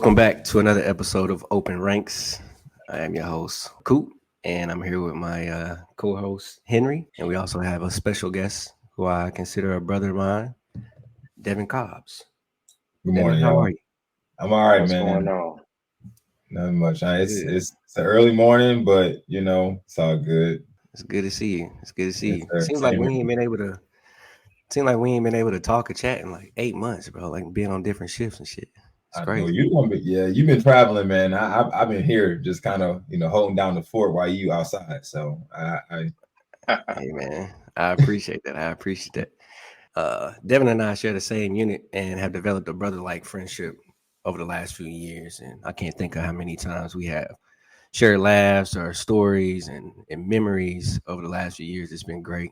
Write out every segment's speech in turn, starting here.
Welcome back to another episode of Open Ranks. I am your host, Coop, and I'm here with my co-host, Henry, and we also have a special guest who I consider a brother of mine, Devin Cobbs. Good Devin, morning, how y'all. are you? I'm all right, What's man. going on? Nothing much. It's Good. it's an early morning, but it's all good. It's good to see you. It's good to see Yes, you. sir. Seems like Same we here. ain't been able to. Seems like we ain't been able to talk or chat in like 8 months, bro. Like being on different shifts and shit. It's I know crazy. you've been traveling, man. I've been here, just kind of holding down the fort while you outside. So I Hey man, I appreciate that. I appreciate that. Devin and I share the same unit and have developed a brother-like friendship over the last few years. And I can't think of how many times we have shared laughs or stories and memories over the last few years. It's been great.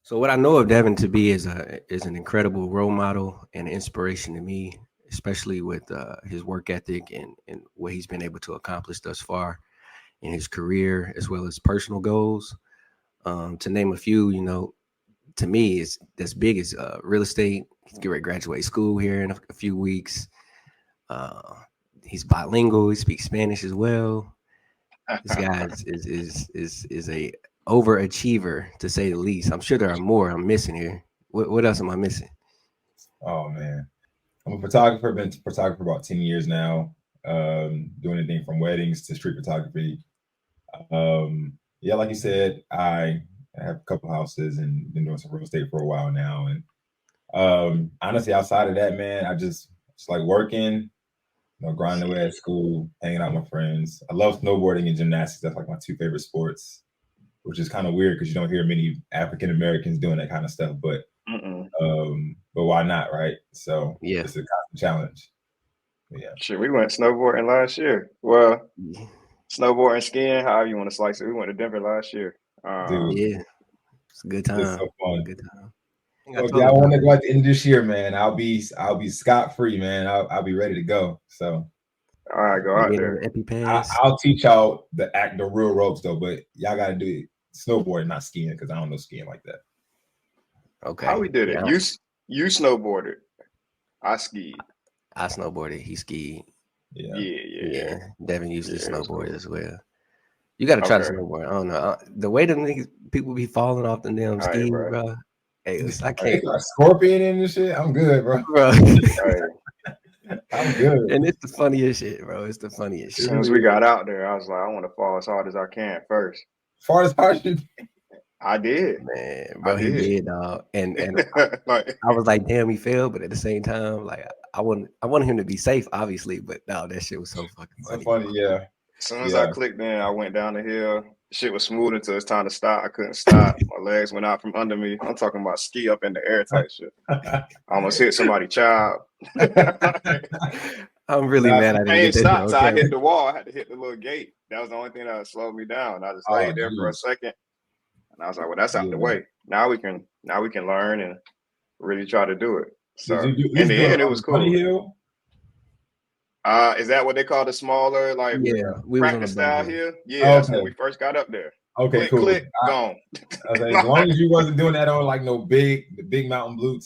So what I know of Devin to be is an incredible role model and an inspiration to me, especially with his work ethic and what he's been able to accomplish thus far in his career as well as personal goals. To name a few, to me is that's big as real estate. He's getting ready to graduate school here in a few weeks. He's bilingual. He speaks Spanish as well. This guy is a overachiever to say the least. I'm sure there are more I'm missing here. What else am I missing? Oh man, I'm a photographer. Been a photographer about 10 years now. Doing anything from weddings to street photography. Yeah, like you said, I have a couple houses and been doing some real estate for a while now. And honestly, outside of that, man, I just like working, grinding away at school, hanging out with my friends. I love snowboarding and gymnastics. That's like my two favorite sports, which is kind of weird because you don't hear many African Americans doing that kind of stuff. But why not, right? So Yeah. it's a constant challenge. But yeah. Shit, we went snowboarding last year. Well, snowboarding, skiing, however you want to slice it. We went to Denver last year. Dude, Yeah, it's a good time. it's so fun. Good time. Well, yeah, I want to go at the end of this year, man. I'll be scot free, man. I'll be ready to go. So, all right, go out there. I'll teach y'all the real ropes though, but y'all got to do snowboarding, not skiing, because I don't know skiing like that. Okay. How we did it? You snowboarded. I skied. I snowboarded. He skied. Yeah. Devin used to snowboard as well. You got to try to snowboard. I don't know the way the people be falling off the damn skis, bro. Hey, I can't. Like scorpion and this shit. I'm good, bro. I'm good. And it's the funniest shit, bro. It's the funniest shit. As soon as we got out there, I was like, I want to fall as hard as I can first. As hard as you can. I did, man, bro. He did, dog. And I was like, damn, he failed. But at the same time, like, I wanted him to be safe, obviously. But no, that shit was so fucking funny. So funny, yeah. As soon as I clicked in, I went down the hill. Shit was smooth until it's time to stop. I couldn't stop. My legs went out from under me. I'm talking about ski up in the air type shit. I almost hit somebody's child. I'm really mad I didn't get that. Stopped, so I hit the wall. I had to hit the little gate. That was the only thing that slowed me down. I just laid there for a second. And I was like, well, that's out the way. Now we can learn and really try to do it. So in the end, it was cool. Hill? Is that what they call the smaller, like practice style hill? Yeah, that's when we first got up there. Okay, click, cool. Click, gone. As long as you wasn't doing that on like no big Mountain Blue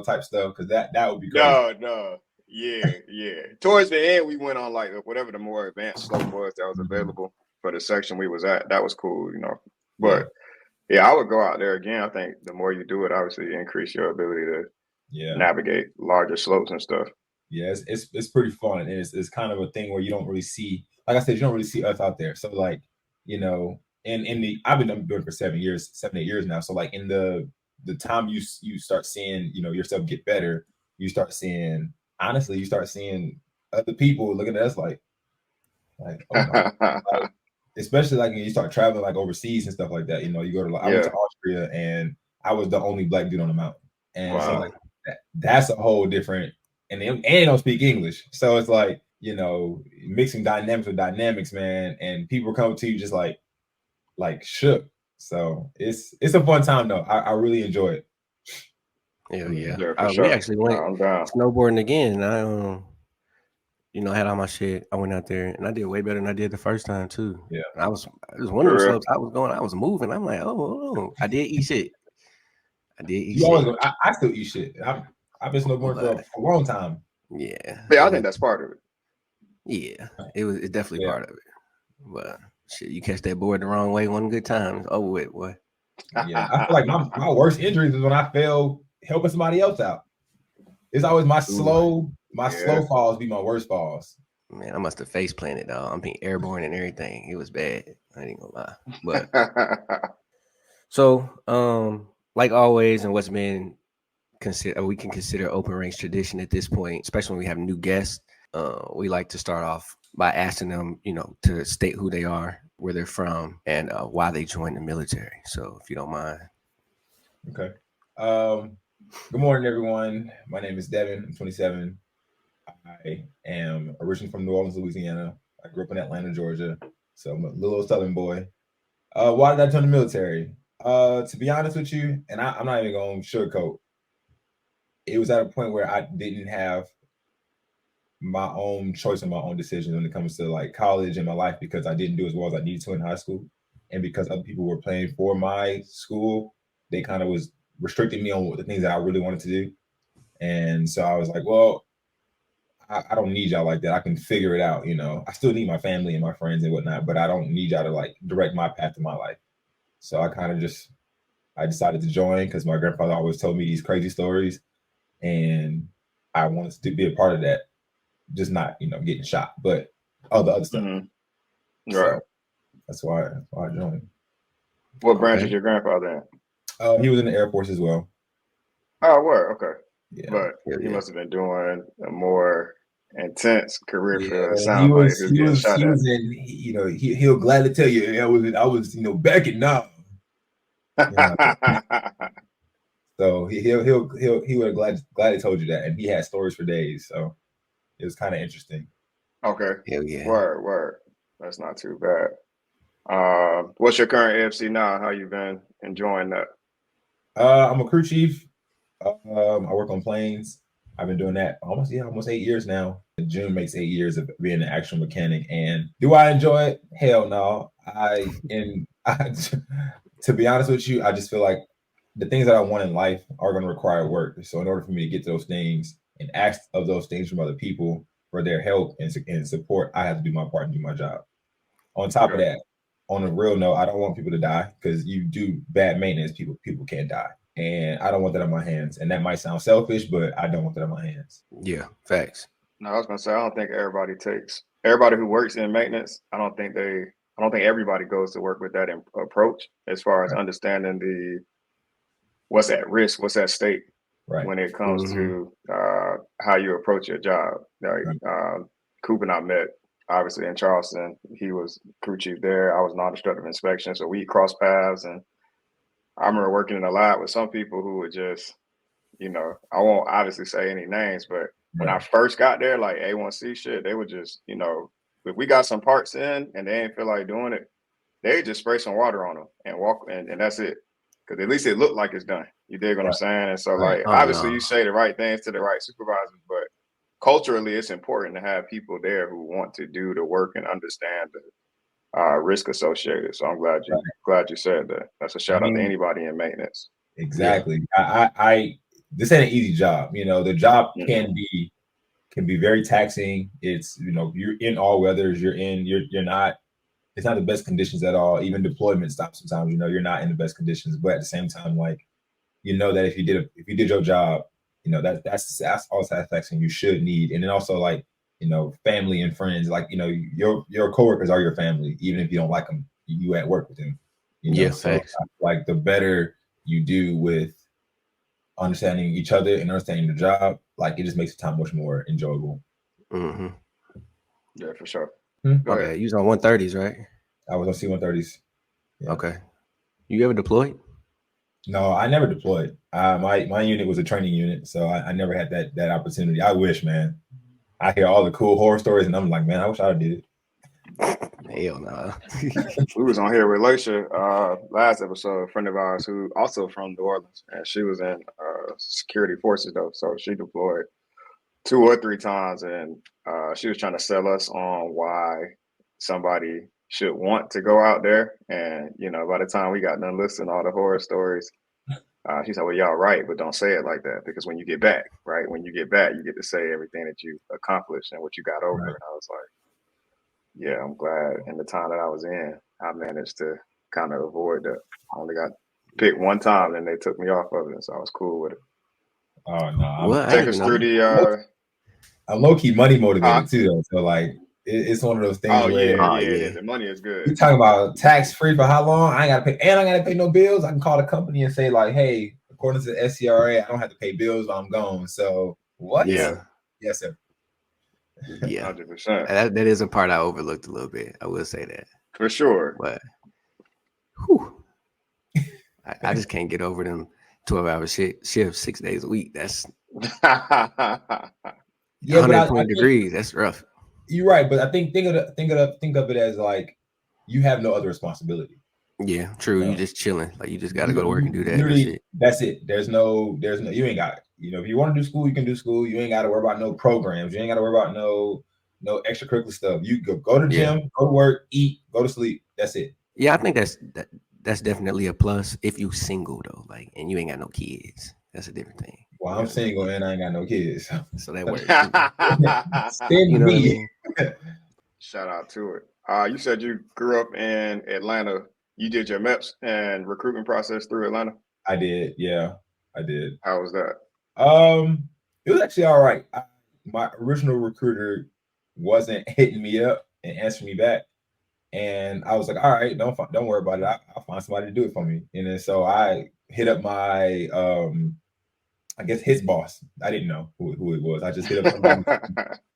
type stuff, because that would be crazy. No. Yeah. Towards the end, we went on like whatever the more advanced slope was that was available for the section we was at. That was cool, But yeah, I would go out there again. I think the more you do it, obviously you increase your ability to navigate larger slopes and stuff. Yeah, it's pretty fun, and it's kind of a thing where you don't really see, like I said, you don't really see us out there. So like, I've been doing it for 7, 8 years now. So like in the time you start seeing, yourself get better, you start seeing other people looking at us like, oh my God. Especially like when you start traveling like overseas and stuff like that. You go to I went to Austria and I was the only black dude on the mountain, and so like that's a whole different. And they don't speak English, so it's like mixing dynamics with dynamics, man. And people come to you just like shook. So it's a fun time though. I really enjoy it. Yeah. Sure. We actually went snowboarding again. And I had all my shit. I went out there and I did way better than I did the first time too. Yeah, it was one of the slopes I was moving. I'm like, oh, I did eat shit. I still eat shit. I've been snowboarding for a long time. Yeah. Yeah, I think that's part of it. Yeah, it's definitely Yeah. part of it. But shit, you catch that board the wrong way one good time, it's over with, boy. Yeah, I feel like my worst injuries is when I fail helping somebody else out. It's always my slow falls be my worst falls. Man, I must have face planted, dog. I'm being airborne and everything. It was bad. I ain't gonna lie. But so, like always, and what's been we can consider open range tradition at this point, especially when we have new guests. We like to start off by asking them, to state who they are, where they're from, and why they joined the military. So, if you don't mind. Okay. Good morning, everyone. My name is Devin. I'm 27. I am originally from New Orleans, Louisiana. I grew up in Atlanta, Georgia. So I'm a little Southern boy. Why did I join the military? To be honest with you, and I'm not even going to sugarcoat, it was at a point where I didn't have my own choice and my own decisions when it comes to like college and my life, because I didn't do as well as I needed to in high school. And because other people were playing for my school, they kind of was restricting me on the things that I really wanted to do. And so I was like, well, I don't need y'all like that. I can figure it out. I still need my family and my friends and whatnot, but I don't need y'all to like direct my path to my life. So I decided to join because my grandfather always told me these crazy stories, and I wanted to be a part of that. Just not, getting shot, but all the other stuff. Mm-hmm. So Right. that's why I joined. What branch is your grandfather in? He was in the Air Force as well. Oh, word. Okay. Yeah. But he must have been doing a more intense career field. It He sounds like was in, he'll gladly tell you, I was back in now. So he would have gladly told you that, and he had stories for days. So it was kind of interesting. Okay. Hell yeah. Word. That's not too bad. What's your current AFC now? How you been enjoying that? I'm a crew chief. I work on planes. I've been doing that almost 8 years now. June makes 8 years of being an actual mechanic. And do I enjoy it? Hell no. To be honest with you, I just feel like the things that I want in life are going to require work. So in order for me to get to those things and ask of those things from other people for their help and support, I have to do my part and do my job. On top of that, on a real note, I don't want people to die, because you do bad maintenance, people can't die. And I don't want that on my hands. And that might sound selfish, but I don't want that on my hands. Yeah, facts. No, I was gonna say I don't think everybody who works in maintenance. I don't think everybody goes to work with that approach as far as understanding what's at risk, what's at stake when it comes to how you approach your job. Like Coop and I met obviously in Charleston. He was crew chief there. I was non-destructive inspection, so we crossed paths. And I remember working in a lab with some people who would just, I won't obviously say any names, but when I first got there, like A1C shit, they would just, if we got some parts in and they didn't feel like doing it, they just spray some water on them and walk, and that's it. Because at least it looked like it's done. You dig what I'm saying? And so, obviously, you say the right things to the right supervisors, but culturally, it's important to have people there who want to do the work and understand the risk associated. So I'm glad you said that. That's a shout out to anybody in maintenance. Exactly. Yeah. I this ain't an easy job. The job can be very taxing. It's you're in all weathers. You're not. It's not the best conditions at all. Even deployment stops sometimes. You're not in the best conditions. But at the same time, like that if you did your job, that's all satisfaction you should need. And then also like family and friends. Like your coworkers are your family, even if you don't like them. You at work with them. So like the better you do with understanding each other and understanding the job, like it just makes the time much more enjoyable. Mm-hmm. Yeah, for sure. Okay, you was on 130s, right? I was on C-130s. Yeah. Okay. You ever deployed? No, I never deployed. My unit was a training unit, so I never had that opportunity. I wish, man. I hear all the cool horror stories, and I'm like, man, I wish I did. Hell no. We was on here with Laisha last episode, a friend of ours who also from New Orleans, and she was in security forces though, so she deployed 2 or 3 times, and she was trying to sell us on why somebody should want to go out there. And by the time we got done listening to all the horror stories, She said, well, y'all right, but don't say it like that because when you get back, right? When you get back, you get to say everything that you accomplished and what you got over. Right. And I was like, yeah, I'm glad in the time that I was in, I managed to kind of avoid that. I only got picked one time and they took me off of it. So I was cool with it. Oh no, Well, I Take ain't us even through know. the I'm low key money motivated too, though. So like, it's one of those things where the money is good. you talking about tax free for how long? I ain't gotta pay, and I gotta pay no bills. I can call the company and say like, hey, according to the SCRA, I don't have to pay bills while I'm gone. So what? Yeah. Yes, sir. Yeah. 100%. That is a part I overlooked a little bit. I will say that. For sure. But I just can't get over them 12-hour shifts 6 days a week. That's 120 degrees. That's rough. You're right, but I think of it as like you have no other responsibility. Yeah, true. You just chilling. Like you just gotta go to work and do that. Literally, that's it. There's no. You ain't got it. You know, if you want to do school, you can do school. You ain't got to worry about no programs. You ain't got to worry about no extracurricular stuff. You go to the gym, go to work, eat, go to sleep. That's it. Yeah, I think that's definitely a plus if you single though, like, and you ain't got no kids. That's a different thing. Well, I'm single and I ain't got no kids, so that works. You know what I mean? Shout out to it. You said you grew up in Atlanta. You did your MEPS and recruitment process through Atlanta? I did. Yeah, I did. How was that? It was actually all right. My original recruiter wasn't hitting me up and answering me back. And I was like, all right, don't worry about it. I'll find somebody to do it for me. And then so I hit up my, I guess his boss. I didn't know who it was. I just hit up somebody.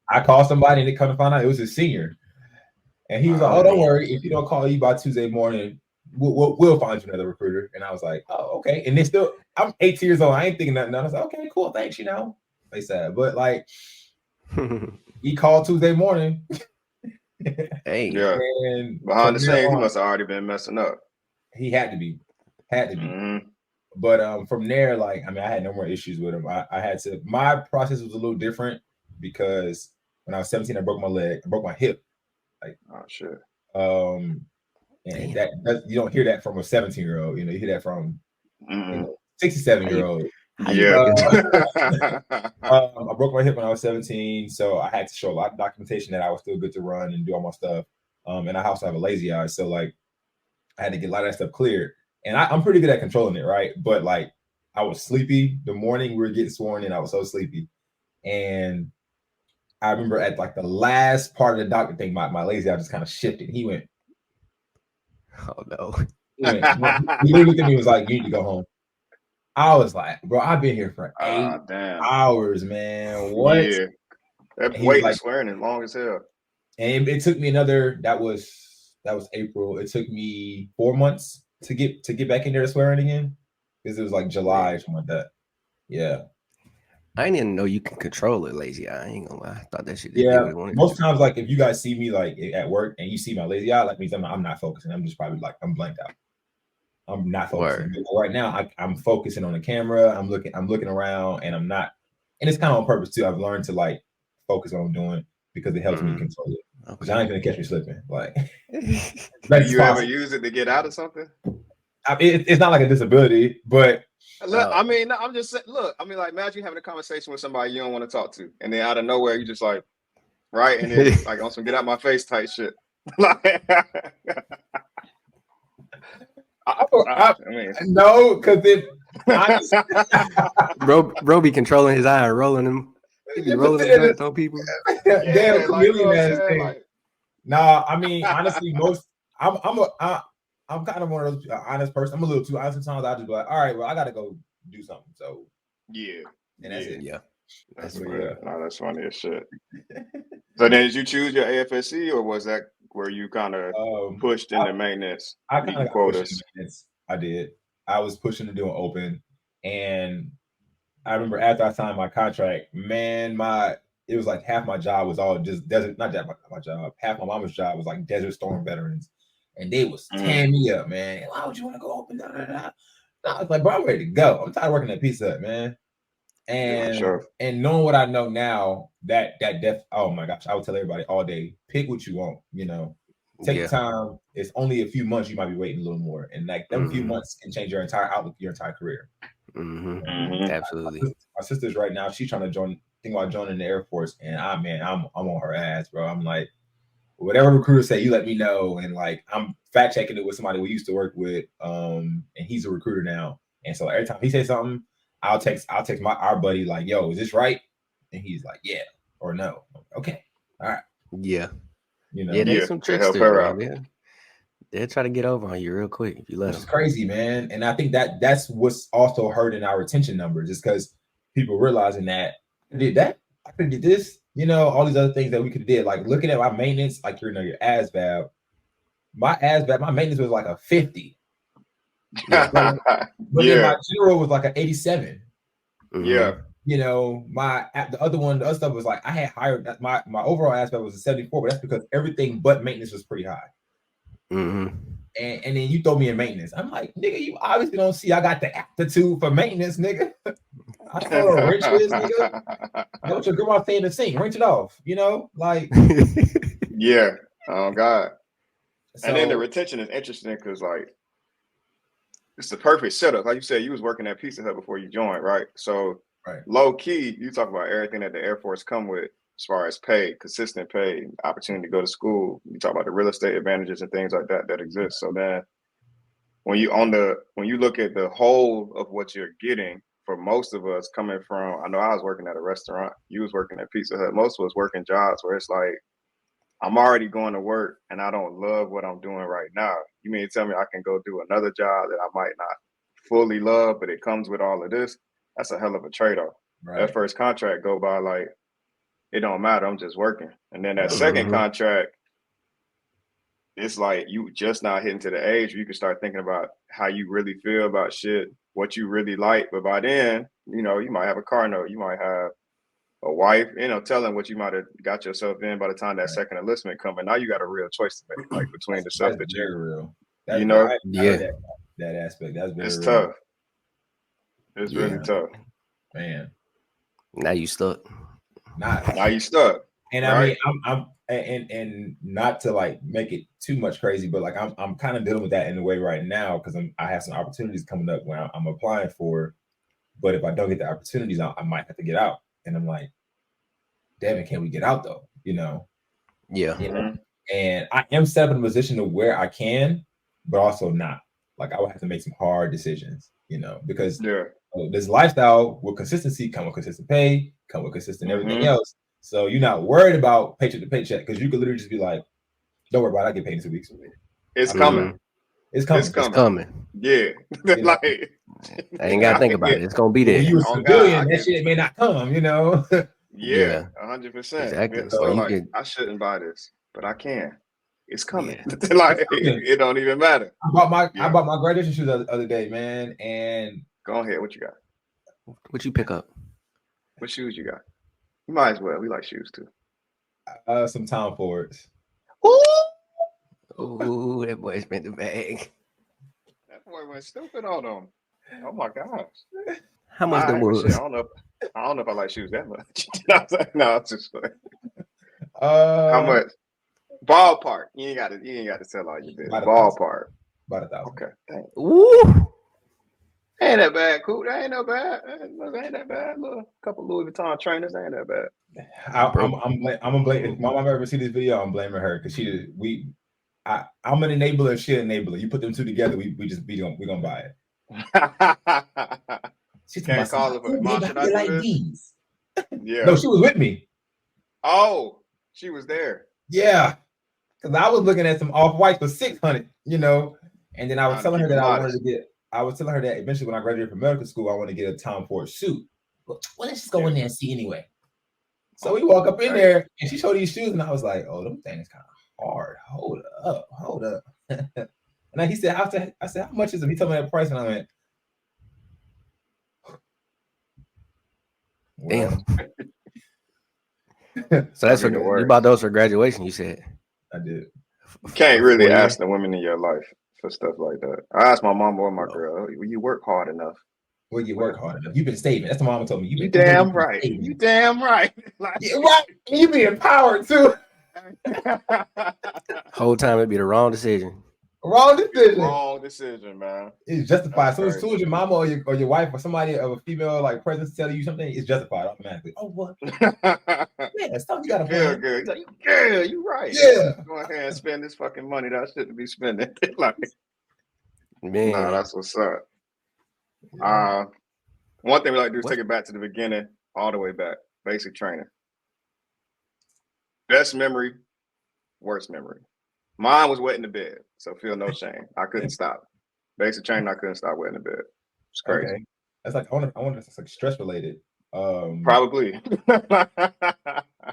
I called somebody and they come to find out it was his senior. And he was like, oh, don't worry. If you don't call you by Tuesday morning, we'll find you another recruiter. And I was like, oh, okay. And then I'm 18 years old. I ain't thinking nothing. I was like, okay, cool. Thanks, They said, but like, he called Tuesday morning. Hey, yeah. And behind the scenes, he must have already been messing up. He had to be. Mm-hmm. But from there, like, I mean, I had no more issues with him. I had to. My process was a little different because when I was 17, I broke my leg. I broke my hip. Like, oh shit. And that you don't hear that from a 17-year-old. You hear that from 67-year-old. Yeah. I broke my hip when I was 17, so I had to show a lot of documentation that I was still good to run and do all my stuff. And I also have a lazy eye, so like I had to get a lot of that stuff cleared. And I'm pretty good at controlling it, right? But like I was sleepy the morning we were getting sworn in. I was so sleepy, and I remember at like the last part of the doctor thing, my lazy eye just kind of shifted. He went, "Oh no!" He literally looked at me and was like, "You need to go home." I was like, bro, I've been here for 8 hours, man. What? Yeah. That wait is swearing as long as hell. And it took me that was April. It took me 4 months to get back in there to swearing again. Because it was like July or something like that. Yeah. I didn't even know you can control it, lazy eye. I ain't gonna lie. I thought that shit just did what it wanted. Most times, like if you guys see me like at work and you see my lazy eye, like means I'm not focusing. I'm just probably like I'm blanked out. I'm not focusing. Right now, I'm focusing on the camera. I'm looking around, and I'm not. And it's kind of on purpose too. I've learned to like focus on what I'm doing because it helps me control it. Because I ain't gonna catch me slipping. Like, do you ever use it to get out of something? It's not like a disability, but look, I mean, I'm just saying. Look, I mean, like, imagine having a conversation with somebody you don't want to talk to, and then out of nowhere, you just like, right, and then like on some get out my face type shit. Like, I mean, no, because bro be controlling his eye and rolling him. He be rolling his nuts on people. Damn, chameleon ass thing. Like, nah, I mean, honestly, I'm kind of one of those honest person. I'm a little too honest sometimes. I just be like, all right, well, I gotta go do something. So yeah, and that's it. Yeah, that's weird. No, that's funny as shit. So then, did you choose your AFSC, or was that where you kind of pushed into maintenance? I kind of quotas. I did. I was pushing to do an open, and I remember after I signed my contract, man, it was like half my job was all just desert. Not that my job. Half my mama's job was like Desert Storm veterans, and they was tearing me up, man. Why would you want to go open? I was like, bro, I'm ready to go. I'm tired of working that Pizza Hut, man. And and knowing what I know now, that oh my gosh, I would tell everybody all day, pick what you want, take your time. It's only a few months you might be waiting a little more, and like them few months can change your entire outlook, your entire career. Absolutely. My sister's right now. She's trying to think about joining the Air Force, and I'm on her ass, bro. I'm like, whatever recruiters say, you let me know. And like, I'm fact checking it with somebody we used to work with, and he's a recruiter now. And so every time he says something, I'll text our buddy like, "Yo, is this right?" And he's like, "Yeah," or "No." Okay, all right. Yeah. You know, Yeah, there's some to help tricksters, her out. man. They'll try to get over on you real quick if you let which them. is crazy, man. And I think that's what's also hurting our retention numbers, is because people realizing that I did that, I could did this, you know, all these other things that we could have did. Like looking at my maintenance, like your ASVAB. My maintenance was like a 50. But then my general was like an 87. Yeah. You know, the other stuff was like I had higher. My overall aspect was a 74, but that's because everything but maintenance was pretty high. And then you throw me in maintenance. I'm like, nigga, you obviously don't see I got the aptitude for maintenance, nigga. I know what a wrench is, nigga. That's what your grandma saying to sing. Wrench it off, you know, like. Yeah. Oh God. So, and then the retention is interesting because like it's the perfect setup. Like you said, you was working at Pizza Hut before you joined, right? So low key, you talk about everything that the Air Force come with as far as pay, consistent pay, opportunity to go to school. You talk about the real estate advantages and things like that exist. So then when you look at the whole of what you're getting, for most of us coming from, I know I was working at a restaurant, you was working at Pizza Hut, most of us working jobs where it's like, I'm already going to work and I don't love what I'm doing right now. You mean to tell me I can go do another job that I might not fully love, but it comes with all of this? That's a hell of a trade-off. Right. That first contract go by like, it don't matter, I'm just working. And then that second contract, it's like you just not hitting to the age where you can start thinking about how you really feel about shit, what you really like. But by then, you know, you might have a car note, you might have a wife, you know, telling what you might have got yourself in by the time that second enlistment come. And now you got a real choice to make, like between the stuff that you real. You know, that aspect. That's very it's real. tough. It's really tough, man. Now you stuck. Now you stuck. And right? I mean, and not to like make it too much crazy, but like I'm kind of dealing with that in a way right now because I have some opportunities coming up when I'm applying for. But if I don't get the opportunities, I might have to get out. And I'm like, Devin, can we get out though? You know? Yeah. You know? And I am set up in a position to where I can, but also not. Like I would have to make some hard decisions, you know, because this lifestyle with consistency come with consistent pay, come with consistent everything else. So you're not worried about paycheck to paycheck because you could literally just be like, don't worry about it, I get paid in 2 weeks. It's coming. It's coming. It's coming. Yeah. Like I ain't gotta think about it. It's gonna be there. When you a civilian, that shit may not come, you know. Yeah, 100%. Exactly. So like, I shouldn't buy this, but I can. It's coming. Like it don't even matter. I bought my graduation shoes the other day, man. And go ahead. What you got? What you pick up? What shoes you got? You might as well. We like shoes too. Some Tom Fords. Ooh, that boy spent the bag. That boy went stupid on them. Oh my gosh. How much that was? I don't know if I like shoes that much. No, it's just funny. How much? Ballpark. You ain't got to tell all you did. Ballpark. About $1,000. Okay. Thanks. Ooh. Ain't that bad, cool. That ain't no bad. Ain't that bad. Look, a couple Louis Vuitton trainers. Ain't that bad. I'm gonna blame. If my mom ever see this video, I'm blaming her because I'm an enabler. She an enabler. You put them two together, we gonna buy it. She can't call it. Mom, should I like these? Yeah. No, she was with me. Oh, she was there. Yeah, because I was looking at some off-white for $600, you know, and then I was telling her that I wanted to get. I was telling her that eventually when I graduated from medical school, I want to get a Tom Ford suit. Well, let's just go in there and see anyway. So we walk up in there and she showed these shoes and I was like, oh, them things kind of hard. Hold up. And then he said, I said, how much is it? He told me that price and I went, damn. So that's what you bought those for graduation, you said? I did. You can't really ask the women in your life for stuff like that. I asked my mom or my girl, will you work hard enough? Well, you work hard enough. You've been saving. That's what mama told me. You damn right. You damn right. Like, yeah, right. You be empowered too. Whole time it'd be the wrong decision. Wrong decision. Wrong decision, man. It's justified. As That's soon as your mama or your wife or somebody of a female like presence tell you something, it's justified automatically. Oh, what? Yeah, stuff you gotta feel plan. good. He's like, yeah, you right. Yeah. Go ahead and spend this fucking money that I shouldn't be spending. Like, Man, nah, that's what's up. One thing we like to do is take it back to the beginning, all the way back. Basic training. Best memory, worst memory. Mine was wet in the bed, so feel no shame. I couldn't stop. Basic training, I couldn't stop wet in the bed. It's crazy. Okay. That's like I wonder if it's like stress related. Probably.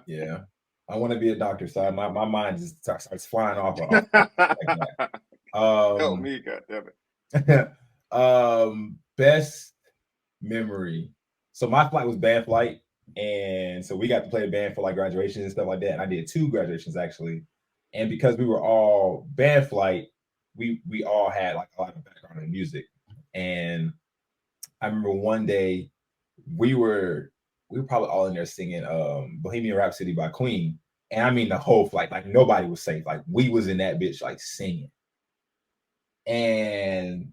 Yeah. I want to be a doctor, so my mind just starts flying off. Help me, goddammit. Best memory. So my flight was band flight, and so we got to play a band for like graduations and stuff like that. And I did 2 graduations actually. And because we were all band flight, we all had like a lot of background in music. And I remember one day we were probably all in there singing Bohemian Rhapsody by Queen. And I mean the whole flight, like nobody was safe. Like we was in that bitch like singing. And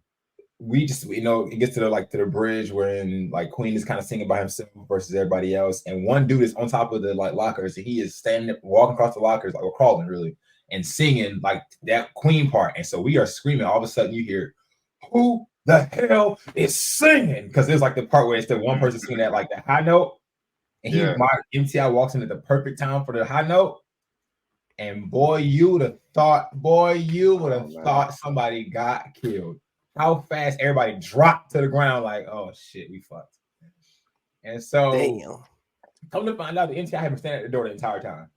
we just, it gets to the bridge wherein like Queen is kind of singing by himself versus everybody else. And one dude is on top of the like lockers, and he is standing up, walking across the lockers, like we're crawling really, and singing like that Queen part. And so we are screaming. All of a sudden you hear, who the hell is singing? Because there's like the part where it's the one person singing that like the high note. And my MTI walks in at the perfect time for the high note. And boy, you would have thought somebody got killed. How fast everybody dropped to the ground, like, oh shit, we fucked. And so come to find out the MTI had been standing at the door the entire time.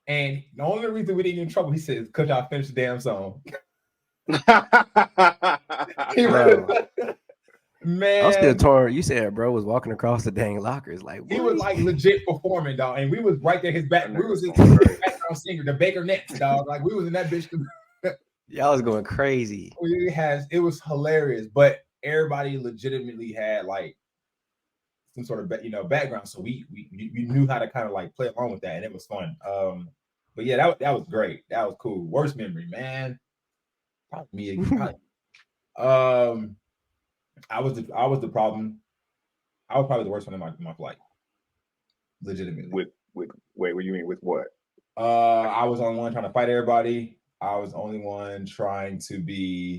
And the only reason we didn't get in trouble, he said, because y'all finished the damn song. Man, I'm still torn. You said bro was walking across the dang lockers, like what? He was like legit performing, dog. And we was right there. His back, we was his background singer, the Baker Nets, dog. Like we was in that bitch. Y'all was going crazy. It was hilarious, but everybody legitimately had like some sort of background, so we knew how to kind of like play along with that, and it was fun. But yeah, that was great. That was cool. Worst memory, man. Probably me again. I was the problem. I was probably the worst one in my flight. Legitimately. Wait, what do you mean with what? I was the only one trying to fight everybody. I was the only one failed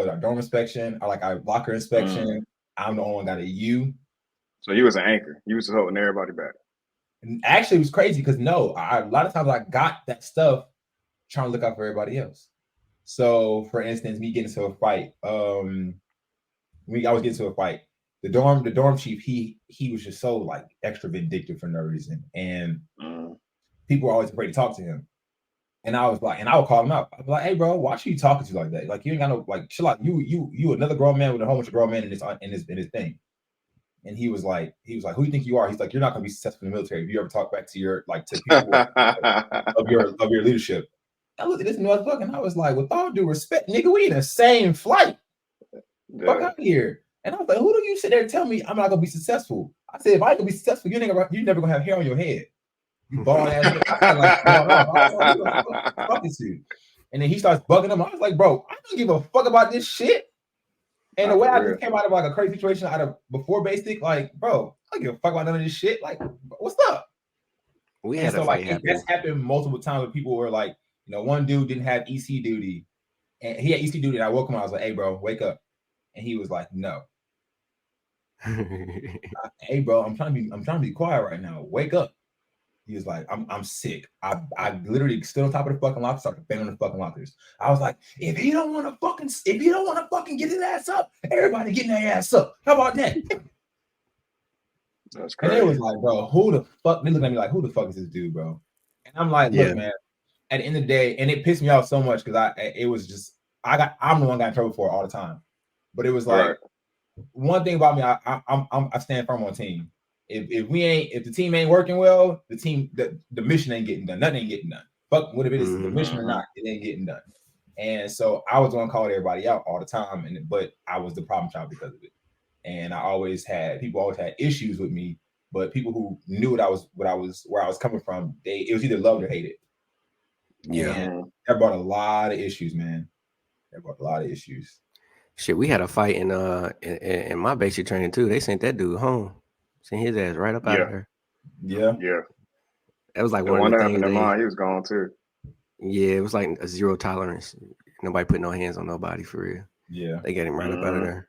our dorm inspection, or like our locker inspection. I'm the only one got a U. So you was an anchor. You was holding everybody back. And actually, it was crazy because a lot of times I got that stuff trying to look out for everybody else. So, for instance, me getting into a fight. I was getting into a fight. The dorm chief, he was just so like extra vindictive for no reason, and people were always afraid to talk to him. And I was like, and I would call him out. I'd be like, "Hey, bro, why should you talking to you like that? Like, you ain't got no like, chill out. You another grown man with a whole bunch of grown men in his thing." And he was like, "Who do you think you are?" He's like, "You're not gonna be successful in the military if you ever talk back to your to people of your leadership." I looked at this motherfucker and I was like, with all due respect, nigga, we in the same flight. Yeah. Fuck out here. And I was like, who do you sit there and tell me I'm not gonna be successful? I said, if I can be successful, you're never gonna have hair on your head. You bald ass. And then he starts bugging him. I was like, bro, I don't give a fuck about this shit. And the way I just came out of like a crazy situation out of before basic, like, bro, I don't give a fuck about none of this shit. Like, what's up? We had a fight happen. That's happened multiple times where people were like, one dude didn't have EC duty, and he had EC duty, and I woke him up. I was like, hey, bro, wake up. And he was like, no. Hey, bro, I'm trying to be quiet right now. Wake up. He was like, I'm sick. I literally stood on top of the fucking locker, started banging on the fucking lockers. I was like, if you don't want to fucking get his ass up, everybody getting their ass up. How about that? That's crazy. And it was like, bro, who the fuck? They looked at me like, who the fuck is this dude, bro? And I'm like, look, man. At the end of the day, and it pissed me off so much because I'm the one got in trouble for it all the time. But it was like one thing about me, I stand firm on team. If the team ain't working well, the mission ain't getting done. Nothing ain't getting done. Fuck what if it is the mission or not, it ain't getting done. And so I was the one calling everybody out all the time, but I was the problem child because of it. And people always had issues with me, but people who knew where I was coming from, it was either loved or hated. Yeah. And that brought a lot of issues, man. That brought a lot of issues. Shit, we had a fight in my basic training too. They sent that dude home. Sent his ass right up out of there. Yeah. That was like The one one of that the things happened in mine, he was gone too. Yeah, it was like a zero tolerance. Nobody put no hands on nobody for real. Yeah. They got him right up out of there.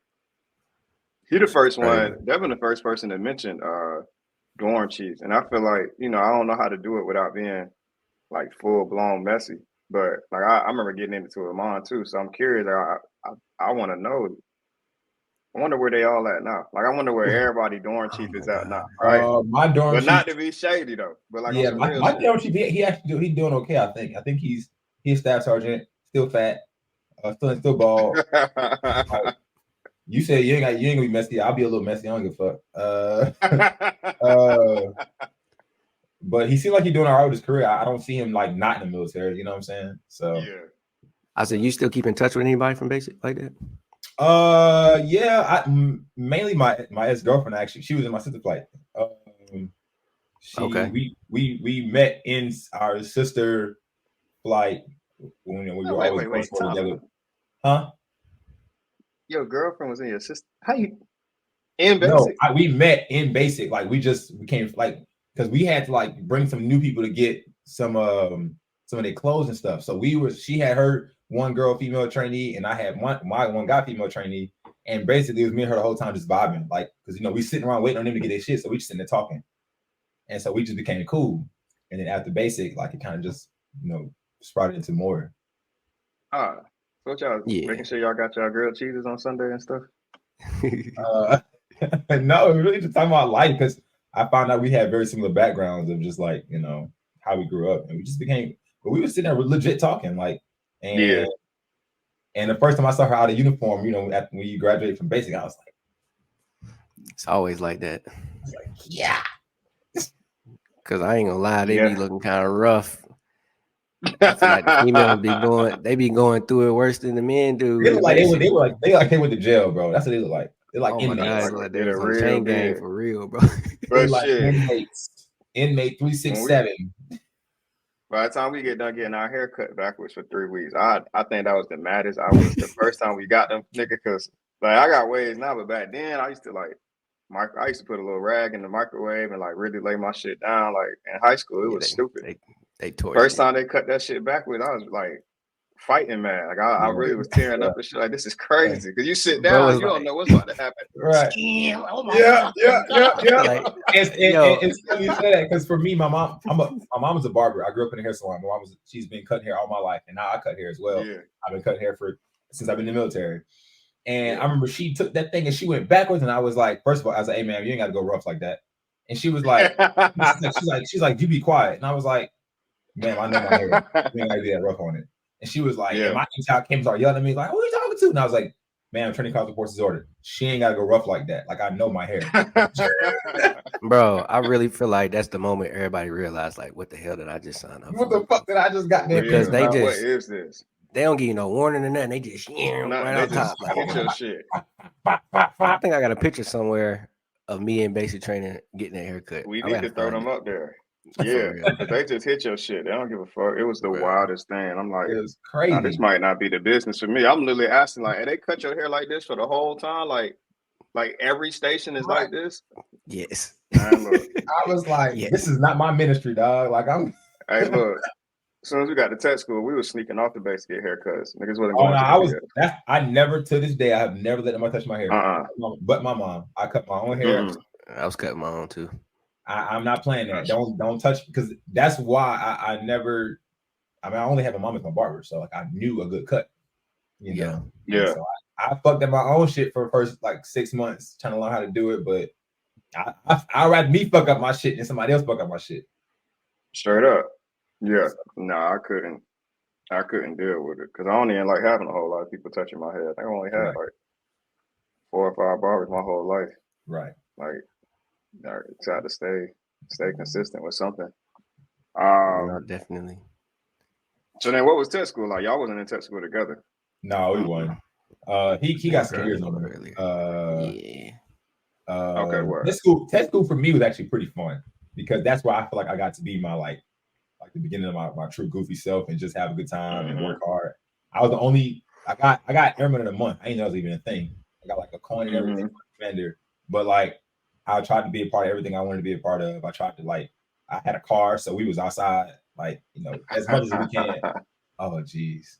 He the first one, Devin the first person that mentioned dorm chiefs. And I feel like, I don't know how to do it without being like full blown messy. But like I remember getting into it with mine too. So I'm curious. I want to know. I wonder where they all at now. Like I wonder where everybody dorm chief is at now, right? My dorm chief, not to be shady though. But like my dorm chief, he's doing okay. I think he's a staff sergeant, still fat, still bald. You say you ain't gonna be messy. I'll be a little messy. I don't give a fuck. But he seems like he's doing all right with his career. I don't see him like not in the military. You know what I'm saying? So I said, you still keep in touch with anybody from basic like that? Yeah. Mainly my ex-girlfriend. Actually, she was in my sister flight. We met in our sister flight when we were always together. Huh? Your girlfriend was in your sister. How you in basic? No, we met in basic. Like we came like because we had to like bring some new people to get some of their clothes and stuff. So she had her one girl female trainee, and I had my one guy female trainee, and basically it was me and her the whole time just vibing, like because we sitting around waiting on them to get their shit, so we just sitting there talking, and so we just became cool. And then after basic, like it kind of just sprouted into more. So y'all making sure y'all got y'all grilled cheeses on Sunday and stuff? No, we really just talking about life because I found out we had very similar backgrounds of just like how we grew up, and we just became. But we were sitting there legit talking, like, and the first time I saw her out of uniform, when you graduate from basic, I was like, it's always like that. I was like, yeah, because I ain't gonna lie, they be looking kind of rough. I feel like the females be going through it worse than the men do. They look like they went to jail, bro. That's what they look like. They're like inmates. Like they was on chain gang for real, bro. But like inmate 367. By the time we get done getting our hair cut backwards for 3 weeks, I think that was the maddest. I was the first time we got them, nigga, because like I got waves now, but back then I used to put a little rag in the microwave and like really lay my shit down. Like in high school, it was stupid. They tortured. First time they cut that shit backwards, I was like fighting mad. Like I really was tearing up and shit. Like this is crazy because you sit down, you don't know what's about to happen. Right? Yeah. Like, it's funny you say that because for me, my mom is a barber. I grew up in a hair salon. My mom she's been cutting hair all my life, and now I cut hair as well. Yeah. I've been cutting hair since I've been in the military. And I remember she took that thing and she went backwards, and I was like, first of all, I was like, hey man, you ain't got to go rough like that. And she was like, she's like, you be quiet. And I was like, man, I know my hair. You ain't got to be that rough on it. And she was like, and my child came start yelling at me, like, who are you talking to? And I was like, man, I'm training cops reports is ordered. She ain't got to go rough like that. Like, I know my hair. Bro, I really feel like that's the moment everybody realized, like, what the hell did I just sign up What the fuck did I just got there? Because they just, what is this? They don't give you no warning or nothing. They just right on top. Like, your shit. I think I got a picture somewhere of me in basic training getting a haircut. We need to throw them up there. Yeah, they just hit your shit. They don't give a fuck. It was the wildest thing. I'm like, it was crazy. This might not be the business for me. I'm literally asking, like, hey, they cut your hair like this for the whole time? Like every station is like this? Yes. Man, look, I was like, this is not my ministry, dog. Like, Hey, look. As soon as we got to tech school, we were sneaking off the base to get haircuts. Niggas wasn't going I never, to this day, I have never let them touch my hair. But my mom. I cut my own hair. I was cutting my own too. I'm not playing that. Don't touch, because that's why I never. I mean, I only have my mom as my barber, so like I knew a good cut. You know. Yeah. So I fucked up my own shit for the first like 6 months trying to learn how to do it, but I'd rather me fuck up my shit than somebody else fuck up my shit. Straight up. Yeah. No, I couldn't deal with it because I only didn't like having a whole lot of people touching my head. I only had like 4 or 5 barbers my whole life. Right. Like. I try to stay consistent with something. Definitely. So then, what was tech school like? Y'all wasn't in tech school together. No, we wasn't. He got some years on earlier. Okay, well, tech school for me was actually pretty fun because that's where I feel like I got to be my like the beginning of my true goofy self and just have a good time and work hard. I was the only I got Airman of the Month. I didn't know it was even a thing. I got like a coin and everything for the vendor. But like I tried to be a part of everything I wanted to be a part of. I tried to like I had a car, so we was outside, like, you know, as much as we can. Oh geez.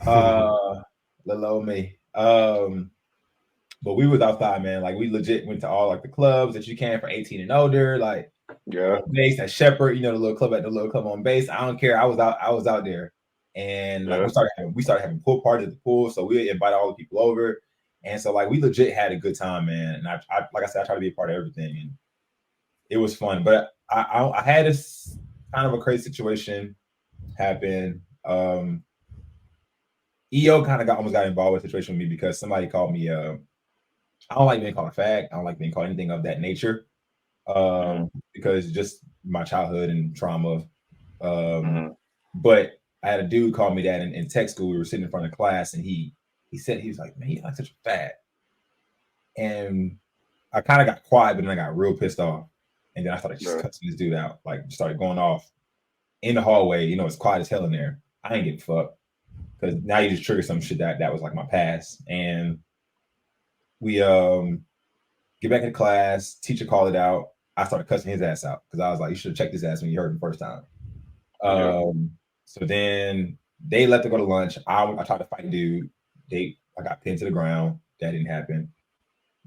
Little old me. But we was outside, man. Like we legit went to all like the clubs that you can for 18 and older, like on base at Shepherd, you know, the little club on base. I don't care. I was out there. And like we started having pool parties at the pool. So we invited all the people over. And so like we legit had a good time, man. And I like I said, I try to be a part of everything. And it was fun. But I had this kind of a crazy situation happen. EO kind of almost got involved with a situation with me because somebody called me I don't like being called a fag. I don't like being called anything of that nature. Because just my childhood and trauma. But I had a dude call me that in tech school. We were sitting in front of class and he said, he was like, man, you're like such a fag. And I kind of got quiet, but then I got real pissed off. And then I started just cutting this dude out, like started going off in the hallway. You know, it's quiet as hell in there. I ain't give a fuck. Because now you just trigger some shit that was like my past. And we get back in class, teacher called it out. I started cussing his ass out because I was like, you should have checked his ass when you heard him the first time. So then they let them go to lunch. I tried to fight dude. I got pinned to the ground. That didn't happen.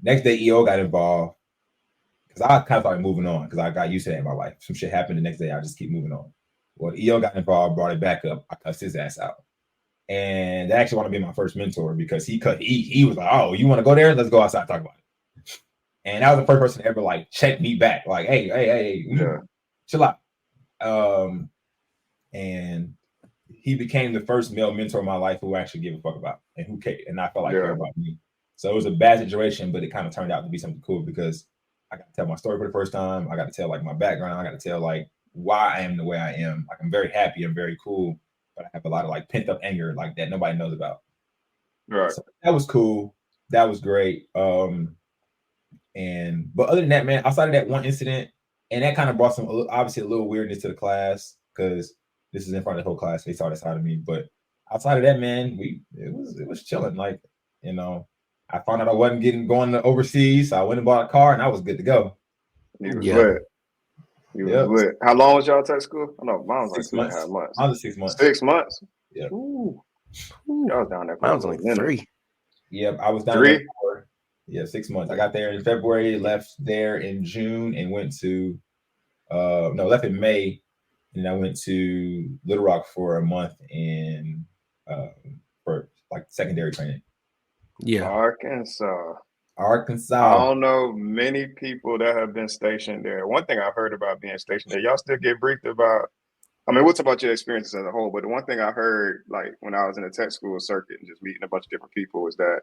Next day, EO got involved because I kind of started moving on because I got used to that in my life. Some shit happened the next day. I just keep moving on. Well, EO got involved, brought it back up. I cussed his ass out. And they actually want to be my first mentor because he was like, oh, you want to go there? Let's go outside and talk about it. And that was the first person to ever like check me back. Like, hey, chill out. And he became the first male mentor in my life who actually gave a fuck about and who cared. And I felt like cared about me. So it was a bad situation, but it kind of turned out to be something cool because I got to tell my story for the first time. I got to tell like my background. I got to tell like why I am the way I am. Like I'm very happy. I'm very cool. But I have a lot of like pent up anger like that nobody knows about. Right. So that was cool. That was great. But other than that, man, outside of that one incident, and that kind of brought some obviously a little weirdness to the class because this is in front of the whole class. They saw this side of me. But outside of that, man, it was chilling. Like, you know, I found out I wasn't going to overseas, so I went and bought a car and I was good to go. You was lit. You was lit. How long was y'all at tech school? I know mine was like 2.5 months. I was 6 months. 6 months? Yeah. Ooh. Y'all was down there. Mine was only 3. Yep, I was down 3? there for 6 months. I got there in February, left there in June, and went to left in May, and I went to Little Rock for a month in for like secondary training. Yeah. Arkansas. I don't know many people that have been stationed there. One thing I've heard about being stationed there, y'all still get briefed about. I mean, we'll talk about your experiences as a whole, but the one thing I heard, like when I was in the tech school circuit and just meeting a bunch of different people, is that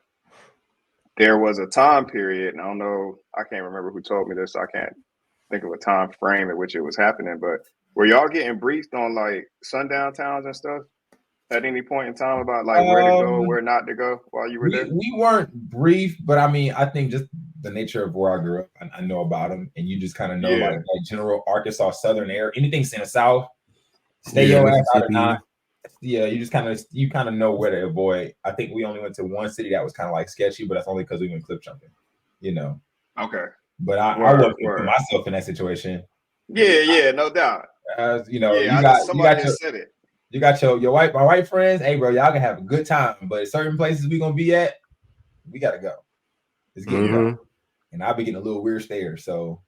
there was a time period, and I don't know, I can't remember who told me this, so I can't think of a time frame at which it was happening, but were y'all getting briefed on like sundown towns and stuff at any point in time about like where to go, where not to go while you were there? We weren't briefed, but I mean, I think just the nature of where I grew up, I know about them, and you just kind of know like general Arkansas Southern area, anything in the South, stay your ass out or not. Yeah, you kind of know where to avoid. I think we only went to one city that was kind of like sketchy, but that's only because we went cliff jumping, you know. Okay. But I wouldn't put myself in that situation. Yeah, no doubt. You know, you got your my white friends. Hey, bro, y'all can have a good time, but certain places we gonna be at, we gotta go. It's getting dark, and I'll be getting a little weird stare. So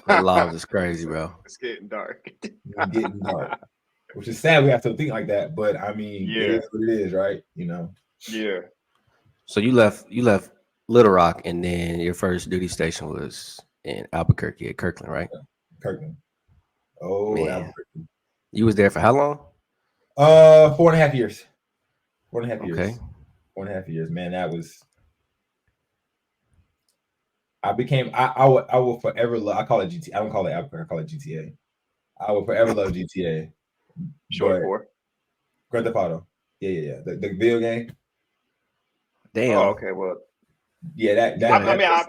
the laws is crazy, bro. It's getting dark. It's getting dark, which is sad. We have to think like that, but I mean, it is what it is, right? You know. Yeah. So you left Little Rock, and then your first duty station was in Albuquerque at Kirtland, right? Kirtland. Oh, man. Albuquerque. You was there for how long? 4.5 years. 4.5 years. Okay. 4.5 years, man. That was. I will forever love. I call it GTA. I don't call it Albuquerque. I call it GTA. I will forever love GTA. Short for Grand Theft Auto. Yeah. The video game. Damn. Oh, okay. Well. Yeah,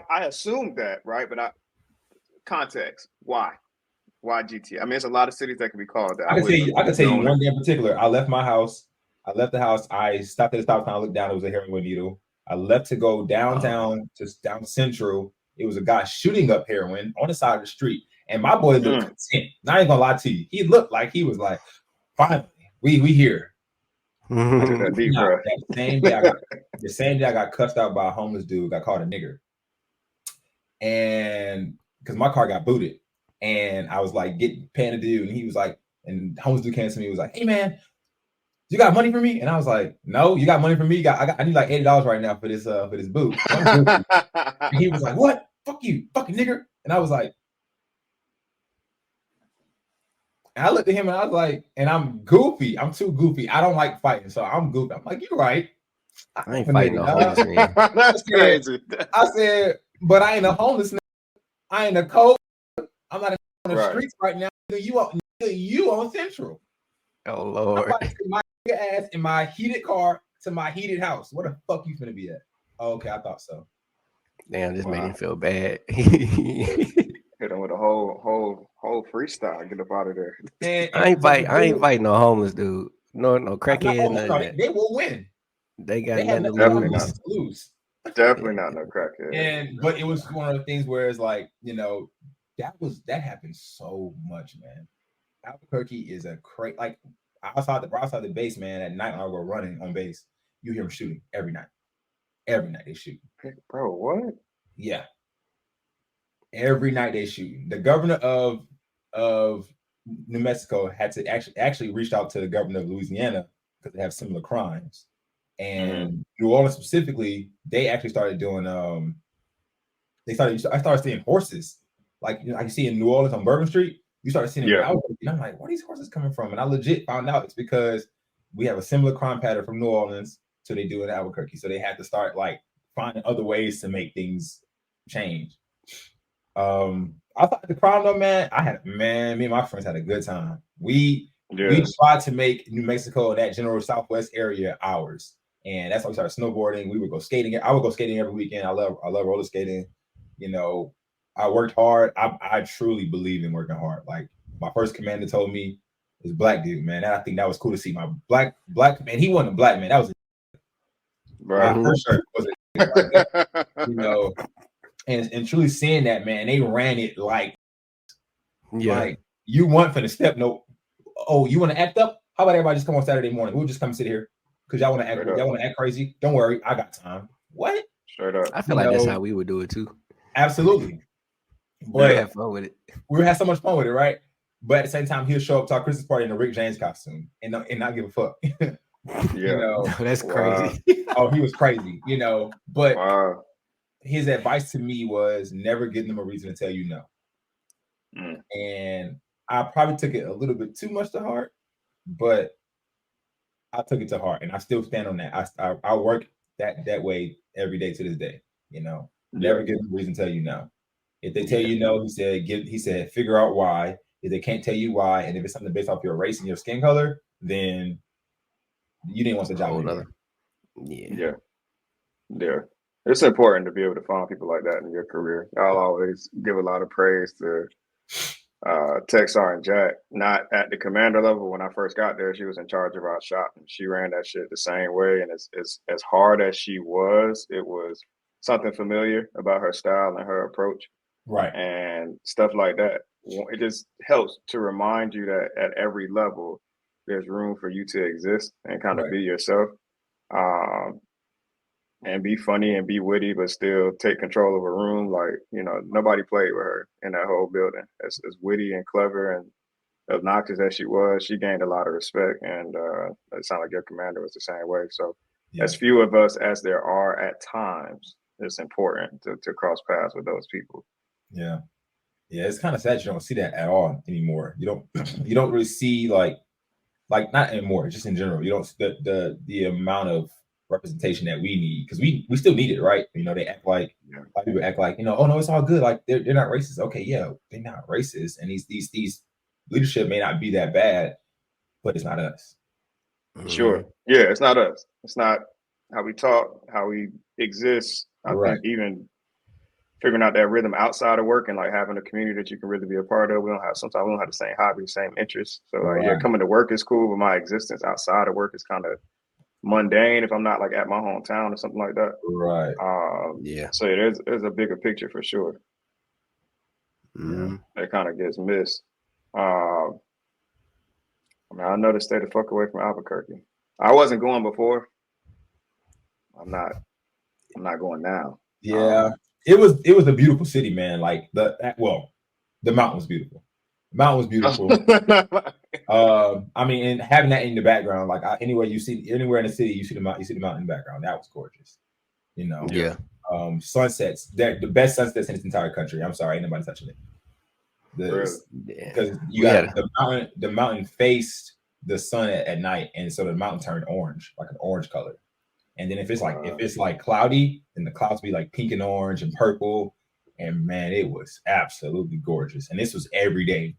I assumed that, right? But context. Why? Why GTA? I mean, it's a lot of cities that can be called that. I can tell you one day in particular. I left my house. I left the house. I stopped at the stop sign. I looked down. It was a heroin needle. I left to go downtown to down Central. It was a guy shooting up heroin on the side of the street. And my boy looked content. Not even gonna lie to you. He looked like he was like, finally, we here. The same day I got cussed out by a homeless dude, got called a nigger. And because my car got booted. And I was like paying the dude, and he was like, and the homeless dude came to me, he was like, "Hey man, you got money for me?" And I was like, "No, you got money for me? I need like $80 right now for this boot." And he was like, "What? Fuck you, fucking nigger." And I was like, and I looked at him and I was like, and I'm goofy. I'm too goofy. I don't like fighting, so I'm goofy. I'm like, "You're right. I ain't fighting no homeless man." That's crazy. I said, "But I ain't a homeless nigga. I ain't a cold. I'm not on the streets right now. You on Central." Oh Lord. I'm about to take my ass in my heated car to my heated house. Where the fuck you finna be at? Oh, okay, I thought so. Damn, this made him feel bad. Hit him with a whole freestyle. Get up out of there. I ain't fighting no homeless dude. No crackhead. They will win. They got nothing to lose. Definitely not no crackhead. But it was one of the things where it's like, that happened so much, man. Albuquerque is a crazy, like outside the base, man. At night, when we're running on base, you hear them shooting every night. Every night they shoot. Bro, what? Yeah. Every night they shoot. The governor of New Mexico had to actually reached out to the governor of Louisiana because they have similar crimes. And New Orleans specifically, they actually started doing I started seeing horses. Like, I can see in New Orleans on Bourbon Street, you start seeing it out. And I'm like, where are these horses coming from? And I legit found out it's because we have a similar crime pattern from New Orleans to they do in Albuquerque. So they had to start like finding other ways to make things change. I thought the crime though, man, me and my friends had a good time. We tried to make New Mexico, that general Southwest area, ours. And that's why we started snowboarding. We would go skating. I would go skating every weekend. I love roller skating. I worked hard. I truly believe in working hard. Like my first commander told me, this black dude, man. I think that was cool to see. My black man. He wasn't a black man. That was my first shirt was and truly seeing that, man. They ran it like you want for the step. No, you want to act up? How about everybody just come on Saturday morning? We'll just come sit here because y'all want to act crazy. Don't worry, I got time. What? Straight up. I feel like that's how we would do it too. Absolutely. But we have fun with it. We had so much fun with it, right? But at the same time, he'll show up to our Christmas party in a Rick James costume and not give a fuck. That's crazy. Oh, he was crazy, But his advice to me was never give them a reason to tell you no. And I probably took it a little bit too much to heart, but I took it to heart, and I still stand on that. I work that way every day to this day. Never give them a reason to tell you no. If they tell you no, he said, figure out why. If they can't tell you why, and if it's something based off your race and your skin color, then you didn't want the job. Yeah. It's important to be able to find people like that in your career. I'll always give a lot of praise to Tech Sergeant Jack. Not at the commander level. When I first got there, she was in charge of our shop, and she ran that shit the same way. And as hard as she was, it was something familiar about her style and her approach. Right. And stuff like that. It just helps to remind you that at every level, there's room for you to exist and kind of be yourself. And be funny and be witty, but still take control of a room. Like, nobody played with her in that whole building. As witty and clever and obnoxious as she was, she gained a lot of respect. And it sounded like your commander was the same way. So as few of us as there are at times, it's important to cross paths with those people. Yeah. It's kind of sad you don't see that at all anymore. You don't really see like not anymore, just in general. You don't the amount of representation that we need, because we still need it, right? They act like people act like, oh no, it's all good. Like they're not racist. Okay, yeah, they're not racist. And these leadership may not be that bad, but it's not us. Sure. Yeah, it's not us. It's not how we talk, how we exist. I think even figuring out that rhythm outside of work and like having a community that you can really be a part of. Sometimes we don't have the same hobbies, same interests. So like, yeah, coming to work is cool, but my existence outside of work is kind of mundane if I'm not like at my hometown or something like that. Right. So there's a bigger picture for sure. That kind of gets missed. I know to stay the fuck away from Albuquerque. I wasn't going before. I'm not going now. Yeah. It was a beautiful city, man. Like the mountain was beautiful. The mountain was beautiful. I mean, and having that in the background, like anywhere in the city, you see the mountain in the background. That was gorgeous. You know. Yeah. Sunsets. They're the best sunsets in this entire country. I'm sorry, ain't nobody touching it. Because you got the mountain faced the sun at night, and so the mountain turned orange, like an orange color. And then if it's like cloudy, then the clouds be like pink and orange and purple. And man, it was absolutely gorgeous. And this was every day.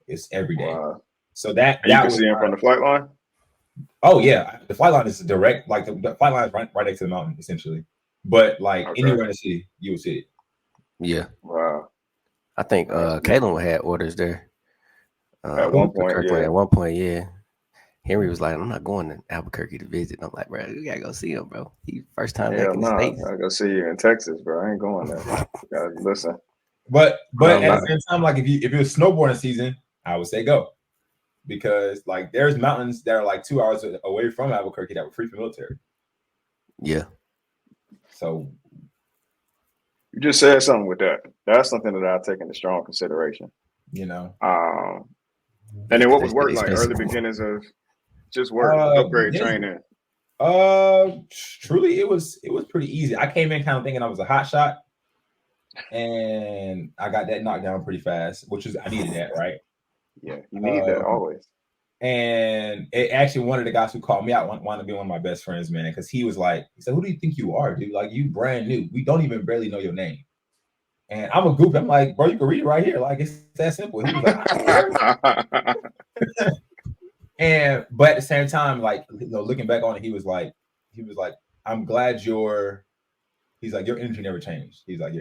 It's every day. Wow. So that you can see it from the flight line. Oh yeah, the flight line is direct. Like the flight line is right next to the mountain, essentially. But like anywhere in the city, you will see it. Yeah. Wow. I think Caitlin had orders there. At one point, At one point, yeah. Henry was like, I'm not going to Albuquerque to visit. I'm like, bro, you gotta go see him, bro. He first time back in the States. I go see you in Texas, bro. I ain't going there. Gotta listen. But at the same time, like if it was snowboarding season, I would say go. Because like there's mountains that are like 2 hours away from Albuquerque that were free for military. Yeah. So you just said something with that. That's something that I take into strong consideration. You know. And then what was work like? Early beginnings of just work, upgrade training. Truly, it was pretty easy. I came in kind of thinking I was a hot shot, and I got that knocked down pretty fast, which is I needed that, right? Yeah, you need that always. And it actually one of the guys who called me out wanted to be one of my best friends, man, because he said, "Who do you think you are, dude? Like you brand new. We don't even barely know your name." And I'm a goofy. I'm like, bro, you can read it right here. Like it's that simple. He was like, but at the same time, like looking back on it, he was like, I'm glad your energy never changed. He's like,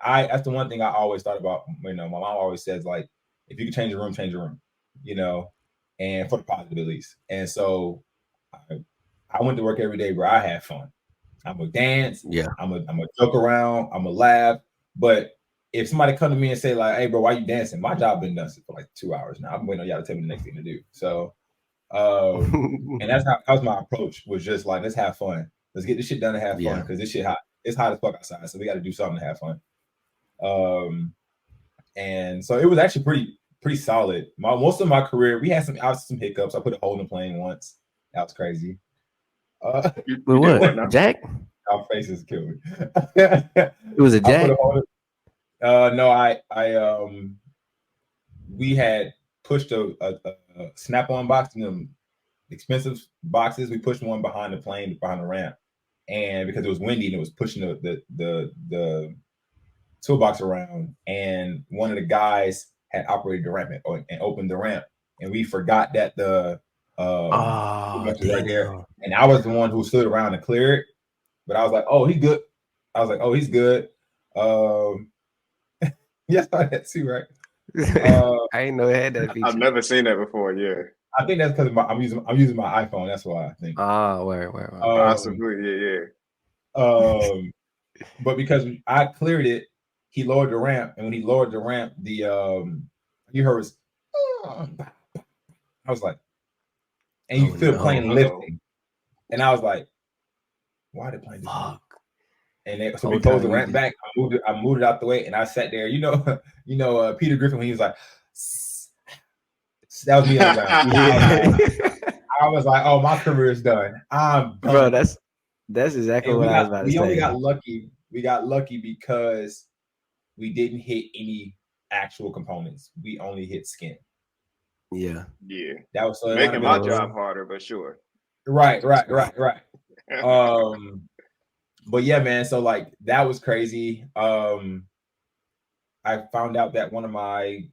that's the one thing I always thought about. You know, my mom always says like, if you can change a room, change a room. You know, and for the positive at least. And so I went to work every day, bro. I had fun. I'm gonna dance. Yeah. I'm gonna joke around. I'm gonna laugh. But if somebody come to me and say like, "Hey, bro, why you dancing?" My job been done for like 2 hours now. I'm waiting on y'all to tell me the next thing to do. So, and that was my approach. Was just like, let's have fun. Let's get this shit done and have fun because this shit hot. It's hot as fuck outside, so we got to do something to have fun. And so it was actually pretty solid. Most of my career, we had some hiccups. I put a hole in the plane once. That was crazy. What Jack? Our faces killed me. It was a Jack. No, we had pushed a snap-on box in them expensive boxes. We pushed one behind the plane, behind the ramp, and because it was windy and it was pushing the toolbox around, and one of the guys had operated the ramp and opened the ramp, and we forgot that the right there, and I was the one who stood around to clear it, but I was like, "Oh, he's good." I was like, "Oh, he's good." Yeah, I saw that too, right? I ain't know it had that feature. I've never seen that before. Yeah, I think that's because I'm using my iPhone. That's why I think. Where? Possibly, yeah. But because I cleared it, he lowered the ramp, and when he lowered the ramp, you heard was, I was like, and you feel the plane lifting, and I was like, why did the plane? Fuck. And so we closed the ramp back. I moved it out the way, and I sat there. You know, Peter Griffin when he was like, that was me on the ground. I was like, oh, my career is done. I'm done. Bro, that's exactly what I was about to say. We only got lucky. We got lucky because we didn't hit any actual components. We only hit skin. Yeah. That was making my job harder, but sure. Right. But yeah, man. So like that was crazy. I found out that one of my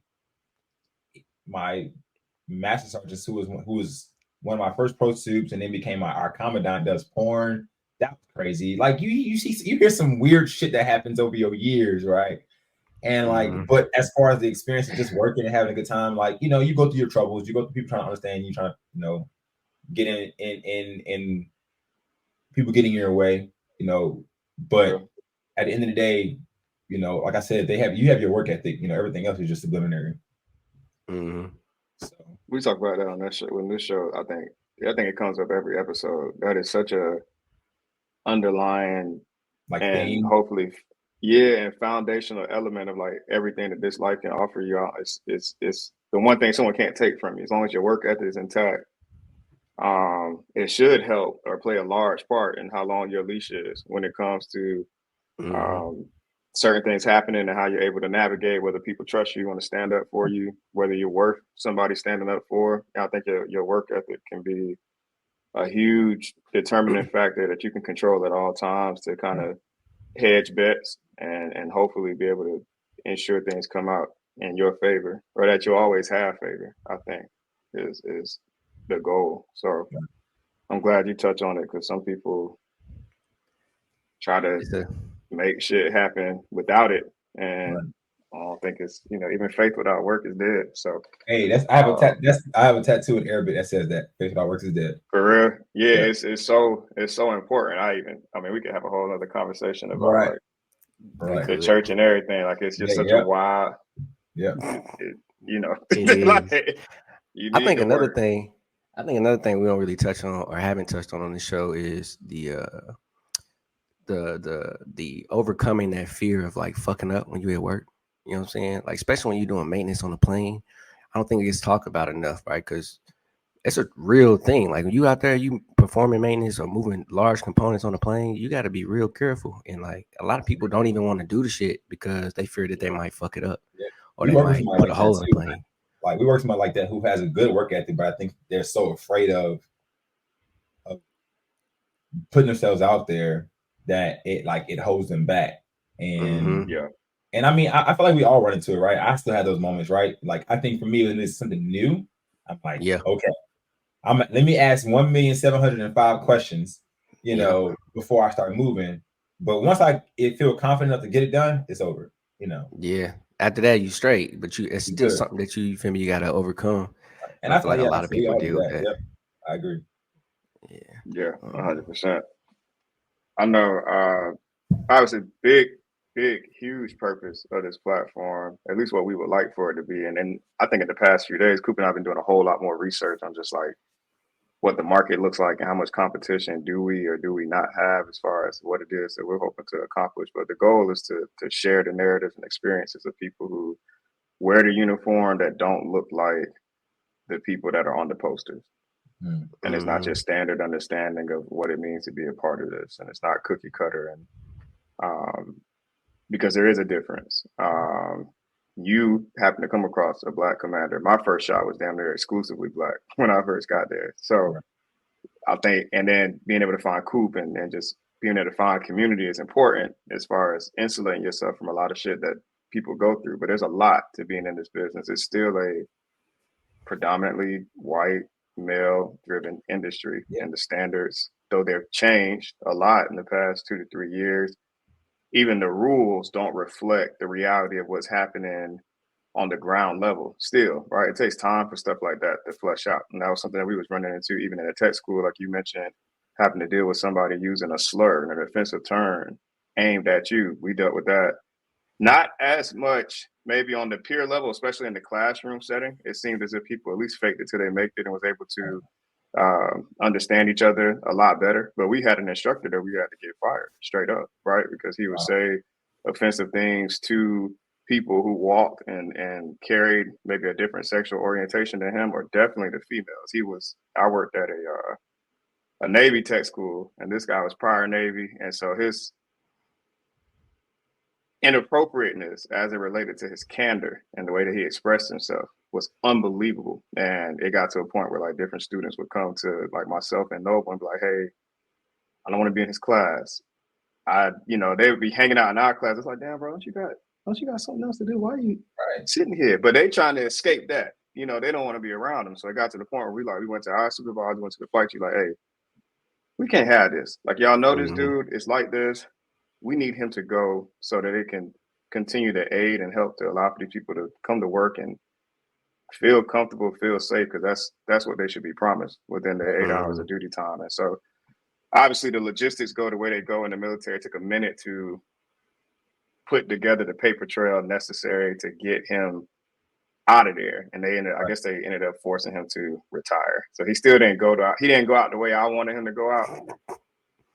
master sergeants, who was one of my first pro soups and then became our commandant, does porn. That was crazy. Like you hear some weird shit that happens over your years, right? And like, but as far as the experience of just working and having a good time, like, you know, you go through your troubles, you go through people trying to understand you, trying to, you know, get in people getting in your way, you know. But at the end of the day, you know, like I said, you have your work ethic, you know, everything else is just subliminary. So we talk about that on that show. When this show, I think it comes up every episode. That is such a underlying like and thing. hopefully, and foundational element of like everything that this life can offer you out. It's the one thing someone can't take from you as long as your work ethic is intact. It should help or play a large part in how long your leash is when it comes to certain things happening and how you're able to navigate, whether people trust you, want to stand up for you, whether you're worth somebody standing up for. I think your work ethic can be a huge determining factor that you can control at all times to kind of hedge bets and hopefully be able to ensure things come out in your favor, or that you always have favor, I think is the goal. So I'm glad you touch on it, because some people try to make shit happen without it, and I don't think it's, you know, even faith without work is dead. So hey, I have a tattoo in Arabic that says that faith without works is dead. For real, it's so important. I mean, we could have a whole other conversation about like the church and everything. Like, it's just such a wild, you know. Like, I think another thing we don't really touch on or haven't touched on this show is the overcoming that fear of like fucking up when you at work. You know what I'm saying? Like, especially when you're doing maintenance on a plane. I don't think it gets talked about enough, right? Because it's a real thing. Like, when you out there, you performing maintenance or moving large components on a plane, you got to be real careful. And like, a lot of people don't even want to do the shit because they fear that they might fuck it up, or they might put a hole in the plane. Like, we work with somebody like that who has a good work ethic, but I think they're so afraid of putting themselves out there that it holds them back. And and I mean, I feel like we all run into it, right? I still have those moments, right? Like, I think for me, when it's something new, I'm like, okay, let me ask 1,705 questions, you know, before I start moving. But once I feel confident enough to get it done, it's over, you know. Yeah. After that, you straight, but it's still something that you feel me, you got to overcome. And I feel like a lot of people deal with that. Yep, I agree. Yeah, 100%. I know. Obviously, big, huge purpose of this platform, at least what we would like for it to be. And then I think in the past few days, Coop and I have been doing a whole lot more research on just like what the market looks like and how much competition do we or do we not have as far as what it is that we're hoping to accomplish. But the goal is to share the narratives and experiences of people who wear the uniform that don't look like the people that are on the posters. And it's not just standard understanding of what it means to be a part of this. And it's not cookie cutter. And because there is a difference. You happen to come across a Black commander. My first shot was damn near exclusively Black when I first got there. So I think, and then being able to find Coop and just being able to find community is important as far as insulating yourself from a lot of shit that people go through. But there's a lot to being in this business. It's still a predominantly white, male-driven industry, and the standards, though they've changed a lot in the past 2 to 3 years, even the rules don't reflect the reality of what's happening on the ground level still, right? It takes time for stuff like that to flesh out. And that was something that we was running into even in a tech school, like you mentioned, having to deal with somebody using a slur and an offensive term aimed at you. We dealt with that. Not as much maybe on the peer level, especially in the classroom setting. It seemed as if people at least faked it till they make it and was able to understand each other a lot better. But we had an instructor that we had to get fired straight up, right? Because he would say offensive things to people who walked and carried maybe a different sexual orientation than him, or definitely the females. I worked at a Navy tech school, and this guy was prior Navy. And so his inappropriateness as it related to his candor and the way that he expressed himself was unbelievable. And it got to a point where like different students would come to like myself and Noble and be like, hey, I don't want to be in his class. They would be hanging out in our class. It's like, damn, bro, don't you got something else to do? Why are you sitting here? But they trying to escape that. You know, they don't want to be around him. So it got to the point where we went to our supervisor, went to the flight chief, like, hey, we can't have this. Like, y'all know this Mhm. dude is like this. We need him to go so that it can continue to aid and help to allow for these people to come to work and feel comfortable, feel safe, because that's what they should be promised within their 8 hours of duty time. And so obviously the logistics go the way they go in the military. It took a minute to put together the paper trail necessary to get him out of there. And I guess they ended up forcing him to retire. So he still didn't go out the way I wanted him to go out.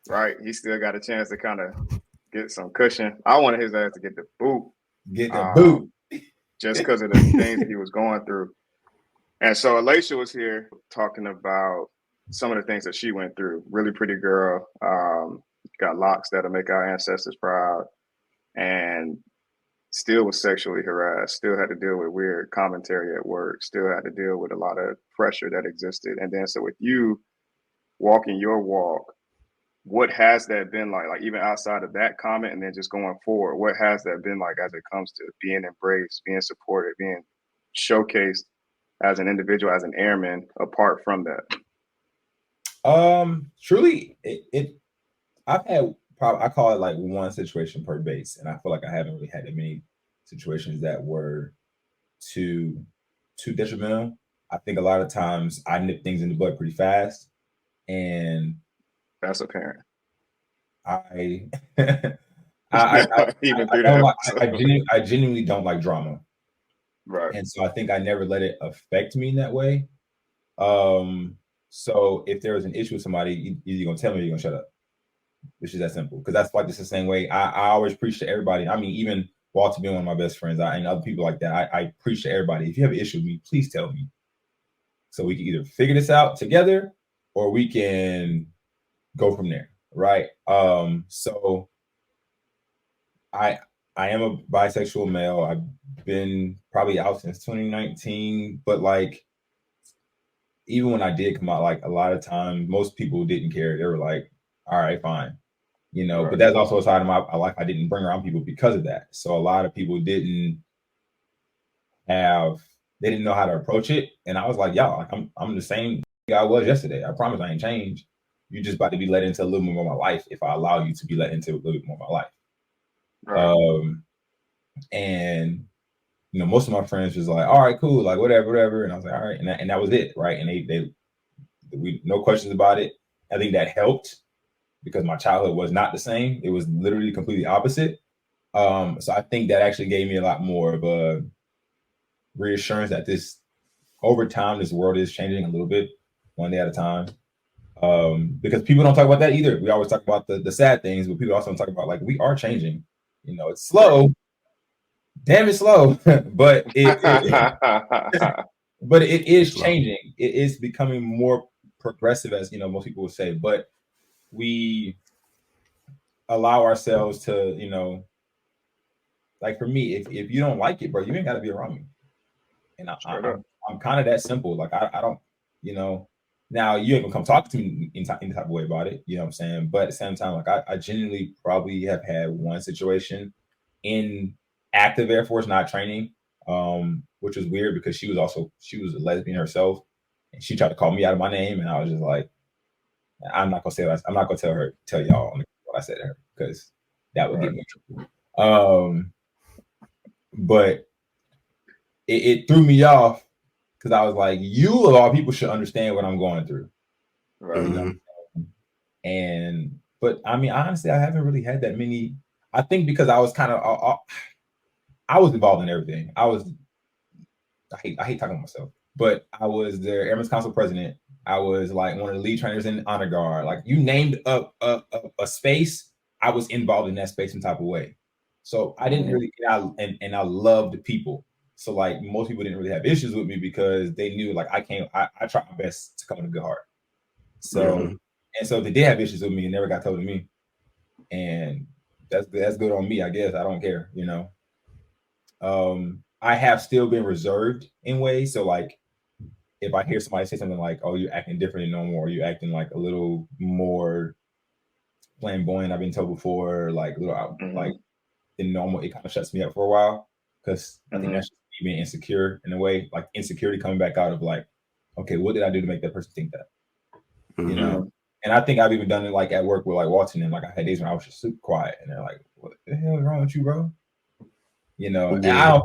Right. He still got a chance to kind of get some cushion. I wanted his ass to get the boot. Get the boot. Just because of the things that he was going through. And so Alicia was here talking about some of the things that she went through. Really pretty girl, got locks that'll make our ancestors proud, and still was sexually harassed, still had to deal with weird commentary at work, still had to deal with a lot of pressure that existed. And then so with you walking your walk, what has that been like? Like even outside of that comment and then just going forward, what has that been like as it comes to being embraced, being supported, being showcased as an individual, as an airman, apart from that? Truly, I've had I call it like one situation per base, and I feel like I haven't really had that many situations that were too detrimental. I think a lot of times I nip things in the bud pretty fast, and that's apparent. I genuinely don't like drama, right? And so I think I never let it affect me in that way. So if there was an issue with somebody, you're gonna tell me, or you're gonna shut up. It's just that simple. Because that's like the same way I always preach to everybody. I mean, even Walter being one of my best friends, and other people like that, I preach to everybody. If you have an issue with me, please tell me. So we can either figure this out together, or we can go from there, right? So I am a bisexual male. I've been probably out since 2019, but like even when I did come out, like a lot of times, most people didn't care. They were like, all right, fine. Right. But that's also a side of my life I didn't bring around people because of that. So a lot of people didn't know how to approach it. And I was like, y'all, I'm the same guy I was yesterday. I promise I ain't changed. You're just about to be let into a little more of my life if I allow you to be let into a little bit more of my life. Right. And most of my friends was like, all right, cool, like whatever. And I was like, all right, and that was it, right? And we no questions about it. I think that helped because my childhood was not the same. It was literally completely opposite. So I think that actually gave me a lot more of a reassurance that over time, this world is changing a little bit, one day at a time. Because people don't talk about that either. We always talk about the sad things, but people also don't talk about like we are changing. It's slow. Damn, it's slow, but but it is changing. It is becoming more progressive, as most people would say. But we allow ourselves to, like for me, if you don't like it, bro, you ain't got to be around me. And I'm kind of that simple. Like I don't, now you ain't gonna come talk to me in any type of way about it. You know what I'm saying? But at the same time, like I genuinely probably have had one situation in active Air Force, not training, which was weird because she was a lesbian herself, and she tried to call me out of my name, and I was just like, I'm not gonna say that. I'm not gonna tell y'all what I said to her because that would get me in trouble. But it threw me off because I was like, you of all people should understand what I'm going through, right? But I mean, honestly, I haven't really had that many. I think because I was kind of I was involved in everything. I hate talking about myself, but I was their Airman's Council president. I was like one of the lead trainers in honor guard. Like you named a space, I was involved in that space in type of way. So I didn't really and I loved people. So like most people didn't really have issues with me because they knew like I tried my best to come with a good heart. So and so if they did have issues with me, it never got told to me. And that's good on me, I guess. I don't care, I have still been reserved in ways. So like if I hear somebody say something like, oh, you're acting different than normal, or you're acting like a little more flamboyant, I've been told before, like a little like than normal, it kind of shuts me up for a while. Because I think that's just me being insecure in a way, like insecurity coming back out of like, okay, what did I do to make that person think that? And I think I've even done it like at work with like Walton, and like I had days when I was just super quiet, and they're like, "What the hell is wrong with you, bro?" You know, and I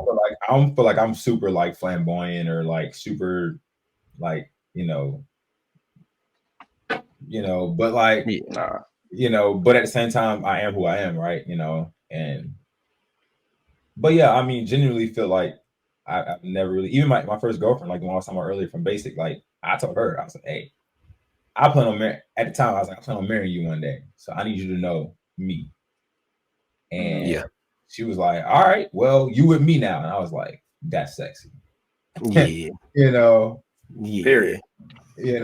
don't feel like I'm super like flamboyant or like super like but like but at the same time, I am who I am, right? But yeah, I mean, genuinely feel like I've never really, even my first girlfriend, like the one I was talking about earlier from Basic, like I told her, I was like, hey, at the time, I was like, I plan on marrying you one day, so I need you to know me. And she was like, all right, well, you with me now. And I was like, that's sexy. Yeah. Period. And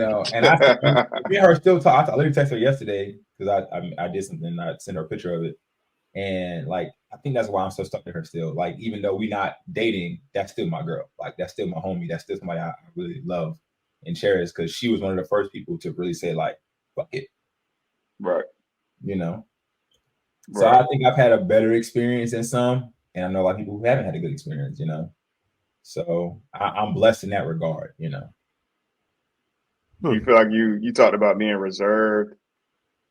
me and her still talk. I literally texted her yesterday because I did something and I sent her a picture of it. And like, I think that's why I'm so stuck to her still. Like, even though we're not dating, that's still my girl. Like, that's still my homie. That's still somebody I really love and cherish, because she was one of the first people to really say, like, fuck it. Right. So I think I've had a better experience than some. And I know a lot of people who haven't had a good experience, So I'm blessed in that regard, You feel like you talked about being reserved.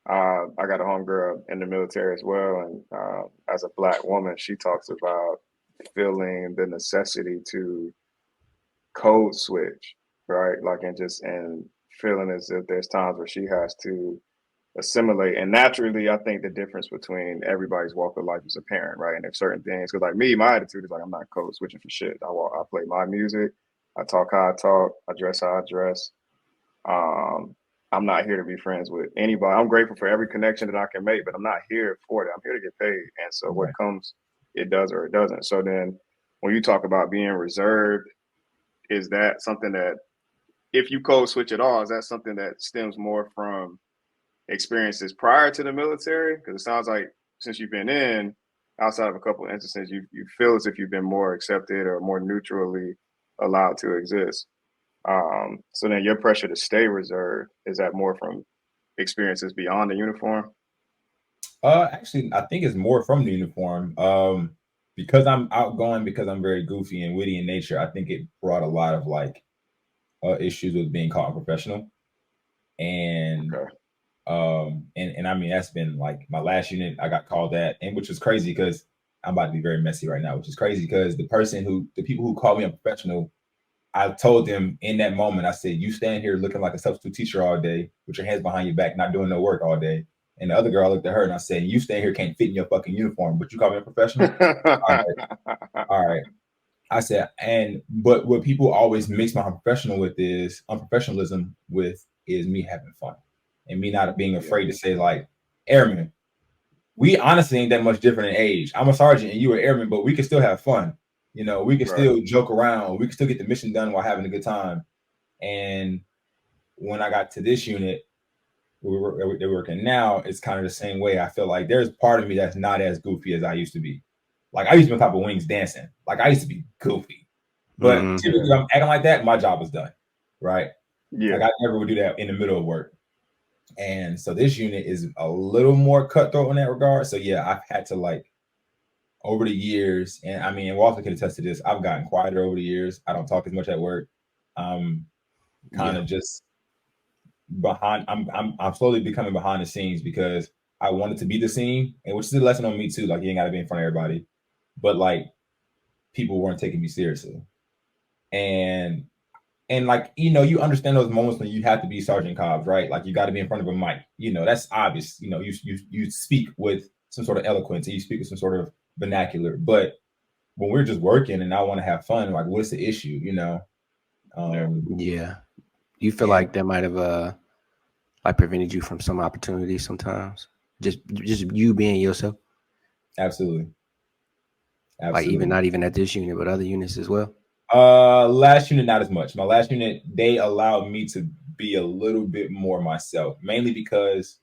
I got a homegirl in the military as well, and as a Black woman, she talks about feeling the necessity to code switch, right? Like, and feeling as if there's times where she has to assimilate. And naturally, I think the difference between everybody's walk of life is apparent, right? And there's certain things, because like me, my attitude is like, I'm not code switching for shit. I play my music, I talk how I talk, I dress how I dress. I'm not here to be friends with anybody. I'm grateful for every connection that I can make, but I'm not here for it. I'm here to get paid. And so what comes, it does or it doesn't. So then when you talk about being reserved, is that something that, if you code switch at all, is that something that stems more from experiences prior to the military? Because it sounds like since you've been in, outside of a couple of instances, you feel as if you've been more accepted or more neutrally allowed to exist. So then your pressure to stay reserved, is that more from experiences beyond the uniform? Actually, I think it's more from the uniform. Because I'm outgoing, because I'm very goofy and witty in nature, I think it brought a lot of like issues with being called professional. And and I mean, that's been like my last unit, I got called that, and which is crazy because I'm about to be very messy right now, which is crazy because the people who called me a professional, I told them in that moment, I said, you stand here looking like a substitute teacher all day with your hands behind your back, not doing no work all day. And the other girl looked at her and I said, you stand here, can't fit in your fucking uniform, but you call me a professional? All right. I said, but what people always mix my unprofessionalism with is me having fun and me not being afraid to say, like, airman, we honestly ain't that much different in age. I'm a sergeant and you are airman, but we can still have fun. We can still joke around. We can still get the mission done while having a good time. And when I got to this unit, they're working now, it's kind of the same way. I feel like there's part of me that's not as goofy as I used to be. Like, I used to be on top of wings dancing. Like, I used to be goofy. But typically, if I'm acting like that, my job is done, right? Yeah. Like, I never would do that in the middle of work. And so this unit is a little more cutthroat in that regard. So yeah, I've had to, like, over the years, and I mean, Walter can attest to this, I've gotten quieter over the years. I don't talk as much at work. Kind of just behind. I'm slowly becoming behind the scenes because I wanted to be the scene, and which is a lesson on me too. Like, you ain't got to be in front of everybody, but like, people weren't taking me seriously, and like, you understand those moments when you have to be Sergeant Cobbs, right? Like, you got to be in front of a mic. That's obvious. You speak with some sort of eloquence, and you speak with some sort of vernacular. But when we're just working and I want to have fun, like, what's the issue? You feel like that might have like prevented you from some opportunities sometimes, just you being yourself? Absolutely. Like, even not even at this unit, but other units as well? Last unit, not as much. My last unit, they allowed me to be a little bit more myself, mainly because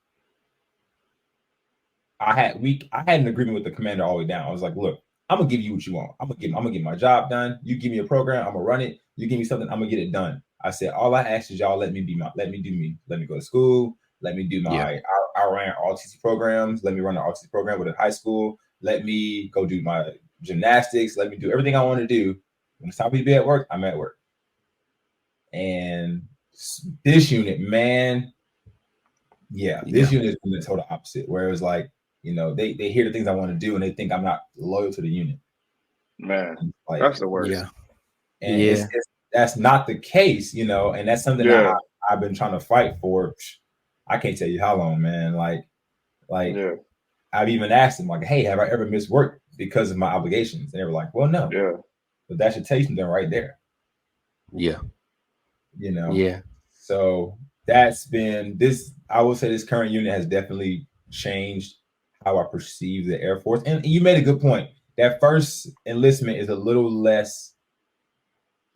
I had an agreement with the commander all the way down. I was like, look, I'm gonna give you what you want. I'm gonna get my job done. You give me a program, I'm gonna run it. You give me something, I'm gonna get it done. I said, all I ask is y'all let me do me. Let me go to school. Let me do my I ran ROTC programs. Let me run the ROTC program with a high school. Let me go do my gymnastics. Let me do everything I want to do. When it's time for me to be at work, I'm at work. And this unit, man, Yeah, this unit is the total opposite. Where it was like, you know, they hear the things I want to do and they think I'm not loyal to the unit. Man, like, that's the worst. Yeah. And it's that's not the case, you know, and that's something that I've been trying to fight for. I can't tell you how long, man. Like I've even asked them, like, hey, have I ever missed work because of my obligations? And they were like, well, no. Yeah. But that should tell you something right there. Yeah. You know? Yeah. So that's been this, I would say this current unit has definitely changed how I perceive the Air Force. And you made a good point. That first enlistment is a little less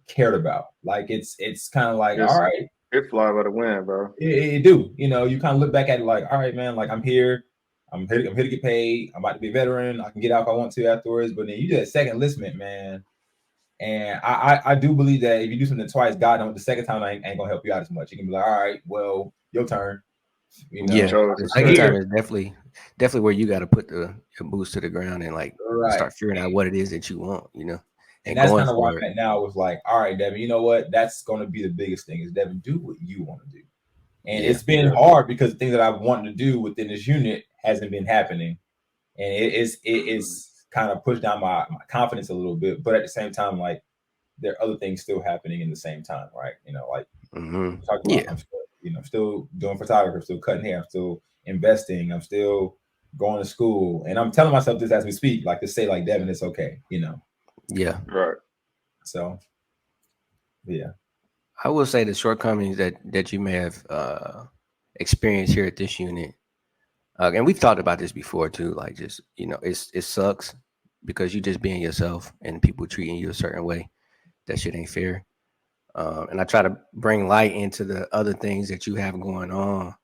cared about. Like it's kind of like, all right. It fly by the wind, bro. It do. You know, you kind of look back at it like, all right, man, like I'm here to get paid. I'm about to be a veteran. I can get out if I want to afterwards. But then you do that second enlistment, man. And I do believe that if you do something twice, God don't, the second time I ain't gonna help you out as much. You can be like, all right, well, your turn. You know, yeah, the second time is definitely where you got to put your boots to the ground and like start figuring out what it is that you want, you know. And that's kind of where I'm at now. With like, all right, Devin, you know what? That's going to be the biggest thing is Devin, do what you want to do. And it's been hard because the things that I've wanted to do within this unit hasn't been happening, and it is kind of pushed down my confidence a little bit. But at the same time, like there are other things still happening in the same time, right? You know, like talking about, I'm still, you know, still doing photography, I'm still cutting hair, I'm still investing, I'm still going to school, and I'm telling myself this as we speak, like to say, like Devin, it's okay, you know. Yeah. Right. So, yeah. I will say the shortcomings that you may have experienced here at this unit, and we've talked about this before too. Like, just you know, it sucks because you just being yourself and people treating you a certain way. That shit ain't fair. And I try to bring light into the other things that you have going on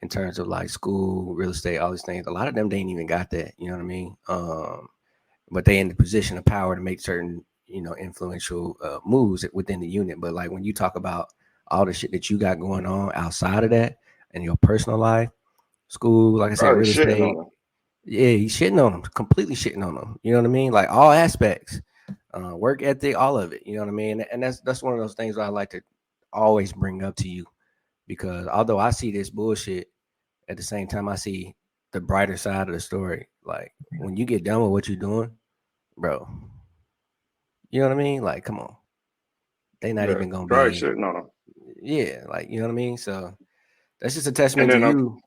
in terms of like school, real estate, all these things. A lot of them they ain't even got that. You know what I mean? But they in the position of power to make certain, you know, influential moves within the unit. But like when you talk about all the shit that you got going on outside of that and your personal life, school, like I said, real estate, he's shitting on them, completely shitting on them. You know what I mean? Like all aspects, work ethic, all of it. You know what I mean? And that's one of those things I like to always bring up to you because although I see this bullshit, at the same time I see the brighter side of the story. Like when you get done with what you're doing, bro, you know what I mean? Like, come on, they not even gonna be shit. No. Yeah, like you know what I mean. So that's just a testament to you,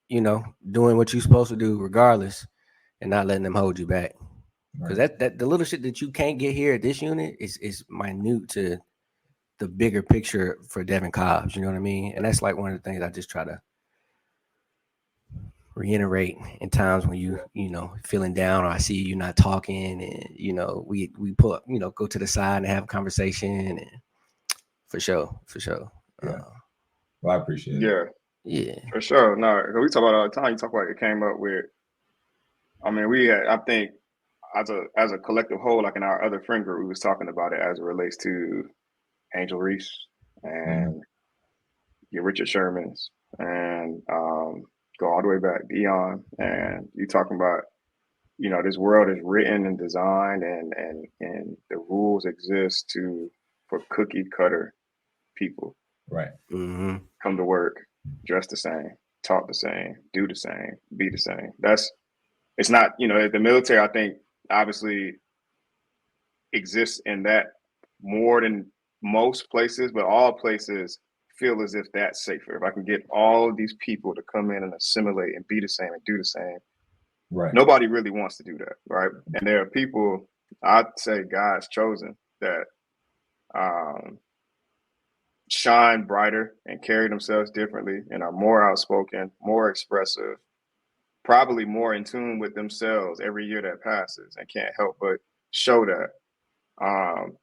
you know, doing what you're supposed to do regardless, and not letting them hold you back. Because that the little shit that you can't get here at this unit is minute to the bigger picture for Devin Cobbs. You know what I mean? And that's like one of the things I just try to reiterate in times when you know feeling down or I see you not talking and you know we put go to the side and have a conversation and for sure. Yeah. Well, I appreciate it. Yeah, for sure. No, we talk about it all the time. You talk about it came up with. I mean, we had. I think as a collective whole, like in our other friend group, we was talking about it as it relates to Angel Reese and your Richard Shermans and go all the way back Dion, and you talking about, you know, this world is written and designed and the rules exist for cookie cutter people. Right. Come to work, dress the same, talk the same, do the same, be the same. It's not, you know, the military, I think, obviously exists in that more than most places, but all places feel as if that's safer. If I can get all of these people to come in and assimilate and be the same and do the same, right? Nobody really wants to do that, right? And there are people, I'd say God's chosen, that shine brighter and carry themselves differently and are more outspoken, more expressive, probably more in tune with themselves every year that passes and can't help but show that.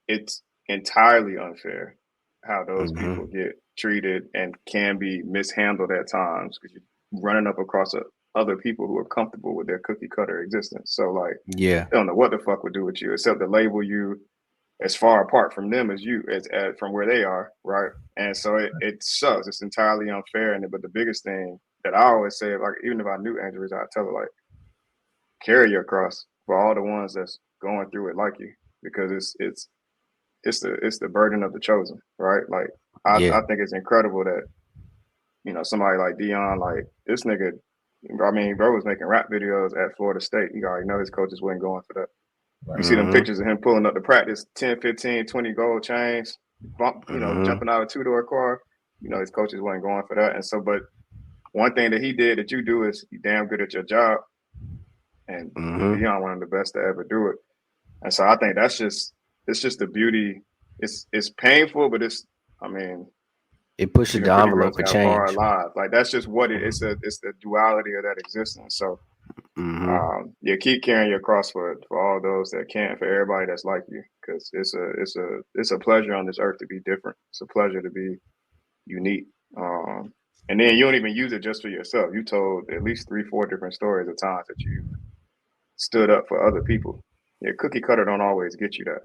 It's entirely unfair how those people get treated and can be mishandled at times because you're running up across other people who are comfortable with their cookie cutter existence. So like, they don't know what the fuck would do with you except to label you as far apart from them as you, as from where they are, right? And so it sucks. It's entirely unfair. But the biggest thing that I always say, like even if I knew Andrews, I'd tell her like, carry your cross for all the ones that's going through it like you, because it's the burden of the chosen, right? Like I think it's incredible that somebody like Dion, like this nigga, I mean, bro was making rap videos at Florida State. You already know his coaches wasn't going for that. Right. You see them pictures of him pulling up to practice, 10, 15, 20 gold chains, jumping out of a two-door car. His coaches wasn't going for that. And so, but one thing that he did that you do is you damn good at your job. And Dion, one of the best to ever do it. And so I think it's just the beauty. It's painful, but it pushes the envelope for change. Alive. Like that's just what it's the duality of that existence. So keep carrying your cross for all those that can't, for everybody that's like you, because it's a pleasure on this earth to be different. It's a pleasure to be unique. And then you don't even use it just for yourself. You told at least 3-4 different stories of times that you stood up for other people. Yeah, cookie cutter don't always get you that.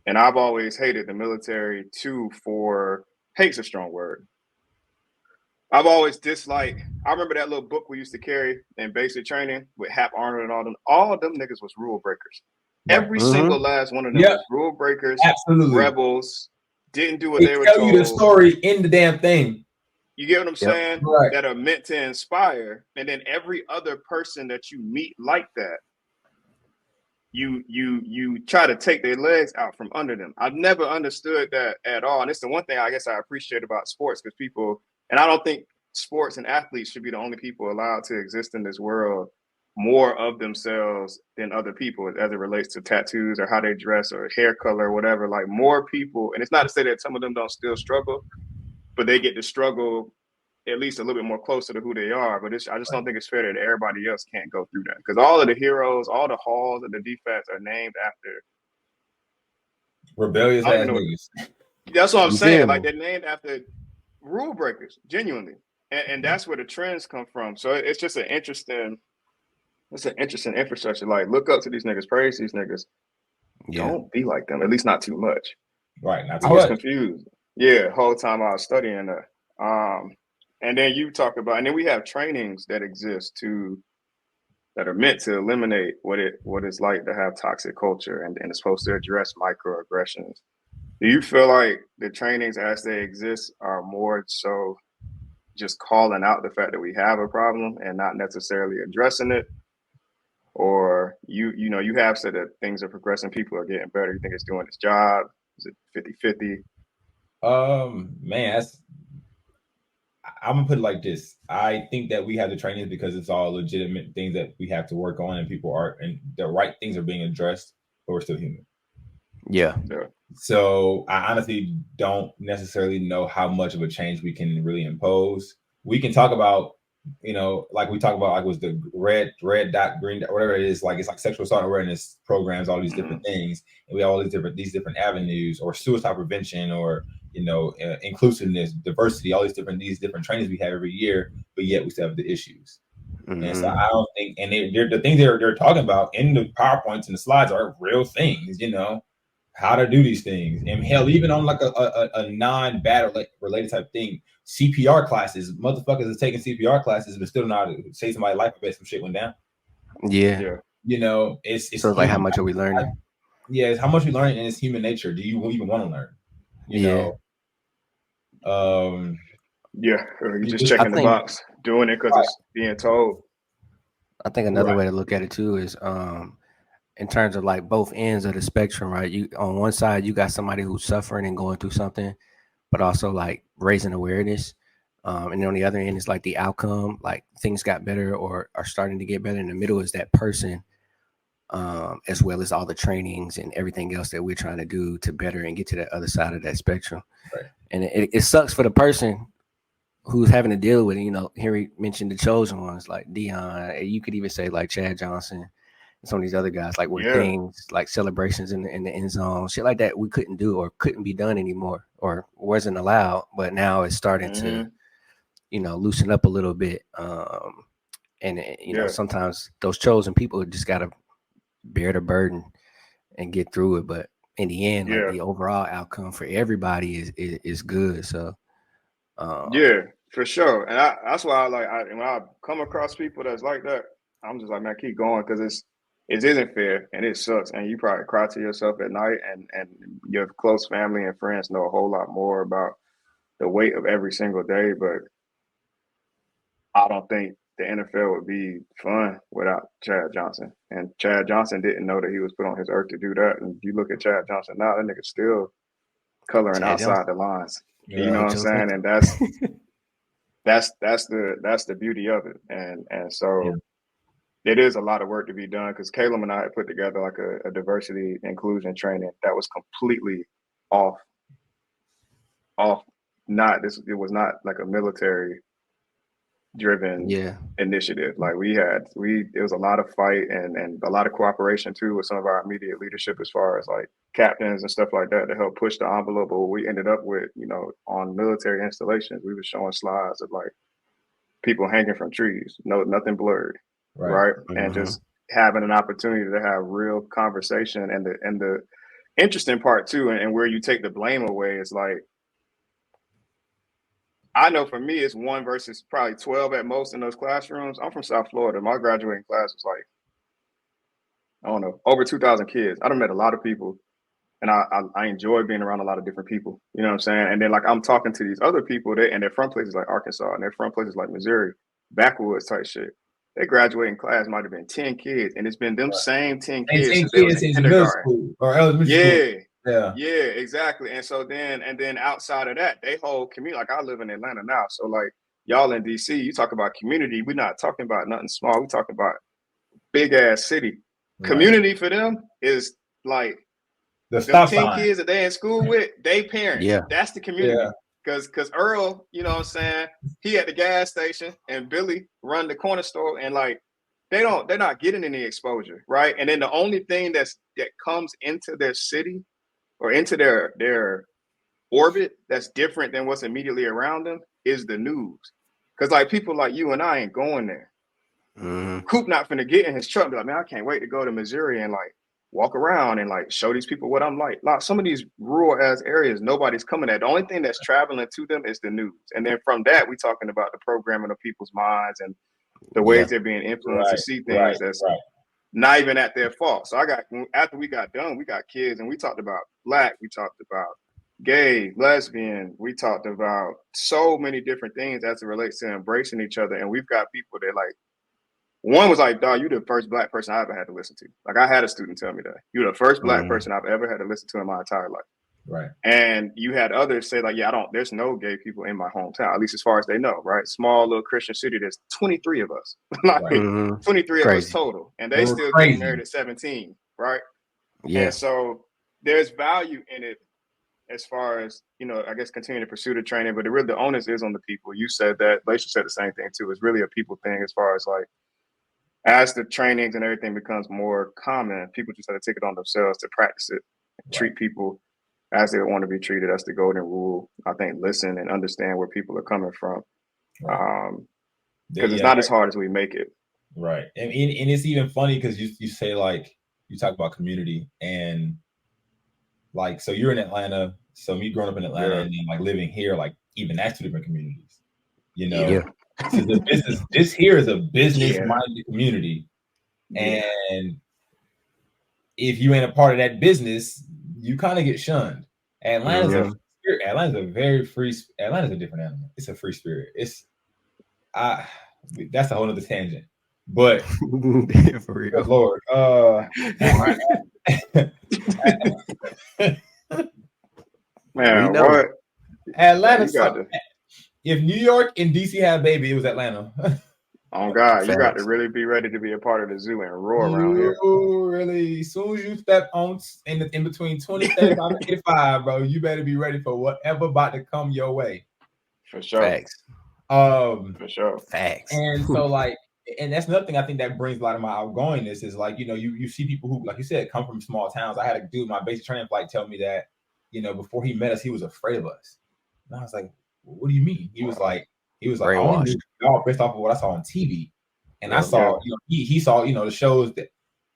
And I've always hated the military too for hate's a strong word. I've always disliked. I remember that little book we used to carry in basic training with Hap Arnold and all them. All of them niggas was rule breakers. Every single last one of them was rule breakers, rebels, didn't do what they were told. Tell you the story in the damn thing. You get what I'm saying? Right. That are meant to inspire. And then every other person that you meet like that, you try to take their legs out from under them. I've never understood that at all. And it's the one thing I guess I appreciate about sports, because people, and I don't think sports and athletes should be the only people allowed to exist in this world more of themselves than other people as it relates to tattoos or how they dress or hair color or whatever. Like more people, and it's not to say that some of them don't still struggle, but they get to struggle at least a little bit more closer to who they are. But I just don't think it's fair that everybody else can't go through that, because all of the heroes, all the halls and the defects are named after rebellious ass niggas. That's what I'm saying. Like they're named after rule breakers, genuinely, and that's where the trends come from. So it's just an interesting infrastructure. Like look up to these niggas, praise these niggas. Don't be like them, at least not too much. Right, not too much. I was confused. Yeah, whole time I was studying that. And then you talk about, and then we have trainings that exist that are meant to eliminate what it's like to have toxic culture, and it's supposed to address microaggressions. Do you feel like the trainings as they exist are more so just calling out the fact that we have a problem and not necessarily addressing it? Or you have said that things are progressing, people are getting better. You think it's doing its job? Is it 50-50? Man, I'm gonna put it like this. I think that we have the trainings because it's all legitimate things that we have to work on, and people are, and the right things are being addressed, but we're still human. Yeah. So I honestly don't necessarily know how much of a change we can really impose. We can talk about, like we talk about, like was the red dot, green dot, whatever it is, like it's like sexual assault awareness programs, all these different things, and we have all these different avenues, or suicide prevention, or inclusiveness, diversity, all these different trainings we have every year, but yet we still have the issues. And so I don't think, and the things they're talking about in the PowerPoints and the slides are real things, how to do these things. And hell, even on like a non-battle related type thing, CPR classes, motherfuckers are taking CPR classes, but still not say somebody's life, I bet some shit went down. Yeah. It's so like, how much are we learning? It's how much we learn, and it's human nature. Do you even want to learn? You're just checking the box, doing it because it's being told. I think another way to look at it too is in terms of like both ends of the spectrum, right? You on one side you got somebody who's suffering and going through something, but also like raising awareness. And then on the other end is like the outcome, like things got better or are starting to get better. In the middle is that person, as well as all the trainings and everything else that we're trying to do to better and get to the other side of that spectrum. Right. And it sucks for the person who's having to deal with it. Henry mentioned the chosen ones like Dion. You could even say like Chad Johnson and some of these other guys, like where things like celebrations in the end zone, shit like that we couldn't do or couldn't be done anymore or wasn't allowed. But now it's starting to, loosen up a little bit. And sometimes those chosen people just got to bear the burden and get through it. But in the end, like the overall outcome for everybody is good. So for sure. And that's why when I come across people that's like that, I'm just like, man, keep going, because it isn't fair and it sucks. And you probably cry to yourself at night, and your close family and friends know a whole lot more about the weight of every single day, but I don't think the NFL would be fun without Chad Johnson. And Chad Johnson didn't know that he was put on his earth to do that. And you look at Chad Johnson now, that nigga's still coloring Chad outside Johnson. the lines. Yeah. You know what I'm saying? And that's the beauty of it. And so it is a lot of work to be done, because Caleb and I had put together like a diversity inclusion training that was completely off. It was not like a military driven initiative. Like it was a lot of fight and a lot of cooperation too with some of our immediate leadership as far as like captains and stuff like that to help push the envelope. But what we ended up with, on military installations, we were showing slides of like people hanging from trees, nothing blurred, right? Mm-hmm. And just having an opportunity to have real conversation. And the interesting part too, and where you take the blame away, is like, I know for me, it's 1 versus probably 12 at most in those classrooms. I'm from South Florida. My graduating class was like, I don't know, over 2,000 kids. I done met a lot of people, and I enjoy being around a lot of different people. You know what I'm saying? And then like I'm talking to these other people, and they're from places like Arkansas, and they're from places like Missouri, backwoods type shit. Their graduating class might have been 10 kids, and it's been them same 10 kids since they was in kindergarten. School or elementary school. Yeah, exactly. And so then outside of that, they whole community, like I live in Atlanta now. So like y'all in DC, you talk about community. We're not talking about nothing small. We're talking about big ass city. Right. Community for them is like the 10 kids that they in school with, they parents. Yeah. That's the community. Yeah. Cause Earl, you know what I'm saying, he at the gas station and Billy run the corner store, and like they're not getting any exposure, right? And then the only thing that comes into their city or into their orbit that's different than what's immediately around them is the news. Because like people like you and I ain't going there. Mm-hmm. Coop not finna get in his truck and be like, man, I can't wait to go to Missouri and like walk around and like show these people what I'm like. Like some of these rural ass areas, nobody's coming at. The only thing that's traveling to them is the news. And then from that, we talking about the programming of people's minds and the ways they're being influenced to see things that's not even at their fault. So after we got done, we got kids and we talked about Black, we talked about gay, lesbian, we talked about so many different things as it relates to embracing each other. And we've got people that like, one was like, dog, you the first Black person I ever had to listen to. Like I had a student tell me that. You're the first Black person I've ever had to listen to in my entire life. Right. And you had others say like, yeah, there's no gay people in my hometown, at least as far as they know, right? Small little Christian city, there's 23 of us, like 23 of us total. And they still getting married at 17, right? Yeah. And so there's value in it as far as, I guess continuing to pursue the training, but the onus is on the people. You said that, Laisha said the same thing too. It's really a people thing as far as like, as the trainings and everything becomes more common, people just have to take it on themselves to practice it, treat people as they want to be treated. That's the golden rule. I think listen and understand where people are coming from. Because it's not as hard as we make it. Right. And it's even funny because you say like, you talk about community and like, so you're in Atlanta. So me growing up in Atlanta and then like living here, like even that's 2 different communities, So the business, this here is a business-minded community. And if you ain't a part of that business, you kind of get shunned. Atlanta's a different animal. It's a free spirit. That's a whole other tangent. But for real. Lord. Man, what? Atlanta. If New York and DC had a baby, it was Atlanta. Oh God, you got to really be ready to be a part of the zoo and roar around here. Really, as soon as you step on in between 25 and 85, bro, you better be ready for whatever about to come your way. For sure. Facts. For sure. Facts. And so like, and that's another thing I think that brings a lot of my outgoingness is like, you see people who, like you said, come from small towns. I had a dude, my basic training flight, tell me that, before he met us, he was afraid of us. And I was like, what do you mean? He was like, y'all based off of what I saw on TV. And I saw, he saw, the shows that,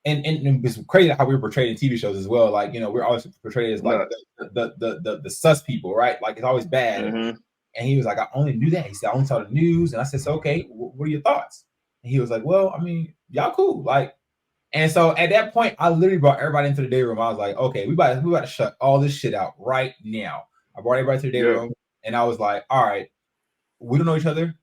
and it's crazy how we were portrayed in TV shows as well. Like, we're always portrayed as like the sus people, right? Like it's always bad. Mm-hmm. And he was like, I only knew that. He said, I only saw the news. And I said, so, okay, what are your thoughts? And he was like, well, I mean, y'all cool. Like, and so at that point, I literally brought everybody into the day room. I was like, okay, we about to shut all this shit out right now. I brought everybody to the day room. And I was like, all right, we don't know each other.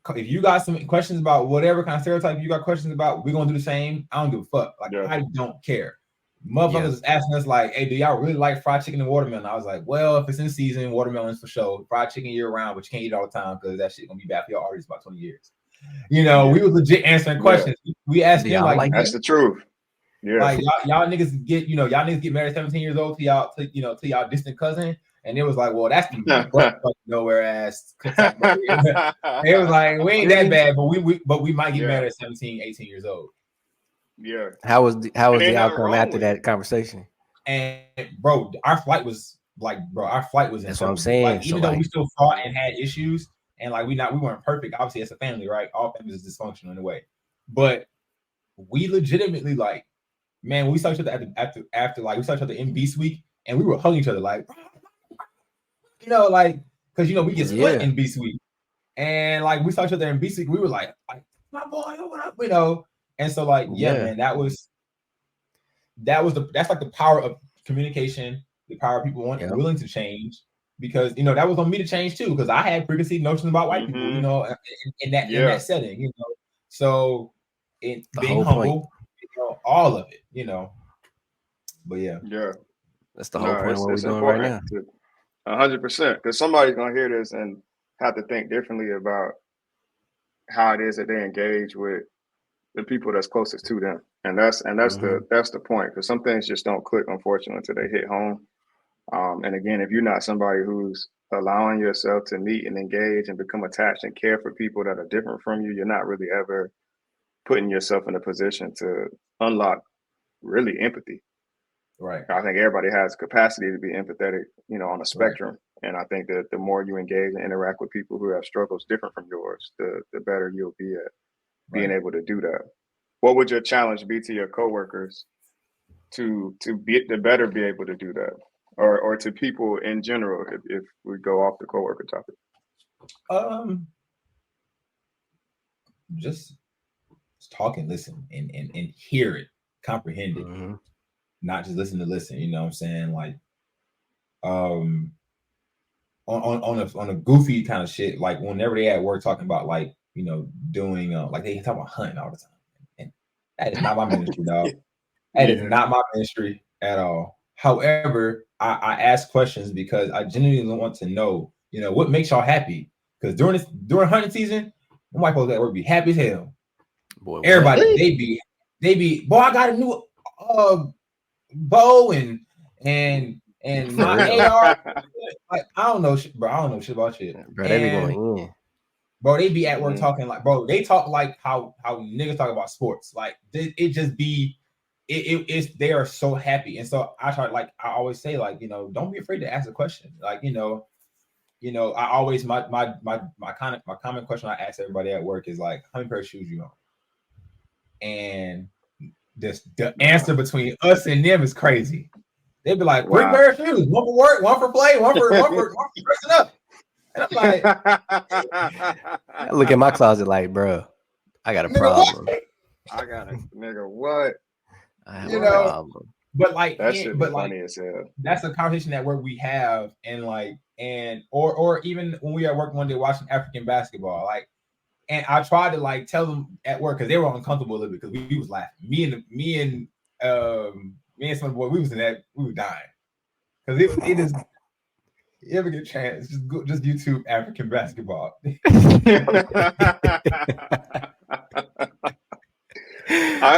If you got some questions about whatever kind of stereotype you got questions about, we're gonna do the same. I don't give a fuck. Like, I don't care. Motherfuckers is asking us like, hey, do y'all really like fried chicken and watermelon? I was like, well, if it's in season, watermelon's for sure. Fried chicken year round, but you can't eat it all the time because that shit gonna be bad for your arteries about 20 years. We was legit answering questions. We asked them like that's the truth. Yeah, like y'all niggas get married at 17 years old to y'all distant cousin. And it was like, well, that's the nowhere ass. It was like, we ain't that bad, but we might get married at 17, 18 years old. Yeah. How was the outcome after that conversation? And bro, our flight was that's what I'm saying. Like, even though we still fought and had issues, and like we weren't perfect. Obviously, as a family, right? All families is dysfunctional in a way, but we legitimately like, man, we saw each other after like we saw each other in Beast Week, and we were hugging each other like, like because we get split in Beast Week, and like we saw each other in Beast Week, we were like my boy, what up, and so like man, that's like the power of communication, the power of people willing to change, because that was on me to change too, because I had preconceived notions about white people, in that setting, so being humble, all of it, but that's the whole point of what we're doing right now. 100%, because somebody's gonna hear this and have to think differently about how it is that they engage with the people that's closest to them, and that's the point, because some things just don't click, unfortunately, until they hit home. And again, if you're not somebody who's allowing yourself to meet and engage and become attached and care for people that are different from you, you're not really ever putting yourself in a position to unlock really empathy. Right. I think everybody has capacity to be empathetic, on a spectrum. Right. And I think that the more you engage and interact with people who have struggles different from yours, the better you'll be at being able to do that. What would your challenge be to your coworkers to better be able to do that, or to people in general, if we go off the coworker topic? Just talk and listen and hear it, comprehend it, not just listen to listen. You know what I'm saying? Like, on a goofy kind of shit, like whenever they at work talking about like, doing like they talk about hunting all the time, and that is not my ministry, dog. That is not my ministry at all. However, I ask questions because I genuinely want to know, what makes y'all happy. Because during hunting season, my white folks at work be happy as hell. Boy, everybody they be boy, I got a new bow and my AR. Like, I don't know shit, bro. I don't know shit about shit. Bro, they be going in. Bro, they be at work talking like, bro, they talk like how niggas talk about sports. Like, it just be, it's they are so happy. And so I always say, like, don't be afraid to ask a question. Like, I always, my common question I ask everybody at work is like, how many pair of shoes you own? And the answer between us and them is crazy. They'd be like, three pair of shoes, one for work, one for play, one for dressing up. And I'm like, I look at my closet like, bro, I got a problem. I got a nigga, what? I have a problem. But like, that shit be funny as hell. That's a conversation at work we have, or even when we at work one day watching African basketball, like, and I tried to like tell them at work because they were uncomfortable a little bit because we was laughing. Me and some boy, we were dying because it is. You ever get a chance, just YouTube African basketball. I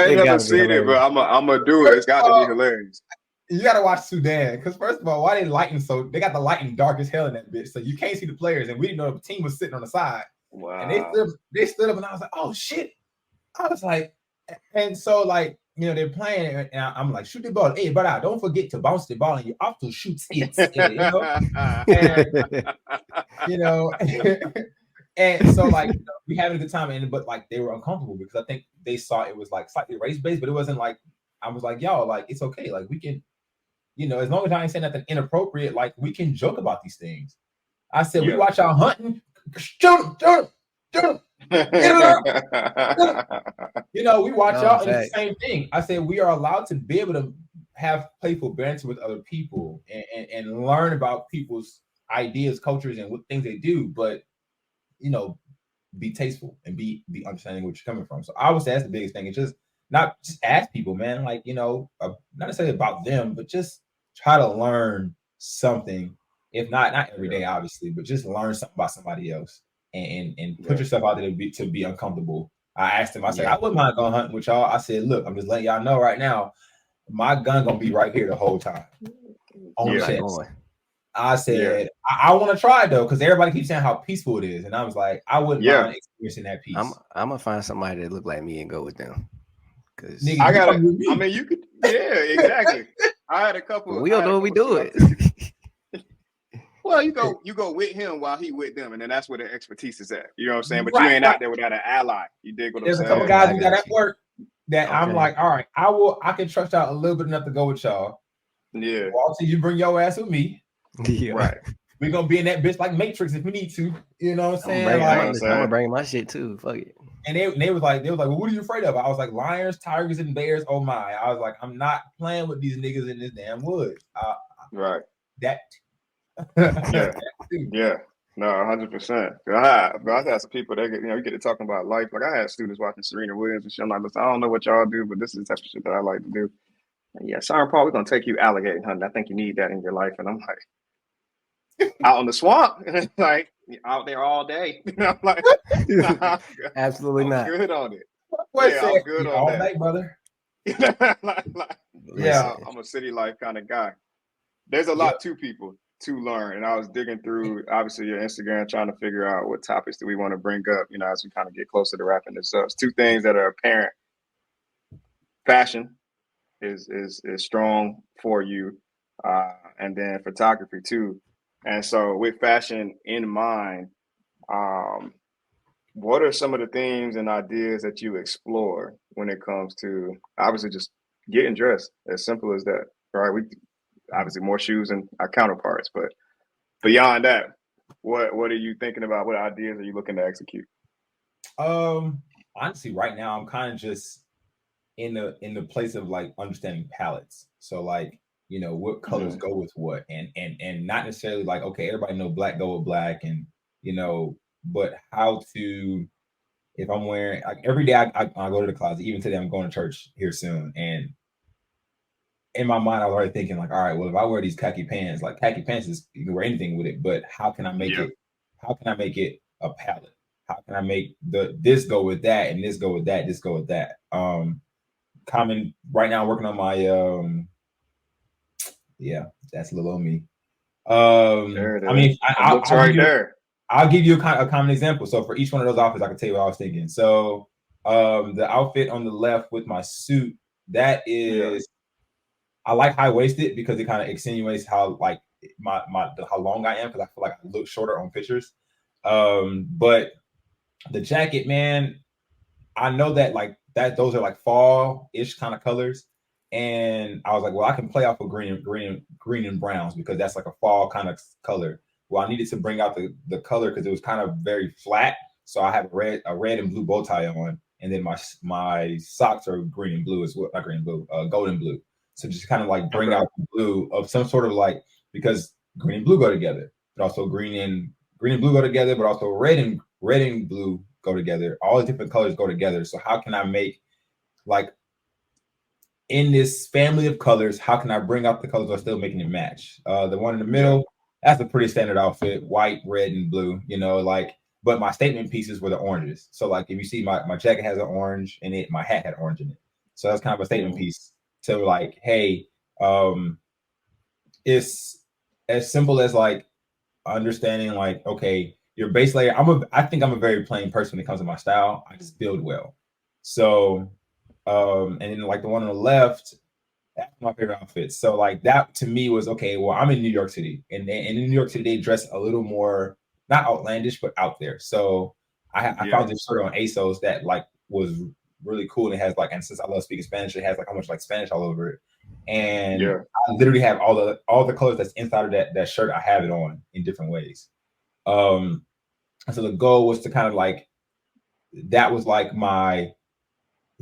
ain't never seen it, but I'm gonna do it. It's got to be hilarious. You gotta watch Sudan, because first of all, why they lighting they got the lighting dark as hell in that bitch, so you can't see the players, and we didn't know the team was sitting on the side. Wow. And they stood up, and I was like, oh shit. I was like, and so like, they're playing, and I'm like, shoot the ball. Hey, brother, don't forget to bounce the ball, and you have to shoot it. And so like, we having a good time, but like they were uncomfortable because I think they saw it was like slightly race based, but it wasn't like, I was like, y'all, like, it's okay, like we can, as long as I ain't saying nothing inappropriate, like we can joke about these things. I said, we watch our hunting, shoot him. We watch y'all, and it's the same thing. I said we are allowed to be able to have playful banter with other people and learn about people's ideas, cultures, and what things they do, but you know, be tasteful and be understanding where you're coming from. So I would say that's the biggest thing. It's just not just ask people, man, like, you know, not necessarily about them, but just try to learn something. If not every day, obviously, but just learn something about somebody else and put yourself out there to be uncomfortable. I asked him, I said, I wouldn't mind going hunting with y'all. I said, look, I'm just letting y'all know right now, my gun gonna be right here the whole time. On chest. I said, I want to try it though, because everybody keeps saying how peaceful it is. And I was like, I wouldn't mind experiencing that peace. I'm gonna find somebody that look like me and go with them. Cause I mean, you could, exactly. I had a couple. We don't know what we do it. Well, you go with him while he with them, and then that's where the expertise is at. You know what I'm saying? But you ain't out there without an ally. You dig what I'm saying? There's a couple guys who got that work that I'm like, all right, I can trust y'all a little bit enough to go with y'all. Yeah. Walter, you bring your ass with me. Yeah. Right. We're gonna be in that bitch like Matrix if we need to. You know what I'm saying? I'm gonna bring my shit too. Fuck it. And they was like, well, what are you afraid of? I was like, lions, tigers, and bears. Oh my! I was like, I'm not playing with these niggas in this damn woods. Right. That. Yeah. No, 100%. I had some people that you get to talking about life. Like I had students watching Serena Williams and shit. I'm like, listen, I don't know what y'all do, but this is the type of shit that I like to do. And yeah, Siren Paul, we're gonna take you alligator hunting. I think you need that in your life. And I'm like, out in the swamp, like out there all day. I'm like, absolutely I'm not. good on it. I'm good on all that, night, brother. I'm a city life kind of guy. There's a lot to people to learn, and I was digging through obviously your Instagram, trying to figure out what topics do we want to bring up. You know, as we kind of get closer to wrapping this up. It's two things that are apparent. Fashion is strong for you, and then photography too. And so with fashion in mind, what are some of the themes and ideas that you explore when it comes to obviously just getting dressed? As simple as that, right? We obviously more shoes than our counterparts, but beyond that, what are you thinking about? What ideas are you looking to execute? Honestly, right now I'm kind of just in the place of like understanding palettes. So like, you know, what colors go with what, and not necessarily like, okay, everybody know black go with black, and you know, but how to, if I'm wearing, like every day I go to the closet, even today I'm going to church here soon, and in my mind I was already thinking like, all right, well, if I wear these khaki pants, like khaki pants is, you can wear anything with it, but how can I make it a palette? How can I make this go with that, and this go with that, this go with that? Common right now, working on my that's a little on me. I mean, I'll give you a common example. So for each one of those outfits, I can tell you what I was thinking. So the outfit on the left with my suit, that is, I like high-waisted because it kind of extenuates how like how long I am, because I feel like I look shorter on pictures. But the jacket, man, I know that like that those are like fall-ish kind of colors. And I was like, well, I can play off of green and browns because that's like a fall kind of color. Well, I needed to bring out the color because it was kind of very flat. So I have a red and blue bow tie on, and then my socks are green and blue as well, not green and blue, golden blue. So just kind of like bring out the blue of some sort of like, because green and blue go together, but also green and blue go together, but also red and blue go together. All the different colors go together. So how can I make like, in this family of colors, how can I bring out the colors while still making it match? The one in the middle, that's a pretty standard outfit, white, red, and blue, you know, like, but my statement pieces were the oranges. So like, if you see my jacket has an orange in it, my hat had orange in it. So that's kind of a statement piece to like, hey, it's as simple as like understanding like, okay, your base layer, I think I'm a very plain person when it comes to my style. I just build well. So, and then like the one on the left, that's my favorite outfit. So like that to me was, okay, well, I'm in New York City, and in New York City, they dress a little more, not outlandish, but out there. So I found this shirt on ASOS that like was really cool. And it has like, and since I love speaking Spanish, it has like how much like Spanish all over it. And I literally have all the colors that's inside of that shirt. I have it on in different ways. So the goal was to kind of like, that was like my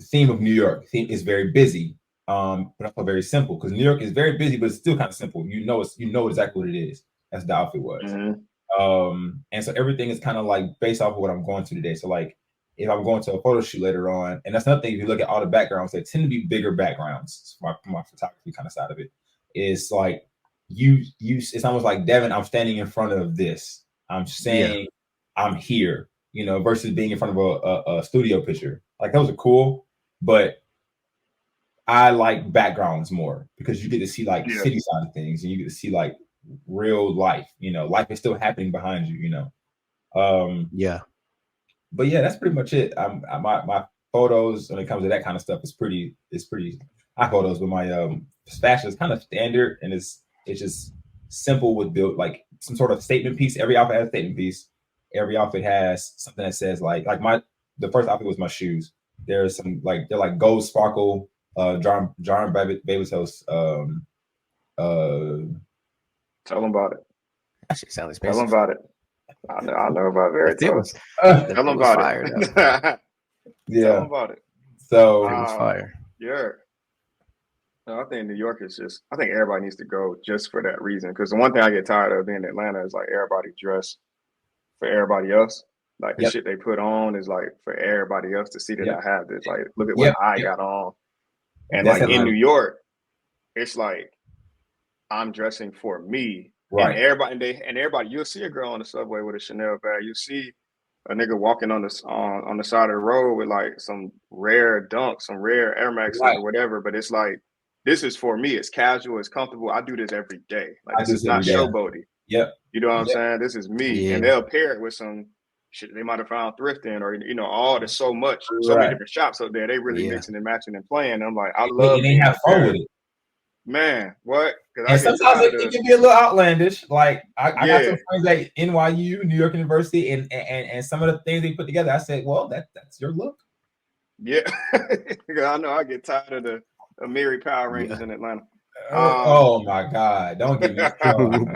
theme of New York. Theme is very busy, but also very simple, because New York is very busy, but it's still kind of simple. You know exactly what it is. That's the outfit was. Mm-hmm. And so everything is kind of like based off of what I'm going to today. So like if I'm going to a photo shoot later on, and that's another thing, if you look at all the backgrounds, they tend to be bigger backgrounds. My photography kind of side of it is like it's almost like, Devin, I'm standing in front of this. I'm saying I'm here, you know, versus being in front of a studio picture. Like those are cool, but I like backgrounds more because you get to see like city side of things, and you get to see like real life. You know, life is still happening behind you. You know, But yeah, that's pretty much it. My photos when it comes to that kind of stuff is pretty. My photos, but my fashion is kind of standard, and it's just simple with build like some sort of statement piece. Every outfit has a statement piece. Every outfit has something that says like the first outfit was my shoes. There's some like they're like gold sparkle. John Baby's house. Tell them about it. That shit sounds expensive. Tell them about it. I know about Veritas. Tell them about it. Yeah. Tell them about it. So it was fire. Yeah. No, I think New York is just. I think everybody needs to go just for that reason. Because the one thing I get tired of being in Atlanta is like everybody dress for everybody else. Like the shit they put on is like for everybody else to see that I have this. Like look at what I got on. And that's like in New York, it's like I'm dressing for me. Right. And everybody, you'll see a girl on the subway with a Chanel bag. You'll see a nigga walking on the side of the road with like some rare Dunks, some rare Air Maxes or whatever. But it's like, this is for me. It's casual. It's comfortable. I do this every day. Like this is not showboaty. Yep. You know what I'm saying? This is me. And they'll pair it with some shit they might have found thrifting or, you know, there's so many different shops up there. They really mixing and matching and playing. And I'm like, I love and they have fun with it. Man, what? And sometimes it can be a little outlandish. Like I got some friends at NYU, New York University, and some of the things they put together, I said, well, that's your look. Yeah. I know I get tired of the Amiri Power Rangers in Atlanta. Oh my God! Don't get me started.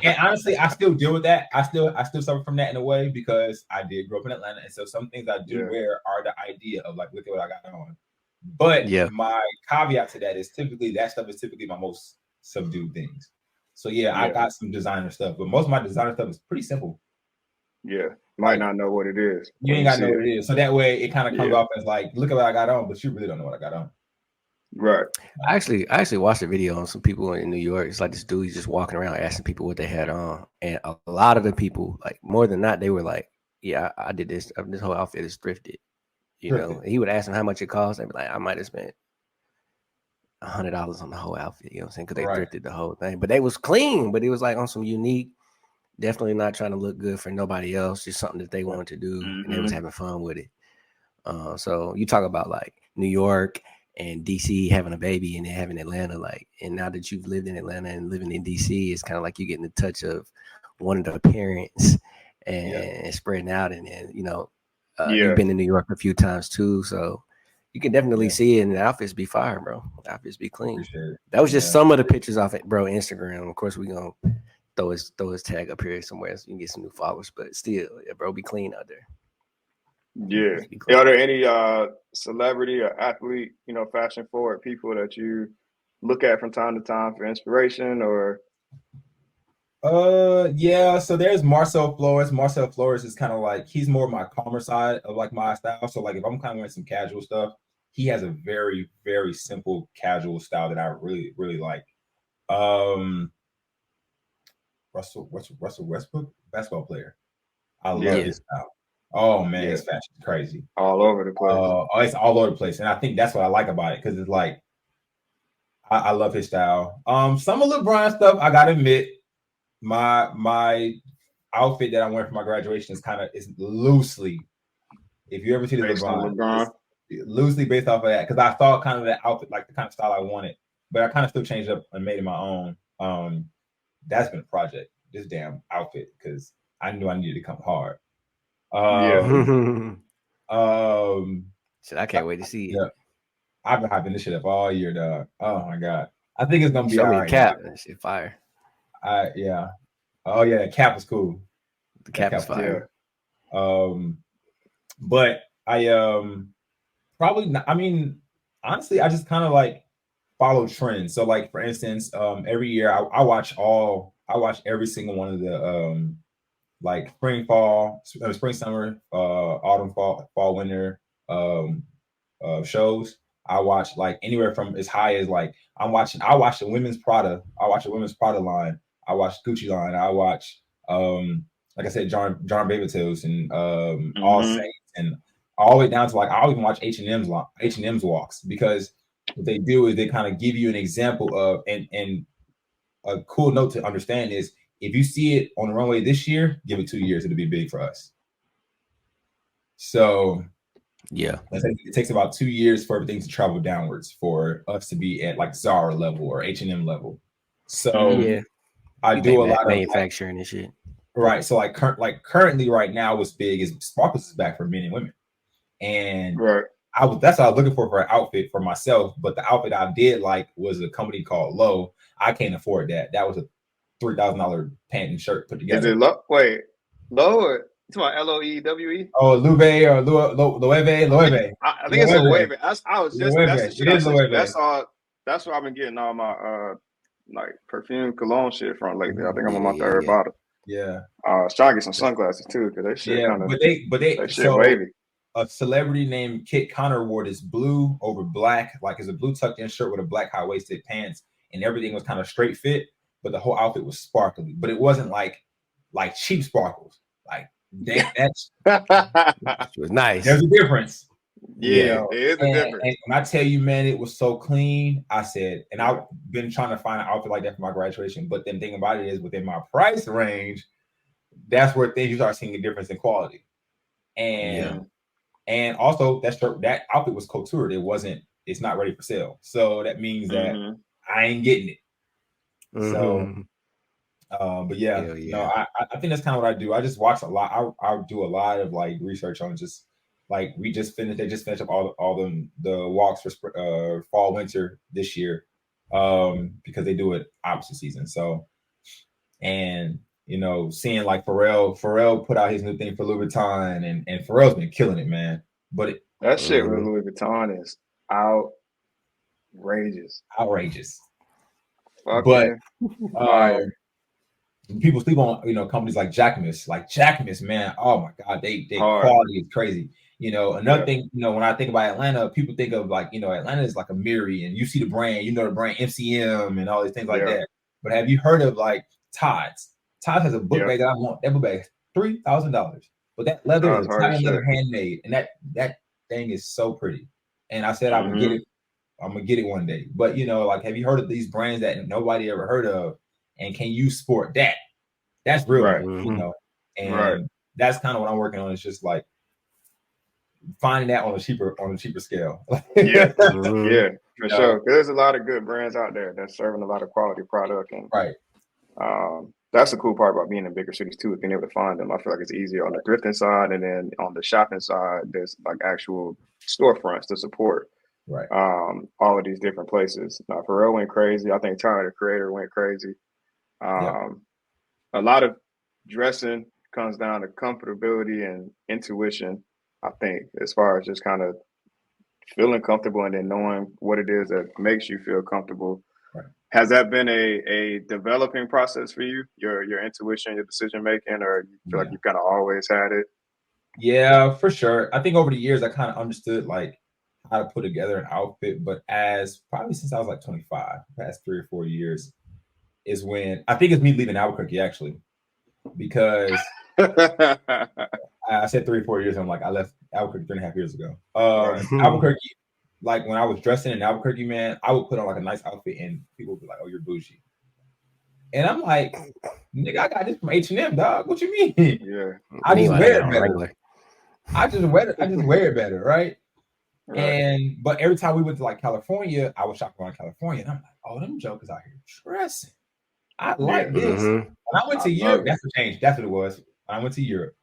and honestly, I still deal with that. I still suffer from that in a way because I did grow up in Atlanta, and so some things I do wear are the idea of like, look at what I got on. But my caveat to that is that stuff is typically my most subdued things. So I got some designer stuff, but most of my designer stuff is pretty simple. Yeah, might not know what it is. You ain't got to know what it is. So that way it kind of comes off as like, look at what I got on, but you really don't know what I got on. Right. I actually watched a video on some people in New York. It's like this dude just walking around asking people what they had on, and a lot of the people, like more than not, they were like, "Yeah, I did this. This whole outfit is thrifted." You know, and he would ask them how much it cost. They'd be like, "I might have spent $100 on the whole outfit." You know what I'm saying? Because they thrifted the whole thing, but they was clean. But it was like on some unique. Definitely not trying to look good for nobody else. Just something that they wanted to do, and they was having fun with it. So you talk about like New York and DC having a baby and then having Atlanta, like, and now that you've lived in Atlanta and living in DC, it's kind of like you getting the touch of one of the parents and spreading out. And then, you know, you've been in New York a few times too. So you can definitely see it, and the outfits be fire, bro. The outfits be clean. That was just some of the pictures off it, bro. Instagram. Of course, we gonna throw his tag up here somewhere so you can get some new followers, but still, bro, be clean out there. Yeah. Are there any celebrity or athlete, you know, fashion forward people that you look at from time to time for inspiration or? So there's Marcel Flores. Marcel Flores is kind of like, he's more my calmer side of like my style. So like if I'm kind of wearing some casual stuff, he has a very, very simple casual style that I really, really like. Russell Westbrook, basketball player. I love his style. Oh man, his fashion is crazy. All over the place. It's all over the place. And I think that's what I like about it, because it's like I love his style. Some of LeBron stuff, I gotta admit, my outfit that I'm wearing for my graduation is loosely, if you ever see the LeBron, loosely based off of that, because I thought kind of that outfit, like the kind of style I wanted, but I kind of still changed up and made it my own. That's been a project, this damn outfit, because I knew I needed to come hard. Shit, I can't wait to see it. I've been hyping this shit up all year, dog. Oh my God, I think it's gonna be all right. Show me a cap. That shit fire. Oh yeah, the cap is cool. The cap is fire. But I probably not, I mean, honestly, I just kind of like, follow trends. So like for instance, every year I watch every single one of the like spring, summer, autumn, fall, winter shows. I watch like anywhere from as high as like I watch the women's Prada. I watch the women's Prada line. I watch Gucci line. I watch like I said, John Babatills and All Saints, and all the way down to like I'll even watch H&M's walks, because what they do is they kind of give you an example of, and a cool note to understand is, if you see it on the runway this year, give it 2 years, it'll be big for us. So yeah, it takes about 2 years for everything to travel downwards for us to be at like Zara level or H&M level. So yeah, I do a lot of manufacturing and shit. Right. So like currently right now, what's big is sparkles is back for men and women. And right. That's what I was looking for an outfit for myself. But the outfit I did like was a company called Low. I can't afford that. That was a $3,000 pant and shirt put together. Is it Low? Wait, Low or it's my LOEWE? Oh, Loewe or Loewe. I think it's Loewe. I was just that's the shit. It is Loewe. That's all. That's where I've been getting all my like perfume cologne shit from lately. I think I'm on my third bottle. Yeah. I was trying to get some sunglasses too, because they shit kind of. But they shit so wavy. A celebrity named Kit Connor wore this blue over black, like it's a blue tucked in shirt with a black high waisted pants, and everything was kind of straight fit, but the whole outfit was sparkly. But it wasn't like cheap sparkles. Like that's it was nice. There's a difference. Yeah, it is a difference. And when I tell you, man, it was so clean. I said, and I've been trying to find an outfit like that for my graduation. But then the thing about it is, within my price range, that's where things you start seeing a difference in quality. And also that outfit was couture. It's not ready for sale. So that means that I ain't getting it. So but yeah. No, I think that's kind of what I do. I just watch a lot. I do a lot of like research on just like they just finished up all the walks for fall winter this year, because they do it opposite season. So, and seeing like Pharrell put out his new thing for Louis Vuitton, and Pharrell's been killing it, man. But that shit with Louis Vuitton is outrageous. Fuck but people sleep on companies like Jacquemus, man. Oh my god, they quality is crazy. Another thing, when I think about Atlanta, people think of like, Atlanta is like a Miri, and you see the brand, the brand MCM and all these things like that. But have you heard of like Tod's? Tod's has a book bag that I want. That book bag is $3,000, but that leather is Italian leather, handmade, and that thing is so pretty. And I said I would get it. I'm gonna get it one day. But like, have you heard of these brands that nobody ever heard of? And can you sport that? That's real, And that's kind of what I'm working on. It's just like finding that on a cheaper scale. Yeah, for sure. There's a lot of good brands out there that's serving a lot of quality product, and that's the cool part about being in bigger cities too, is being able to find them. I feel like it's easier on the thrifting side, and then on the shopping side, there's like actual storefronts to support. All of these different places. Now, Pharrell went crazy. I think Tyler, the Creator, went crazy. A lot of dressing comes down to comfortability and intuition, I think, as far as just kind of feeling comfortable and then knowing what it is that makes you feel comfortable. Has that been a developing process for you, your intuition, your decision making, or you feel like you've kind of always had it? Yeah, for sure. I think over the years I kind of understood like how to put together an outfit, but probably since I was like 25, past 3 or 4 years, is when I think it's me leaving Albuquerque, actually, because I said 3 or 4 years. I'm like, I left Albuquerque 3.5 years ago. Albuquerque, like when I was dressing in Albuquerque, man, I would put on like a nice outfit and people would be like, "Oh, you're bougie." And I'm like, "Nigga, I got this from H&M, dog. What you mean?" Yeah, I just wear it better. I just wear it better, right? But every time we went to like California, I was shopping around California, and I'm like, "Oh, them jokers out here dressing. I like this." When I went to Europe, that's what changed. That's what it was. When I went to Europe,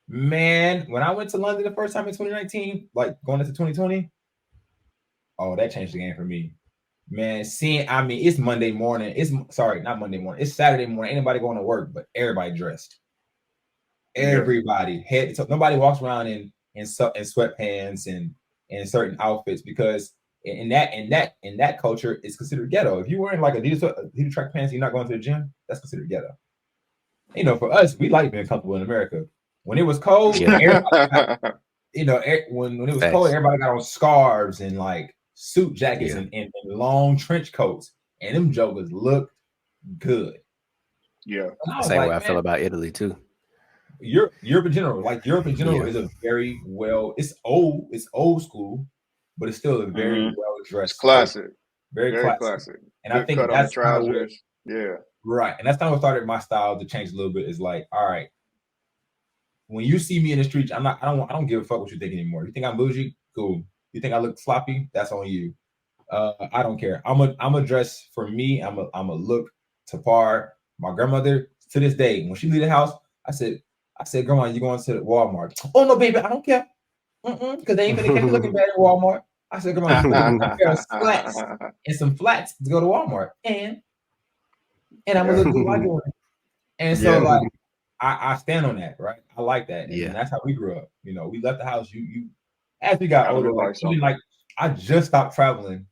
man, when I went to London the first time in 2019, like going into 2020, oh, that changed the game for me. Man, it's Monday morning. Not Monday morning. It's Saturday morning. Ain't nobody going to work, but everybody dressed. Everybody nobody walks around in sweatpants and certain outfits, because in that culture, it's considered ghetto. If you're wearing like Adidas track pants, you're not going to the gym. That's considered ghetto. You know, for us, we like being comfortable in America. When it was cold, everybody got, you know, when it was cold, everybody got on scarves and like suit jackets and long trench coats, and them jokers looked good. Yeah, the same way I feel about Italy too. Europe in general, is a very it's old school, but it's still a very well dressed, classic, very classic. And good I think cut that's on the trousers. Right, and that's kind of what started my style to change a little bit. Is like, all right, when you see me in the streets, I don't give a fuck what you think anymore. You think I'm bougie? Cool. You think I look sloppy? That's on you. I don't care. I'm a dress for me. I'm a look to par. My grandmother to this day, when she leave the house, I said, Grandma, you going to Walmart? Oh no, baby, I don't care. Because they ain't gonna catch me looking bad at Walmart. I said, Grandma, you a pair of slacks and some flats to go to Walmart, and I'm gonna look good while doing it. And so like I stand on that, right? I like that. And that's how we grew up. You know, we left the house. You as we got older, like even like I just stopped traveling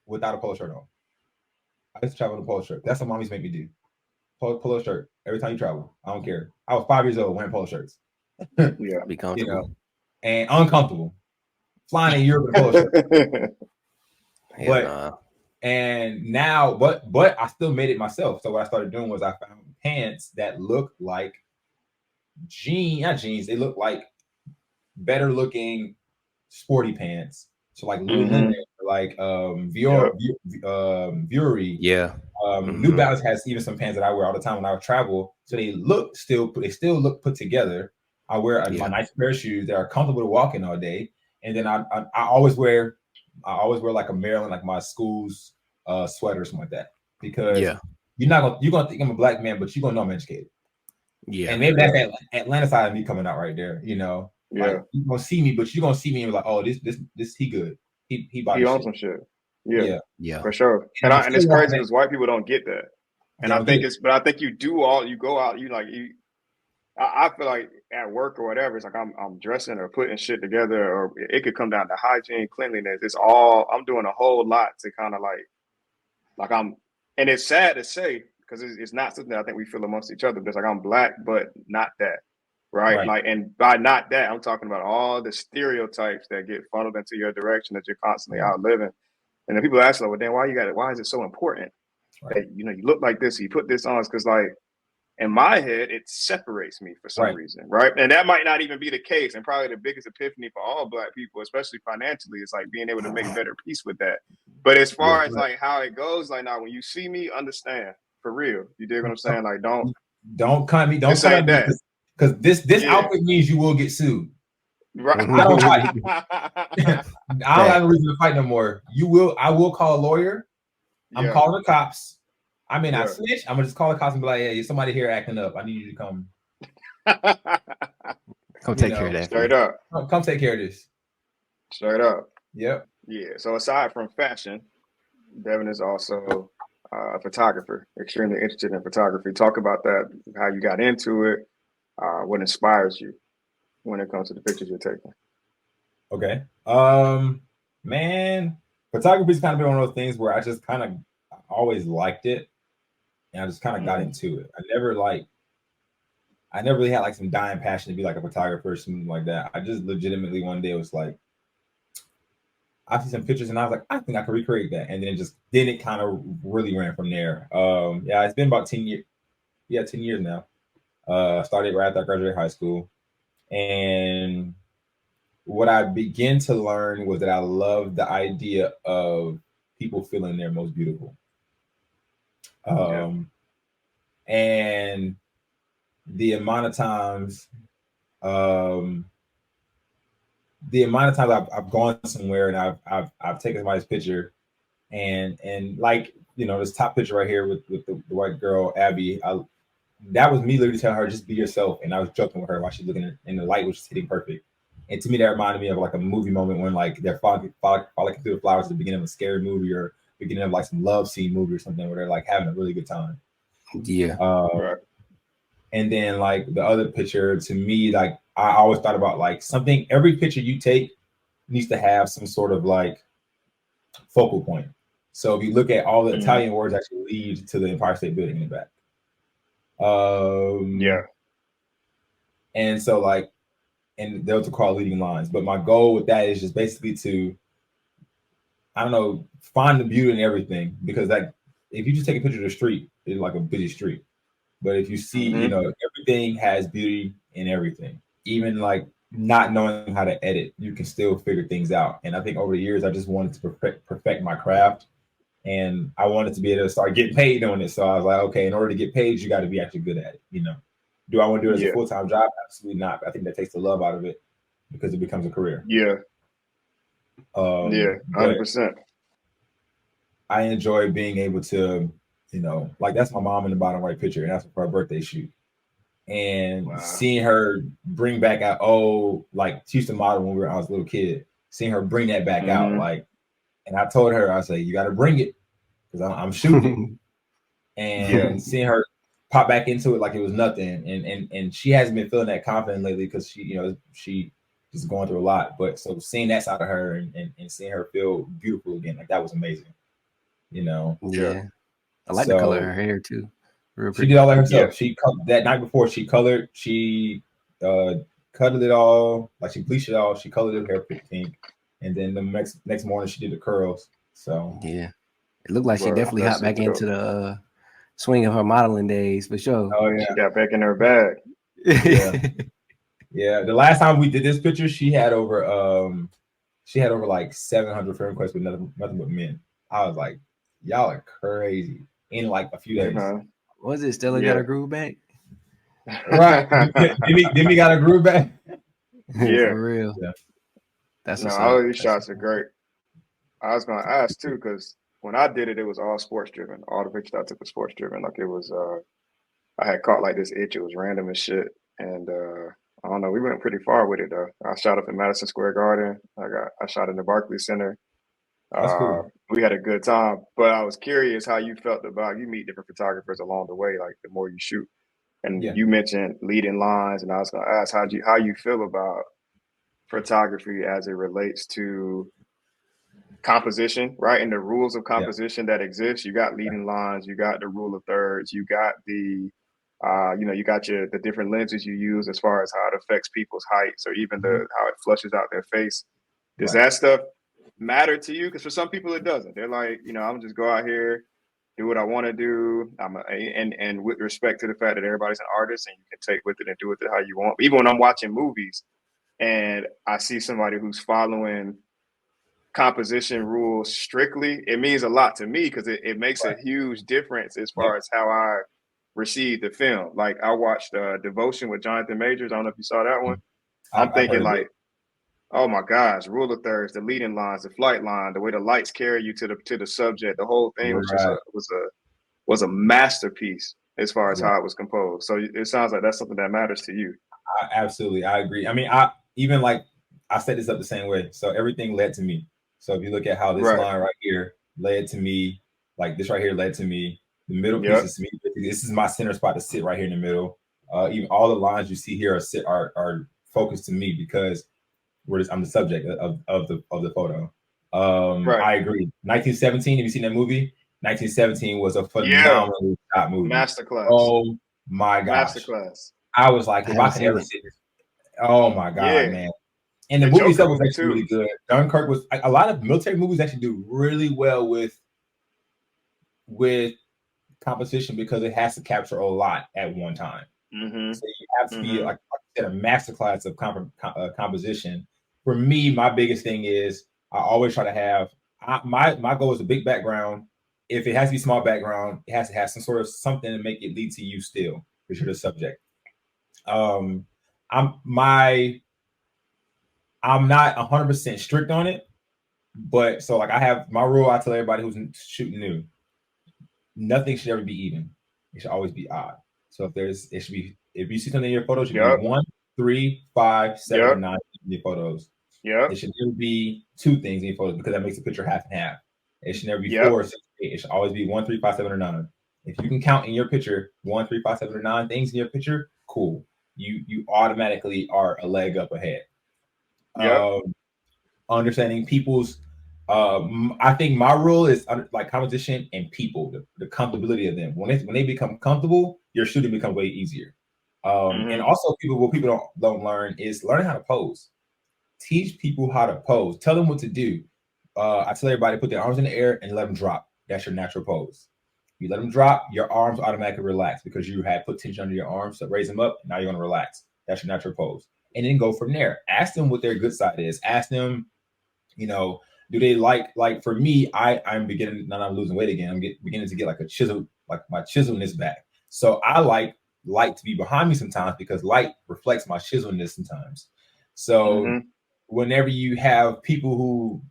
without a polo shirt on. I used to travel in a polo shirt. That's what mommies make me do. Polo shirt every time you travel. I don't care. I was 5 years old wearing polo shirts. Be comfortable. You know, and uncomfortable. Flying in Europe with a polo shirt. And now, but I still made it myself. So what I started doing was I found pants that look like not jeans. They look like better looking sporty pants. So like Lululemon, like Vuori. New Balance has even some pants that I wear all the time when I travel. So they still look put together. I wear my nice pair of shoes that are comfortable to walk in all day. And then I always wear like a Maryland, like my school's sweater or something like that. Because you're gonna think I'm a black man, but you're gonna know I'm educated. Yeah. And maybe that's that Atlanta side of me coming out right there, you know. Like you're gonna see me, but you're gonna see me and be like, oh, this he good. He on some shit. Yeah, for sure. And it's crazy because white people don't get that. And I think I think you go out, I feel like at work or whatever, it's like I'm dressing or putting shit together, or it could come down to hygiene, cleanliness. It's all I'm doing a whole lot to kind of like I'm, and it's sad to say because it's not something I think we feel amongst each other. But it's like I'm black, but not that, right? Like, and by not that, I'm talking about all the stereotypes that get funneled into your direction that you're constantly outliving. And then people ask like, well, then why you got it? Why is it so important that you look like this? You put this on, because like in my head, it separates me for some reason, right? And that might not even be the case. And probably the biggest epiphany for all black people, especially financially, is like being able to make better peace with that. But as far as like how it goes, like now when you see me, understand for real. You dig what I'm saying? Like don't cut me, don't say that, because this outfit means you will get sued. Right. I don't fight. I don't have a reason to fight no more. I will call a lawyer. I'm calling the cops. I may not snitch. I'm gonna just call the cops and be like, "Hey, somebody here acting up. I need you to come. Come take care of that. Straight up. Come take care of this. Straight up. Yep. Yeah. So aside from fashion, Devin is also a photographer. Extremely interested in photography. Talk about that. How you got into it. What inspires you when it comes to the pictures you're taking. Okay. Man, photography's kind of been one of those things where I just kind of always liked it. And I just kind of got into it. I never really had like some dying passion to be like a photographer or something like that. I just legitimately one day was like, I see some pictures and I was like, I think I could recreate that. And then it kind of really ran from there. It's been about 10 years. Yeah, 10 years now. Started right after I graduated high school. And what I began to learn was that I loved the idea of people feeling their most beautiful. And the amount of times I've gone somewhere and I've taken somebody's picture and like, this top picture right here with the white girl, Abby, that was me literally telling her, just be yourself. And I was joking with her while she's looking and the light was just hitting perfect. And to me, that reminded me of like a movie moment when like they're falling through the flowers at the beginning of a scary movie or beginning of like some love scene movie or something where they're like having a really good time. Yeah. And then like the other picture, to me, like I always thought about like every picture you take needs to have some sort of like focal point. So if you look at all the Italian words actually lead to the Empire State Building in the back. And so like, and those are called leading lines. But my goal with that is just basically to, I don't know, find the beauty in everything, because like if you just take a picture of the street, it's like a busy street. But if you see, you know, everything has beauty in everything. Even like not knowing how to edit, you can still figure things out. And I think over the years, I just wanted to perfect my craft. And I wanted to be able to start getting paid on it. So I was like, okay, in order to get paid, you got to be actually good at it, you know. Do I want to do it as a full-time job? Absolutely not. I think that takes the love out of it because it becomes a career. 100%. I enjoy being able to, you know, like that's my mom in the bottom right picture, and that's for her birthday shoot. And seeing her bring back out, like she used to model when I was a little kid, seeing her bring that back out, like, and I told her, I say, you got to bring it because I'm shooting. And seeing her pop back into it like it was nothing, and she hasn't been feeling that confident lately because she, you know, she just going through a lot. But so seeing that side of her and seeing her feel beautiful again, like that was amazing, you know. I like the color of her hair too. She did all that herself. She that night before she colored, she colored it all, like she bleached it all. She colored her hair pink, and then the next morning she did the curls. So it looked like she definitely hopped back into the swing of her modeling days for sure. Oh yeah, she got back in her bag. The last time we did this picture, she had over like 700 friend requests with nothing but men. I was like, y'all are crazy in like a few days. Was it Stella got her groove back? Right. Demi got her groove back. For real. That's all these shots are great. I was gonna ask too, because when I did it, it was all sports driven. All the pictures I took were sports driven. Like it was, I had caught like this itch. It was random as shit, and I don't know. We went pretty far with it though. I shot up in Madison Square Garden. I shot in the Barclays Center. That's cool. We had a good time, but I was curious how you felt about. You meet different photographers along the way, like the more you shoot. And you mentioned leading lines, and I was gonna ask how you feel about photography as it relates to composition, right? And the rules of composition that exist. You got leading lines, you got the rule of thirds, you got the you got the different lenses you use as far as how it affects people's heights, or even how it flushes out their face. Does that stuff matter to you? Because for some people it doesn't. They're like, I'm just go out here, do what I want to do. And with respect to the fact that everybody's an artist and you can take with it and do with it how you want. Even when I'm watching movies and I see somebody who's following composition rules strictly, it means a lot to me because it makes a huge difference as far as how I receive the film. Like I watched Devotion with Jonathan Majors. I don't know if you saw that one. I'm thinking like, oh my gosh, rule of thirds, the leading lines, the flight line, the way the lights carry you to the subject, the whole thing was a masterpiece as far as how it was composed. So it sounds like that's something that matters to you. Absolutely, I agree. I mean, I set this up the same way. So everything led to me. So if you look at how this line right here led to me, like this right here led to me, the middle piece is to me. This is my center spot to sit right here in the middle. Even all the lines you see here are focused to me because I'm the subject of the photo. I agree. 1917. Have you seen that movie? 1917 was a phenomenally shot movie. Masterclass. Oh my gosh. Masterclass. I was like, if I could ever see this. Oh my God, man. And the movie itself was actually really good. Dunkirk was a lot of military movies actually do really well with composition because it has to capture a lot at one time. So you have to be like I said, a masterclass of composition. For me, my biggest thing is I always try to have my goal is a big background. If it has to be small background, it has to have some sort of something to make it lead to you still because you're the subject. I'm not 100% strict on it, but so like I have my rule. I tell everybody who's shooting new, nothing should ever be even. It should always be odd. So if you see something in your photos, it should be 1, 3, 5, 7, 9 in your photos. It should never be 2 things in your photos because that makes the picture half and half. It should never be 4, 6, 8. It should always be 1, 3, 5, 7, or 9. If you can count in your picture 1, 3, 5, 7, or 9 things in your picture, cool. You automatically are a leg up ahead. Understanding people's I think my rule is like competition and people, the comfortability of them. When they become comfortable, your shooting becomes way easier. And also what people don't learn is learning how to pose. Teach people how to pose. Tell them what to do. I tell everybody put their arms in the air and let them drop. That's your natural pose. You let them drop, your arms automatically relax because you had put tension under your arms. So raise them up. Now you're going to relax. That's your natural pose. And then go from there. Ask them what their good side is. Ask them, do they like for me, I'm beginning, now I'm losing weight again. I'm beginning to get like a chisel, like my chiselness back. So I like light to be behind me sometimes because light reflects my chiselness sometimes. So whenever you have people who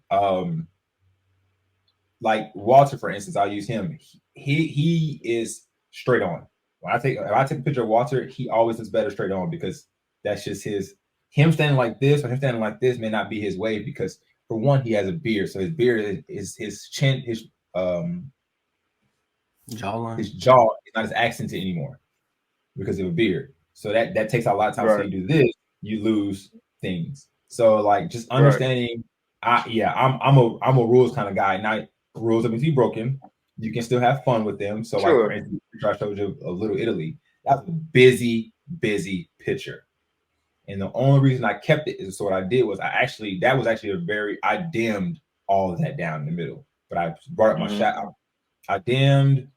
like Walter, for instance, I'll use him. He is straight on. If I take a picture of Walter, he always looks better straight on because that's just him standing like this or him standing like this may not be his way because for one, he has a beard. So his beard is his chin, his jawline. His jaw is not as accented anymore because of a beard. So that takes a lot of time. Right. So you do this, you lose things. So like just understanding, I'm a rules kind of guy. Now rules have been broken. You can still have fun with them. So like for instance, I showed you a Little Italy. That was a busy picture. And the only reason I kept it is so what I did was I dimmed all of that down in the middle. But I brought up my shot. I dimmed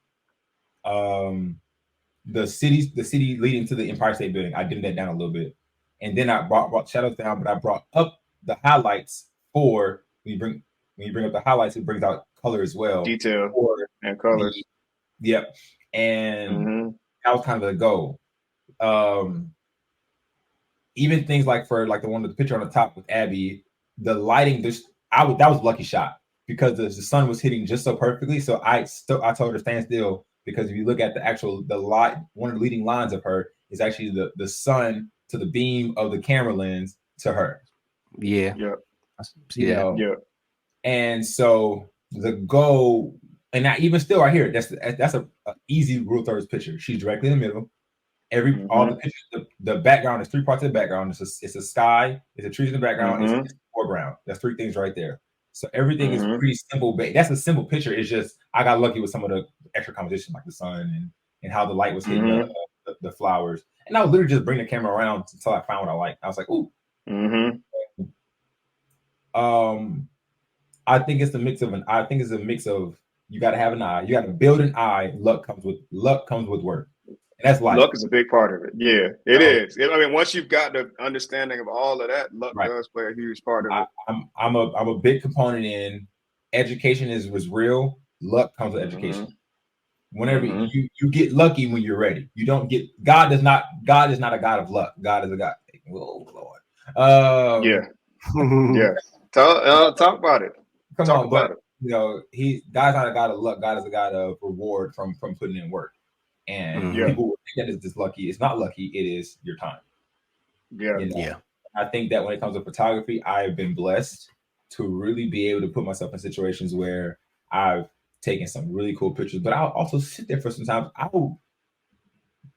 the city leading to the Empire State Building. I dimmed that down a little bit. And then I brought shadows down, but I brought up the highlights for when you bring up the highlights, it brings out color as well. Detail and colors. Yep. And that was kind of the goal. Even things like for like the one with the picture on the top with Abby, the lighting, that was a lucky shot because the sun was hitting just so perfectly. So I told her to stand still because if you look at the light, one of the leading lines of her is actually the sun to the beam of the camera lens to her. Yeah. Yeah. And so the goal, and now even still right here, that's a easy rule of thirds picture. She's directly in the middle. All the pictures, the background is 3 parts of the background. It's a sky, it's a trees in the background, it's the foreground. That's 3 things right there. So everything is pretty simple. That's a simple picture. It's just I got lucky with some of the extra composition, like the sun and how the light was hitting the flowers. And I would literally just bring the camera around until I found what I liked. I was like, ooh. I think it's a mix of you got to have an eye. You got to build an eye. Luck comes with work. That's life. Luck is a big part of it. Yeah, it is. I mean, once you've got the understanding of all of that, luck does play a huge part of it. I'm a big component in education was real. Luck comes with education. Whenever you get lucky when you're ready. You don't get God is not a God of luck. God is a God. Oh Lord. Yeah. Talk about it. Talk about it. God's not a God of luck. God is a God of reward from putting in work. And people will think that it's just lucky. It's not lucky. It is your time. Yeah. I think that when it comes to photography, I've been blessed to really be able to put myself in situations where I've taken some really cool pictures. But I'll also sit there for some time.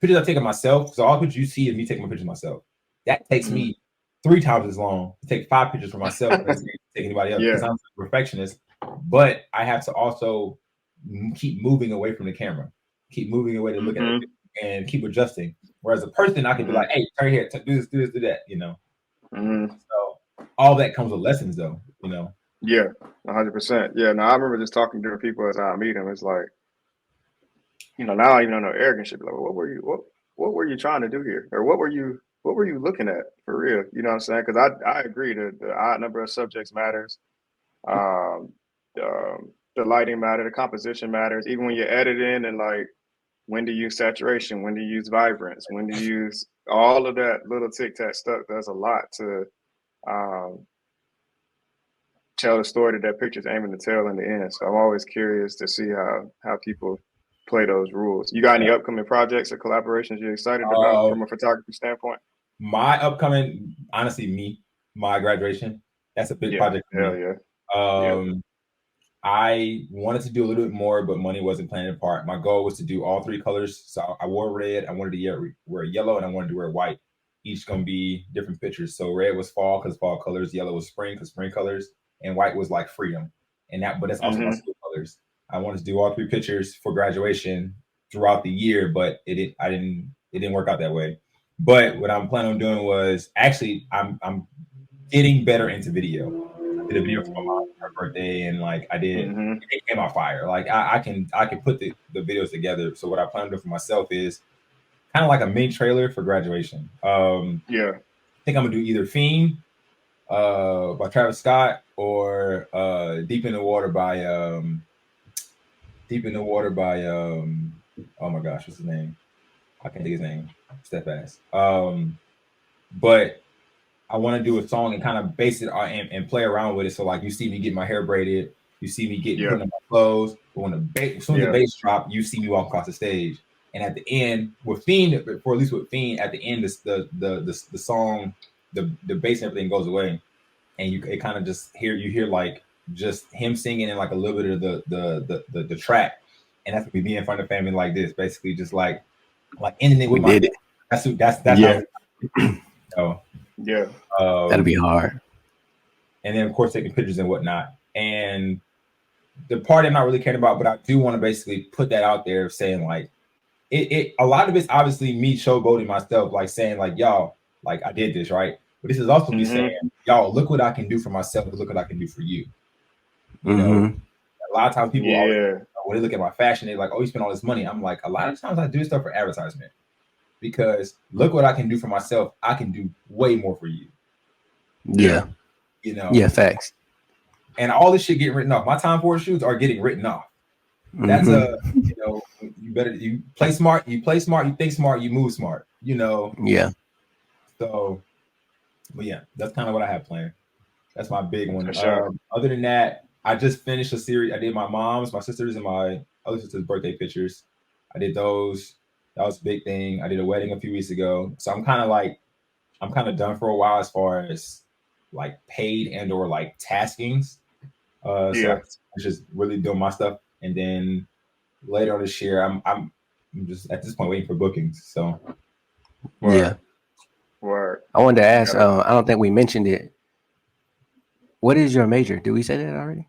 Pictures I've taken myself. So all pictures you see is me taking my pictures myself. That takes me 3 times as long to take 5 pictures for myself as to take anybody else because I'm a perfectionist. But I have to also keep moving away from the camera. Keep moving away to look at it and keep adjusting. Whereas a person, I can be like, hey, turn here, do this, do that, So all that comes with lessons, though, Yeah, 100%. Yeah, now I remember just talking to people as I meet them. It's like, now I even know no arrogance shit. Like, what were you trying to do here, or what were you looking at for real? You know what I'm saying? Because I agree that the odd number of subjects matters. The lighting matter, the composition matters. Even when you're editing and like, when to use saturation, when to use vibrance, when to use all of that little tic-tac stuff. There's a lot to tell the story that picture's aiming to tell in the end. So I'm always curious to see how people play those rules. You got any upcoming projects or collaborations you're excited about from a photography standpoint? My upcoming, honestly, my graduation, that's a big project for me. Yeah. I wanted to do a little bit more, but money wasn't playing a part. My goal was to do all 3 colors. So I wore red, I wanted to wear yellow, and I wanted to wear white. Each going to be different pictures. So red was fall because fall colors, yellow was spring because spring colors, and white was like freedom. but that's also my school colors. I wanted to do all 3 pictures for graduation throughout the year, but it didn't work out that way. But what I'm planning on doing was actually I'm getting better into video. I did a video for my mom for her birthday, and like I did, it came out fire. Like I can put the videos together. So what I plan to do for myself is kind of like a mini trailer for graduation. I think I'm gonna do either Fiend by Travis Scott or Deep in the Water by oh my gosh, what's his name? I can't think his name. Steadfast. But I want to do a song and kind of base it on and play around with it. So like you see me get my hair braided, you see me get putting on my clothes, but when as soon as the bass drop, you see me walk across the stage. And at the end, with Fiend, or at least with Fiend, at the end, the song, the bass and everything goes away, and it kind of just hear like just him singing and like a little bit of the track, and that's me being in front of family like this, basically just like ending it with my. That's yeah. How, that'll be hard. And then of course taking pictures and whatnot. And the part I'm not really caring about, but I do want to basically put that out there, saying like it a lot of it's obviously me showboating myself, like saying like y'all, like I did this, right? But this is also me saying, y'all, look what I can do for myself, but look what I can do for you. You know, a lot of times people always, when they look at my fashion, they're like, oh, you spend all this money. I'm like, a lot of times I do stuff for advertisement, because look what I can do for myself. I can do way more for you. Yeah. You know. Yeah, facts. And all this shit getting written off. My Time Forward shoots are getting written off. That's you know, you play smart, you think smart, you move smart, you know. Yeah. So, but yeah, that's kind of what I have planned. That's my big one. Sure. Other than that, I just finished a series. I did my mom's, my sister's, and my other sister's birthday pictures. I did those. That was a big thing. I did a wedding a few weeks ago. So I'm kind of done for a while as far as like paid and or like taskings. So I'm just really doing my stuff. And then later on this year, I'm just at this point waiting for bookings. So yeah. Word. I wanted to ask, I don't think we mentioned it. What is your major? Did we say that already?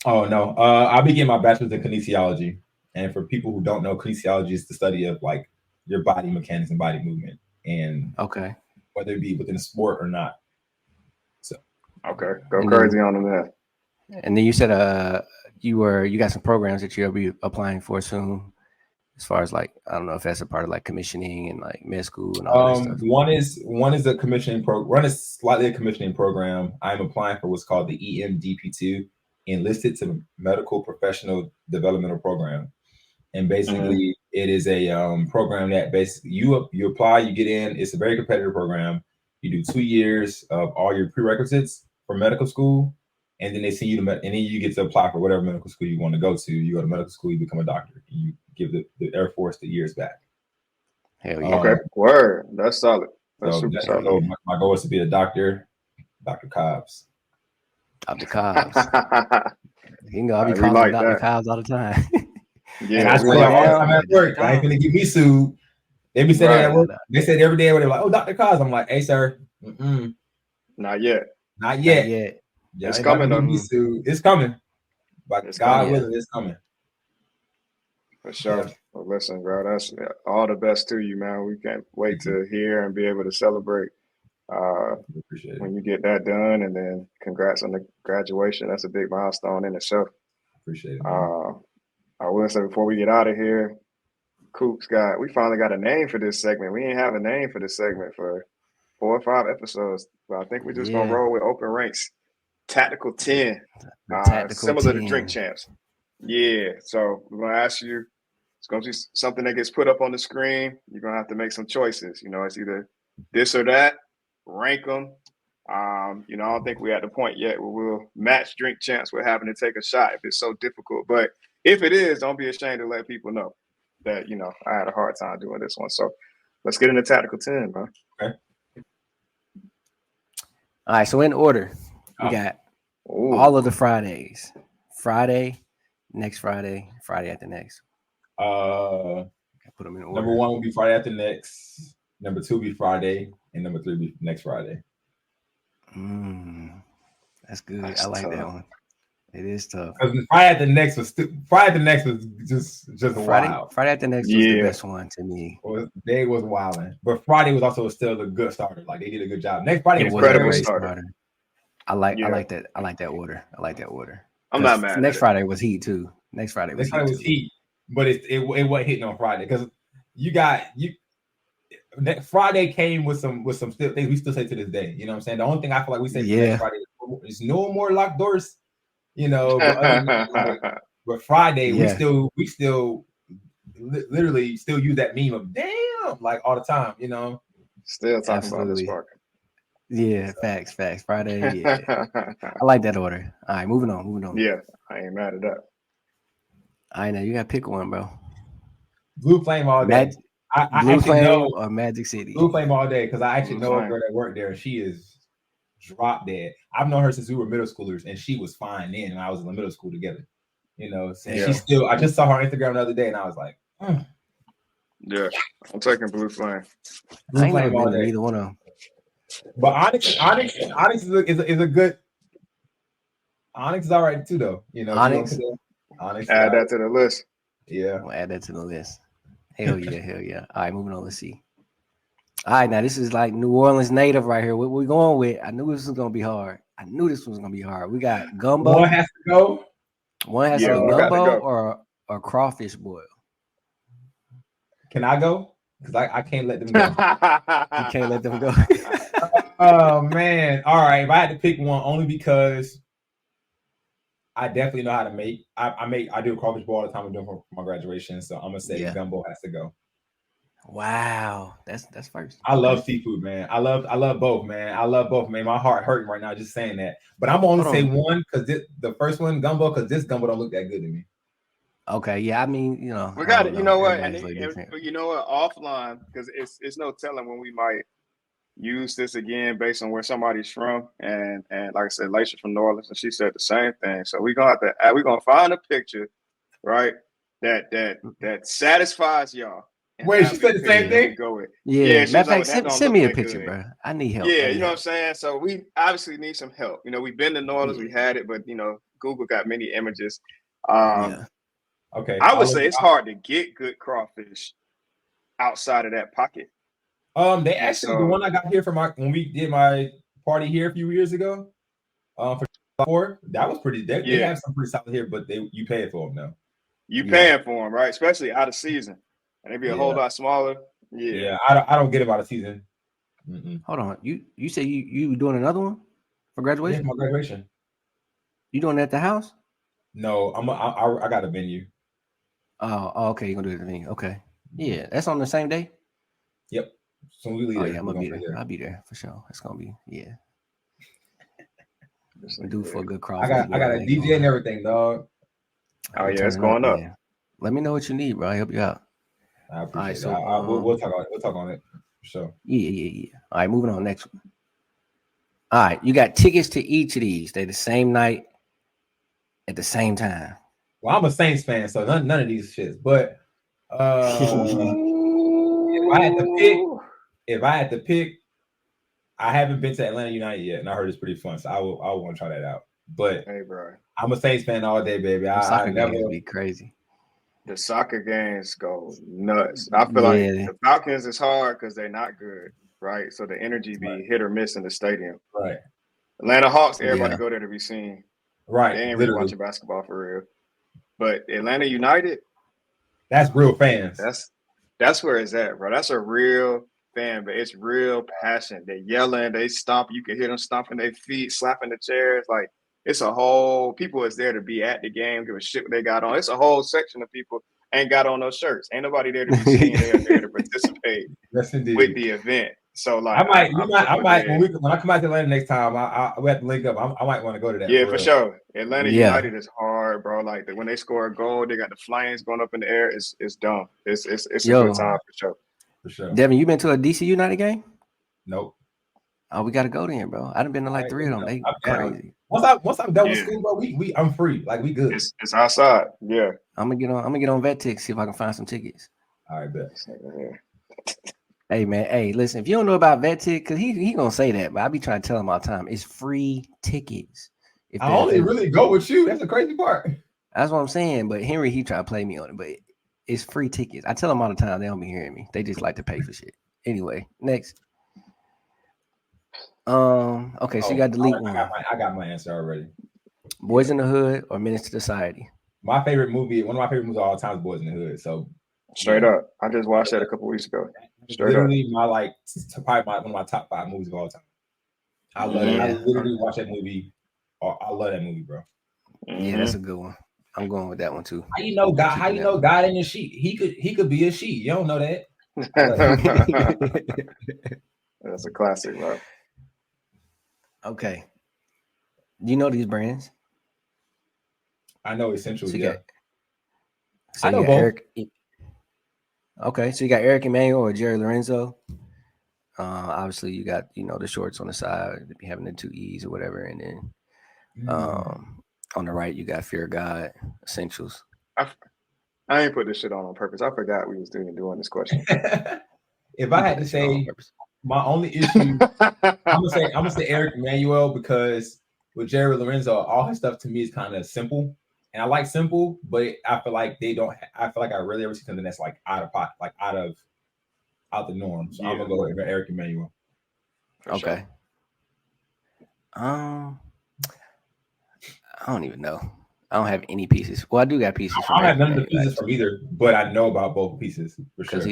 Oh no. I'll be getting my bachelor's in kinesiology. And for people who don't know, kinesiology is the study of like your body mechanics and body movement, and whether it be within a sport or not. So go crazy on them there. And then you said you got some programs that you'll be applying for soon, as far as like, I don't know if that's a part of like commissioning and like med school and all that stuff. One is a commissioning program. One is slightly a commissioning program. I'm applying for what's called the EMDP2, Enlisted to Medical Professional Developmental Program. And basically, it is a program that basically you apply, you get in. It's a very competitive program. You do 2 years of all your prerequisites for medical school, and then they send you to and then you get to apply for whatever medical school you want to go to. You go to medical school, you become a doctor, and you give the Air Force the years back. Hell yeah! Okay, word. That's solid. That's so super solid. My goal is to be a doctor, Dr. Cobbs. Dr. Cobbs. You know, I'll be calling like Dr. Cobbs all the time. Yeah, and I say all the time at work. I ain't gonna get me sued. They be saying that at work. They said every day when they're like, "Oh, Dr. Cobbs," I'm like, "Hey, sir, not yet. Not yet. Yeah, it's coming. It's coming. But God willing, it's coming. For sure. Yeah. Well, listen, bro, that's all the best to you, man. We can't wait to hear and be able to celebrate appreciate it when you get that done, and then congrats on the graduation. That's a big milestone in itself. Appreciate it. I will say before we get out of here, Coop's we finally got a name for this segment. We ain't have a name for this segment for 4 or 5 episodes, but I think we're just gonna roll with Open Ranks. Tactical 10, similar to Drink Champs. Yeah, so we're gonna ask you. It's gonna be something that gets put up on the screen. You're gonna have to make some choices. You know, it's either this or that. Rank them. You know, I don't think we're at the point yet where we'll match Drink Champs with having to take a shot if it's so difficult. But if it is, don't be ashamed to let people know that, you know, I had a hard time doing this one. So let's get into Tactical 10, bro. Okay. All right, so in order, we got all of the Fridays. Friday, next Friday, Friday after next. Put them in order. Number 1 will be Friday after next. Number 2 will be Friday, and number 3 will be next Friday. That's good. I like that one. It is tough. Because Friday at the next was just wild. Friday at the next was the best one to me. They was wilding, but Friday was also still a good starter. Like they did a good job. Next Friday was incredible a great starter. I like that. I like that order. I'm not mad. Next Friday was heat too. Next Friday was heat, but it wasn't hitting on Friday because Friday came with some still things we still say to this day. You know what I'm saying? The only thing I feel like we say next Friday is no more locked doors. You know, but Friday we still literally still use that meme of damn like all the time. You know, still talking about this market. Yeah, facts. Friday, yeah. I like that order. All right, moving on. Yeah, I ain't mad at that. I know you got to pick one, bro. Blue Flame all day. Blue Flame or Magic City? Blue Flame all day because I actually know a girl that worked there. She is drop dead. I've known her since we were middle schoolers, and she was fine then. And I was in the middle school together. You know, so she's still. I just saw her on Instagram the other day, and I was like, yeah, I'm taking Blue Flame. Blue Flame all day. Either one of them. But Onyx is a good. Onyx is all right too, though. You know, Onyx. Add that to the list. Yeah, we'll add that to the list. Hell yeah. All right, moving on. Let's see. All right, now this is like New Orleans native right here. What we going with? I knew this was gonna be hard. We got gumbo. One has to go. One has to be gumbo or crawfish boil. Can I go? Because I can't let them go. You can't let them go. Oh man! All right, if I had to pick one, only because I definitely know how to make. I do crawfish boil all the time. I'm doing for my graduation, so I'm gonna say gumbo has to go. Wow, that's first. I love seafood, man. I love both, man. My heart hurting right now just saying that. But I'm gonna only say one because the first one gumbo because this gumbo don't look that good to me. Okay, yeah. I mean, you know, we got it. You know what? You know what? Offline because it's no telling when we might use this again based on where somebody's from, and like I said, Laisha from New Orleans, and she said the same thing. So we're gonna find a picture, right? That satisfies y'all. Wait, she said the same thing. Go with matter of fact, send me a picture, bro. I need help. Yeah, you know what I'm saying. So we obviously need some help. You know, we've been to New Orleans, we had it, but you know, Google got many images. Okay, I would say it's hard to get good crawfish outside of that pocket. They actually the one I got here when we did my party here a few years ago. For that was pretty. They have some pretty solid here, but you pay it for them now. You paying for them, right? Especially out of season, and they be a whole lot smaller. Yeah. I don't get them out of season. Hold on, you say you doing another one for graduation? Yeah, my graduation. You doing it at the house? No, I got a venue. Oh, okay. You're gonna do it at the venue. Okay. Yeah, that's on the same day. Yep. So we leave. Yeah, I'm gonna be there. I'll be there for sure. It's gonna be We do for a good crowd. I got a DJ and everything, dog. Oh yeah, it's going up. Man. Let me know what you need, bro. I'll help you out. I appreciate it. We'll talk on it for sure. Yeah. All right, moving on. Next one. All right, you got tickets to each of these. They're the same night at the same time. Well, I'm a Saints fan, so none of these shits. But if I had to pick, I haven't been to Atlanta United yet, and I heard it's pretty fun. So I want to try that out. But hey, bro, I'm a Saints fan all day, baby. Soccer games be crazy. The soccer games go nuts. I feel like the Falcons is hard because they're not good, right? So the energy be hit or miss in the stadium. Right. Atlanta Hawks, everybody go there to be seen. Right. They ain't really watching basketball for real. But Atlanta United, that's real fans. That's where it's at, bro. That's a real fan, but it's real passion. They're yelling, they stomp. You can hear them stomping their feet, slapping the chairs. Like it's a whole people is there to be at the game, give a shit what they got on. It's a whole section of people ain't got on those shirts. Ain't nobody there to be seen. They're there to participate with the event. So like I might when I come out to Atlanta next time, we have to link up. I might want to go to that. Yeah, for sure. Atlanta United is hard, bro. Like when they score a goal, they got the flames going up in the air. It's dumb. It's a good time for sure. For sure. Devin, you been to a DC United game? Nope. Oh, we got to go then, bro. I done been to like 3 of them. They crazy. Once I'm done with school, bro, I'm free. Like we good. It's outside. Yeah. I'm gonna get on VetTix, see if I can find some tickets. All right, bet. Hey man, hey, listen, if you don't know about VetTix, because he gonna say that, but I be trying to tell him all the time, it's free tickets. If I they're only offended. really go with you. That's the crazy part. That's what I'm saying. But Henry, he tried to play me on it, but it's free tickets. I tell them all the time they don't be hearing me. They just like to pay for shit. Anyway, next. Okay, so you got to delete one. I got my answer already. Boys in the Hood or Menace to Society? My favorite movie, one of my favorite movies of all time is Boys in the Hood. So Straight up. I just watched that a couple weeks ago. Straight literally my probably one of my top 5 movies of all time. I love it. I literally watch that movie. I love that movie, bro. Yeah, that's a good one. I'm going with that one too. How you know God in the sheet? He could be a sheet. You don't know that. That's a classic, bro. Okay. Do you know these brands? I know Essential. So Yeah. I know both. Eric, okay, so you got Eric Emmanuel or Jerry Lorenzo. Obviously, you got the shorts on the side, having the 2 E's or whatever, and then on the right you got Fear of God, Essentials. I ain't put this shit on purpose. I forgot we was doing this question. If I had to say my only issue, I'm gonna say Eric Emmanuel, because with Jerry Lorenzo, all his stuff to me is kind of simple, and I like simple, but I feel like they don't. I feel like I rarely ever see something that's like out of pot, like out the norm. So I'm gonna go with Eric Emmanuel. Okay. I don't even know. I don't have any pieces. Well, I do got pieces. I don't have none of the pieces from either, but I know about both pieces for sure. Because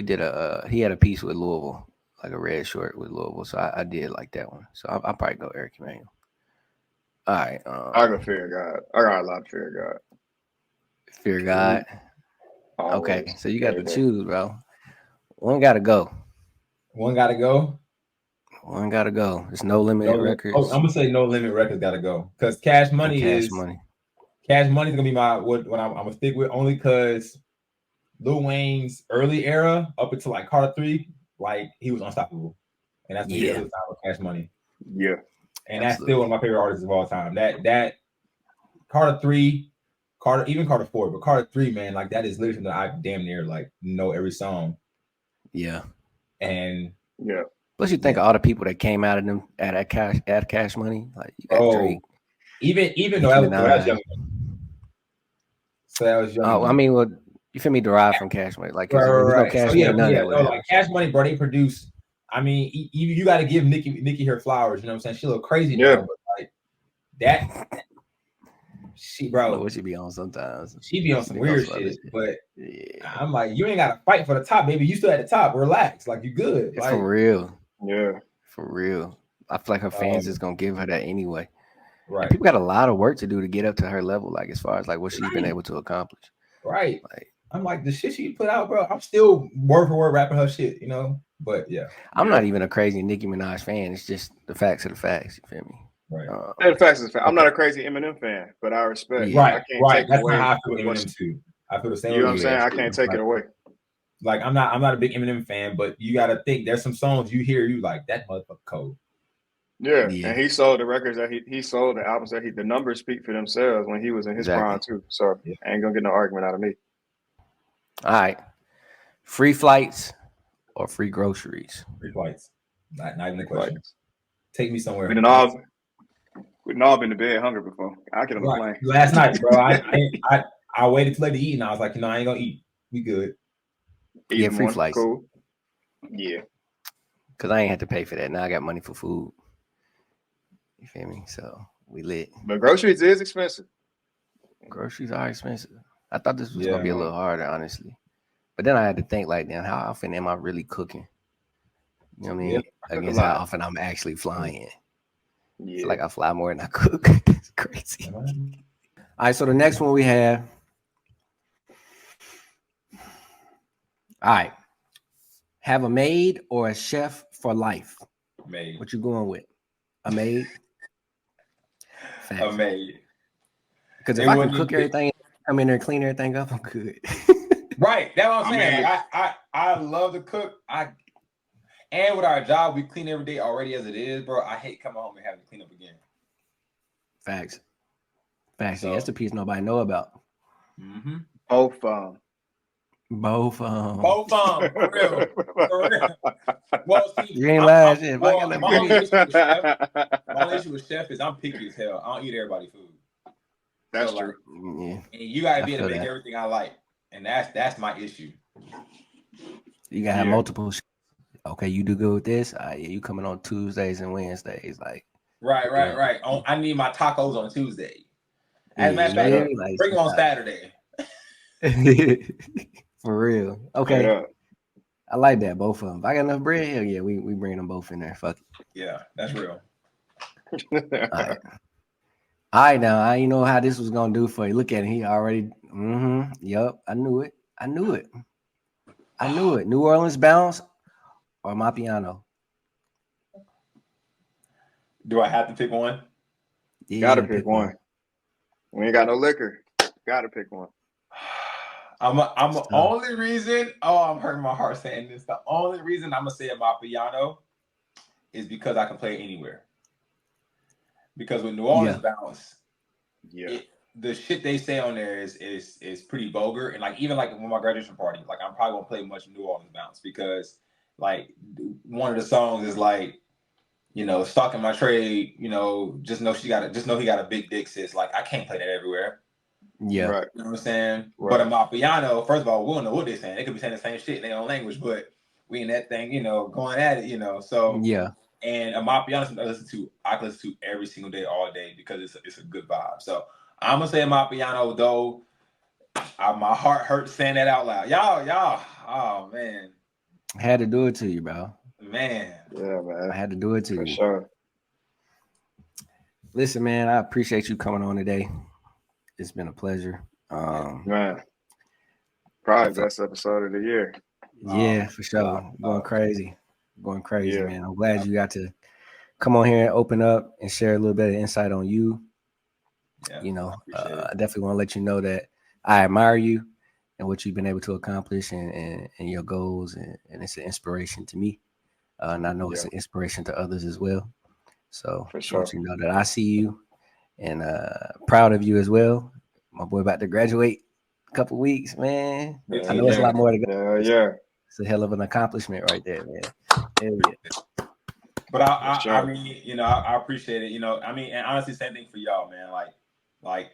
he had a piece with Louisville, like a red short with Louisville. So I did like that one. So I'll probably go Eric Emmanuel. All right. I go Fear of God. I got a lot of Fear of God. Fear of God. Always. Okay, so you got to choose, bro. One got to go. One got to go. One got to go. It's No Limit Records. Oh, I'm gonna say No Limit Records got to go, because Cash Money is gonna be my what I'm gonna stick with, only because Lil Wayne's early era up until like Carter 3, like he was unstoppable, and that's the time with Cash Money. Yeah, and that's still one of my favorite artists of all time. That Carter 3, even Carter 4, but Carter 3, man, like that is literally that I damn near like know every song. Yeah, and yeah. Plus, you think of all the people that came out of them at Cash Money, like you got Drake. Even though that was young. So that was young. Oh, I mean, well, you feel me? Derived from Cash Money, like there's no Cash Money, none of that. Like Cash Money, bro, they produce. I mean, you got to give Nicki her flowers. You know what I'm saying? She a little crazy now, but like that. She, bro, what she be on sometimes. She be on some weird shit, but I'm like, you ain't got to fight for the top, baby. You still at the top. Relax, like you good. Like, for real. Yeah, for real. I feel like her fans is gonna give her that anyway. Right. And people got a lot of work to do to get up to her level, like as far as like what she's been able to accomplish. Right. Like, I'm like, the shit she put out, bro. I'm still word for word rapping her shit, you know. But yeah, I'm not even a crazy Nicki Minaj fan. It's just the facts of the facts. You feel me? Right. The facts of the fact. I'm not a crazy Eminem fan, but I respect. Right. I can't take That's away not how I feel Eminem too. I feel the same. You know what I'm saying? I can't take it away. Like I'm not a big Eminem fan, but you got to think there's some songs you hear you like that motherfucker cold. Yeah, and he sold the records that he sold, the albums that the numbers speak for themselves when he was in his prime too. So I ain't gonna get no argument out of me. All right, free flights or free groceries? Free flights. Not even a question. Take me somewhere. We've all been to bed hungry before. I get on the plane. Last night, bro. I waited too late to eat, and I was like, I ain't gonna eat. We good. Free flights. Cool. Yeah. Because I ain't had to pay for that. Now I got money for food. You feel me? So we lit. But groceries is expensive. Groceries are expensive. I thought this was gonna be a little harder, honestly. But then I had to think like, damn, how often am I really cooking? You know what I mean? Against how often I'm actually flying. Yeah. Like I fly more than I cook. It's crazy. All right, so the next one we have. All right. Have a maid or a chef for life? Maid. What you going with? A maid? A maid. Because if I can cook everything, come in there and clean everything up, I'm good. Right. That's what I'm saying. Like, I love to cook. And with our job, we clean every day already as it is, bro. I hate coming home and having to clean up again. Facts. So, that's the piece nobody know about. Mm-hmm. Both. For real. Well, see, you ain't lying. My only issue with chef is I'm picky as hell. I don't eat everybody's food. That's so, true. Like, Yeah, and you gotta I be able to feel make that. everything I like, and that's my issue. You gotta have Yeah. multiple. Okay, you do good with this. Yeah, you coming on Tuesdays and Wednesdays, like Right. I need my tacos on Tuesday. As a yeah, matter of you Straight fact, up. hear me? Like bring them on Saturday. for real. Straight Okay, up. I like that. Both of them. If I got enough bread, hell yeah, we bring them both in there. Fuck it. Yeah, that's real. All right. All right, now you know how this was gonna do for you. Look at it. He already. Yup. I knew it. I knew it. New Orleans bounce or my piano. Do I have to pick one? Yeah, you Gotta gotta pick pick one. We ain't got no liquor. Gotta pick one. I'm the So, only reason. Oh, I'm hurting my heart saying this. The only reason I'm gonna say my piano is because I can play it anywhere. Because with New Orleans bounce, Yeah. the shit they say on there is pretty vulgar, and like even like with my graduation party, like I'm probably gonna play much New Orleans bounce because like one of the songs is like, stalking my trade, just know he got a big dick, sis. Like I can't play that everywhere. yeah. Right. You know what I'm saying? Right. But in my piano, first of all, we don't know what they're saying. They could be saying the same shit in their own language, but we in that thing, going at it, So Yeah. and a my piano, I can listen to every single day, all day because it's a good vibe. So I'm gonna say my piano, though. My heart hurts saying that out loud. Y'all. Oh man. I had to do it to you, bro. Man. Yeah, man. I had to do it to For you. sure. Listen, man, I appreciate you coming on today. It's been a pleasure. Man. Probably best episode of the year. Yeah, for sure. Going crazy, Yeah. man. I'm glad you got to come on here and open up and share a little bit of insight on you. Yeah, I definitely want to let you know that I admire you and what you've been able to accomplish and your goals, and it's an inspiration to me. And I know it's an inspiration to others as well. So For just sure. want you to know that I see you and proud of you as well. My boy about to graduate a couple weeks, man. I know it's a lot more to go. Yeah. It's a hell of an accomplishment right there, man. Hell yeah. But I mean, I appreciate it. I mean, and honestly, same thing for y'all, man. Like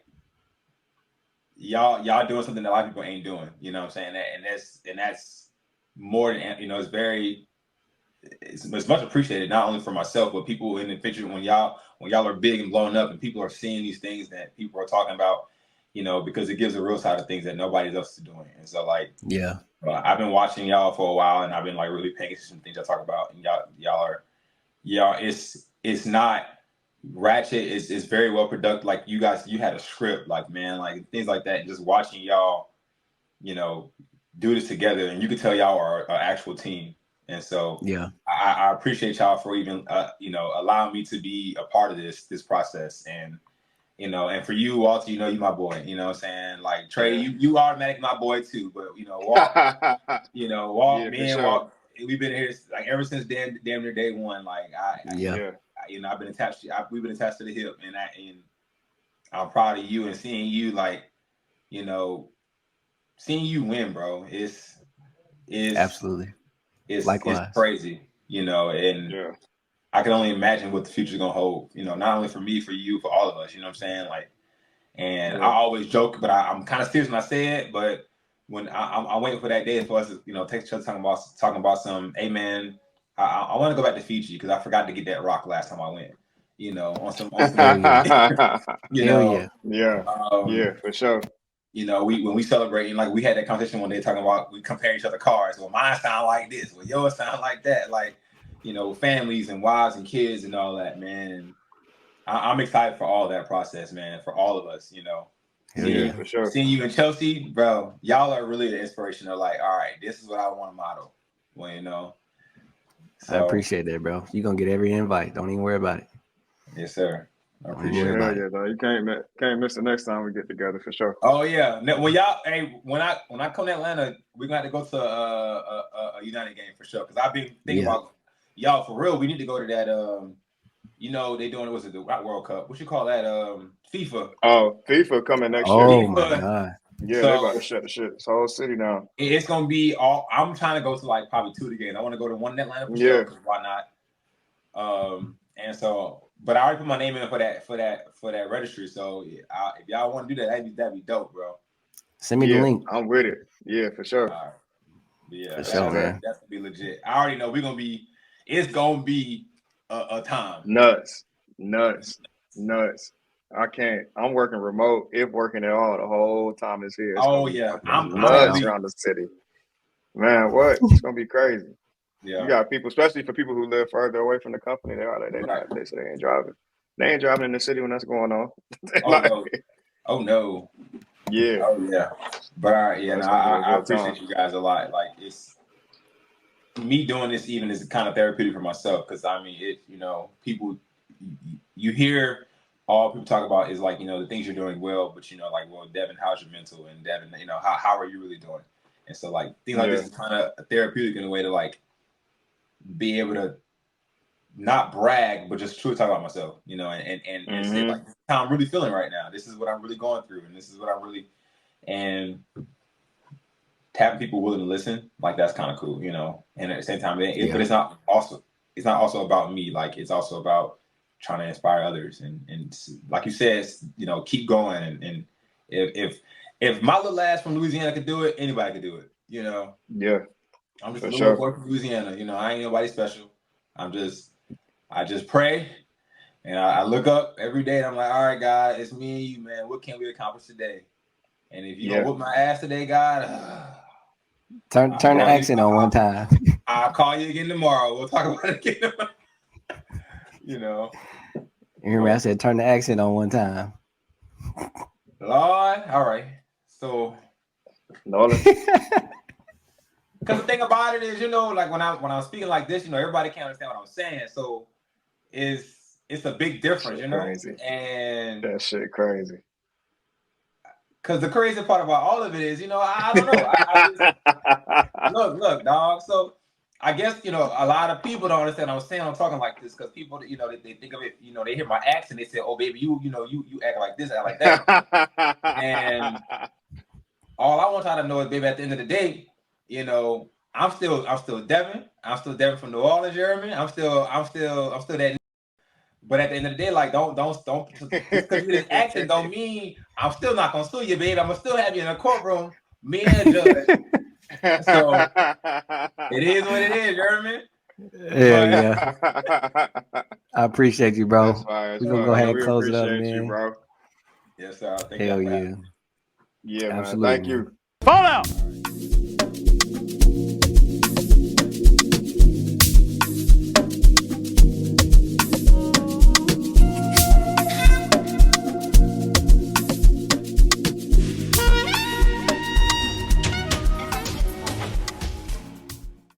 y'all doing something that a lot of people ain't doing. You know what I'm saying? And that's more than it's much appreciated, not only for myself, but people in the picture when y'all are big and blown up and people are seeing these things that people are talking about, because it gives a real side of things that nobody else is doing. And so like, yeah, I've been watching y'all for a while and I've been like really paying attention to things I talk about, and y'all it's not ratchet. It's very well produced. Like you guys, you had a script, like, man, like things like that. And just watching y'all, do this together, and you could tell y'all are an actual team. And so yeah, I appreciate y'all for even allowing me to be a part of this process. And and for you, Walter, you my boy. You know what I'm saying? Like Trey, you automatic my boy too. But Walt, Walt, me and Walt, we've been here like ever since damn near day one. Like I've been attached. We've been attached to the hip, and I'm proud of you and seeing you seeing you win, bro. It's absolutely. It's Likewise. it's crazy, and I can only imagine what the future's gonna hold. Not only for me, for you, for all of us. You know what I'm saying? Like, and I always joke, but I'm kind of serious when I say it. But when I'm waiting for that day for us to text each other talking about some, hey man, I want to go back to Fiji because I forgot to get that rock last time I went. On some yeah, for sure. When we celebrating, like we had that conversation one day talking about we comparing each other cars. Well, mine sound like this, well, yours sound like that. Like, families and wives and kids and all that, man. And I'm excited for all that process, man, for all of us, For sure. Seeing you in Chelsea, bro, y'all are really the inspiration of like, all right, this is what I want to model. Well, I appreciate that, bro. You're going to get every invite. Don't even worry about it. Yes, sir. I appreciate it. Yeah, though. You can't miss the next time we get together for sure. Oh yeah. Well, y'all, hey, when I come to Atlanta, we're gonna have to go to a United game for sure. Because I've been thinking about y'all for real. We need to go to that. They doing the World Cup. What you call that? FIFA. Oh, FIFA coming next year. Oh my god. Yeah, they're about to shut this whole city down. It's gonna be all. I'm trying to go to like probably 2 of the games. I want to go to one in Atlanta for sure. Why not? And so But I already put my name in for that registry. So if y'all want to do that, that'd be dope, bro. Send me the link. I'm with it. Yeah, for sure. Yeah, for sure, man. That's gonna be legit. I already know it's gonna be a time. Nuts. I can't. I'm working remote, if working at all, the whole time it's here. It's I'm nuts around the city. Man, what? It's gonna be crazy. Yeah. You got people, especially for people who live further away from the company. They say they ain't driving. They ain't driving in the city when that's going on. Oh no. Yeah. Oh yeah. But I appreciate you guys a lot. Like, it's me doing this even is kind of therapeutic for myself, because I mean, people, you hear all people talk about is like, the things you're doing well, but like, well, Devin, how's your mental? And Devin, how are you really doing? And so, like, things like this is kind of therapeutic in a way to like be able to not brag, but just truly talk about myself, and say, like, this is how I'm really feeling right now. This is what I'm really going through, and this is what I'm really, and having people willing to listen, like, that's kind of cool, And at the same time, but it's not also about me. Like, it's also about trying to inspire others, and like you said, keep going. And if my little ass from Louisiana could do it, anybody could do it. Yeah. I'm just a little boy from Louisiana. I ain't nobody special. I just pray, and I look up every day, and I'm like, all right, God, it's me and you, man. What can we accomplish today? And if you gonna whoop my ass today, God, turn the accent on one time. I'll call you again tomorrow. We'll talk about it again. You hear me? I said turn the accent on one time. Lord, all right. So, because the thing about it is, like, when I'm speaking like this, everybody can't understand what I'm saying. So it's a big difference, Crazy. And that shit crazy. Because the crazy part about all of it is, I don't know. Look, dog. So I guess, a lot of people don't understand what I'm saying. I'm talking like this because people, they think of it, they hear my accent, they say, oh, baby, you act like this, act like that. And all I want y'all to know is, baby, at the end of the day, I'm still Devin. I'm still Devin from New Orleans, Jeremy. I'm still that. But at the end of the day, like, don't just because you didn't accent don't mean I'm still not gonna sue you, babe. I'm gonna still have you in a courtroom, me and a judge. So it is what it is, Jeremy. Yeah. I appreciate you, bro. We're gonna go ahead and close it up, man. You, bro. Yes, sir. Hell yeah. Yeah, absolutely, man. Thank you. Fallout.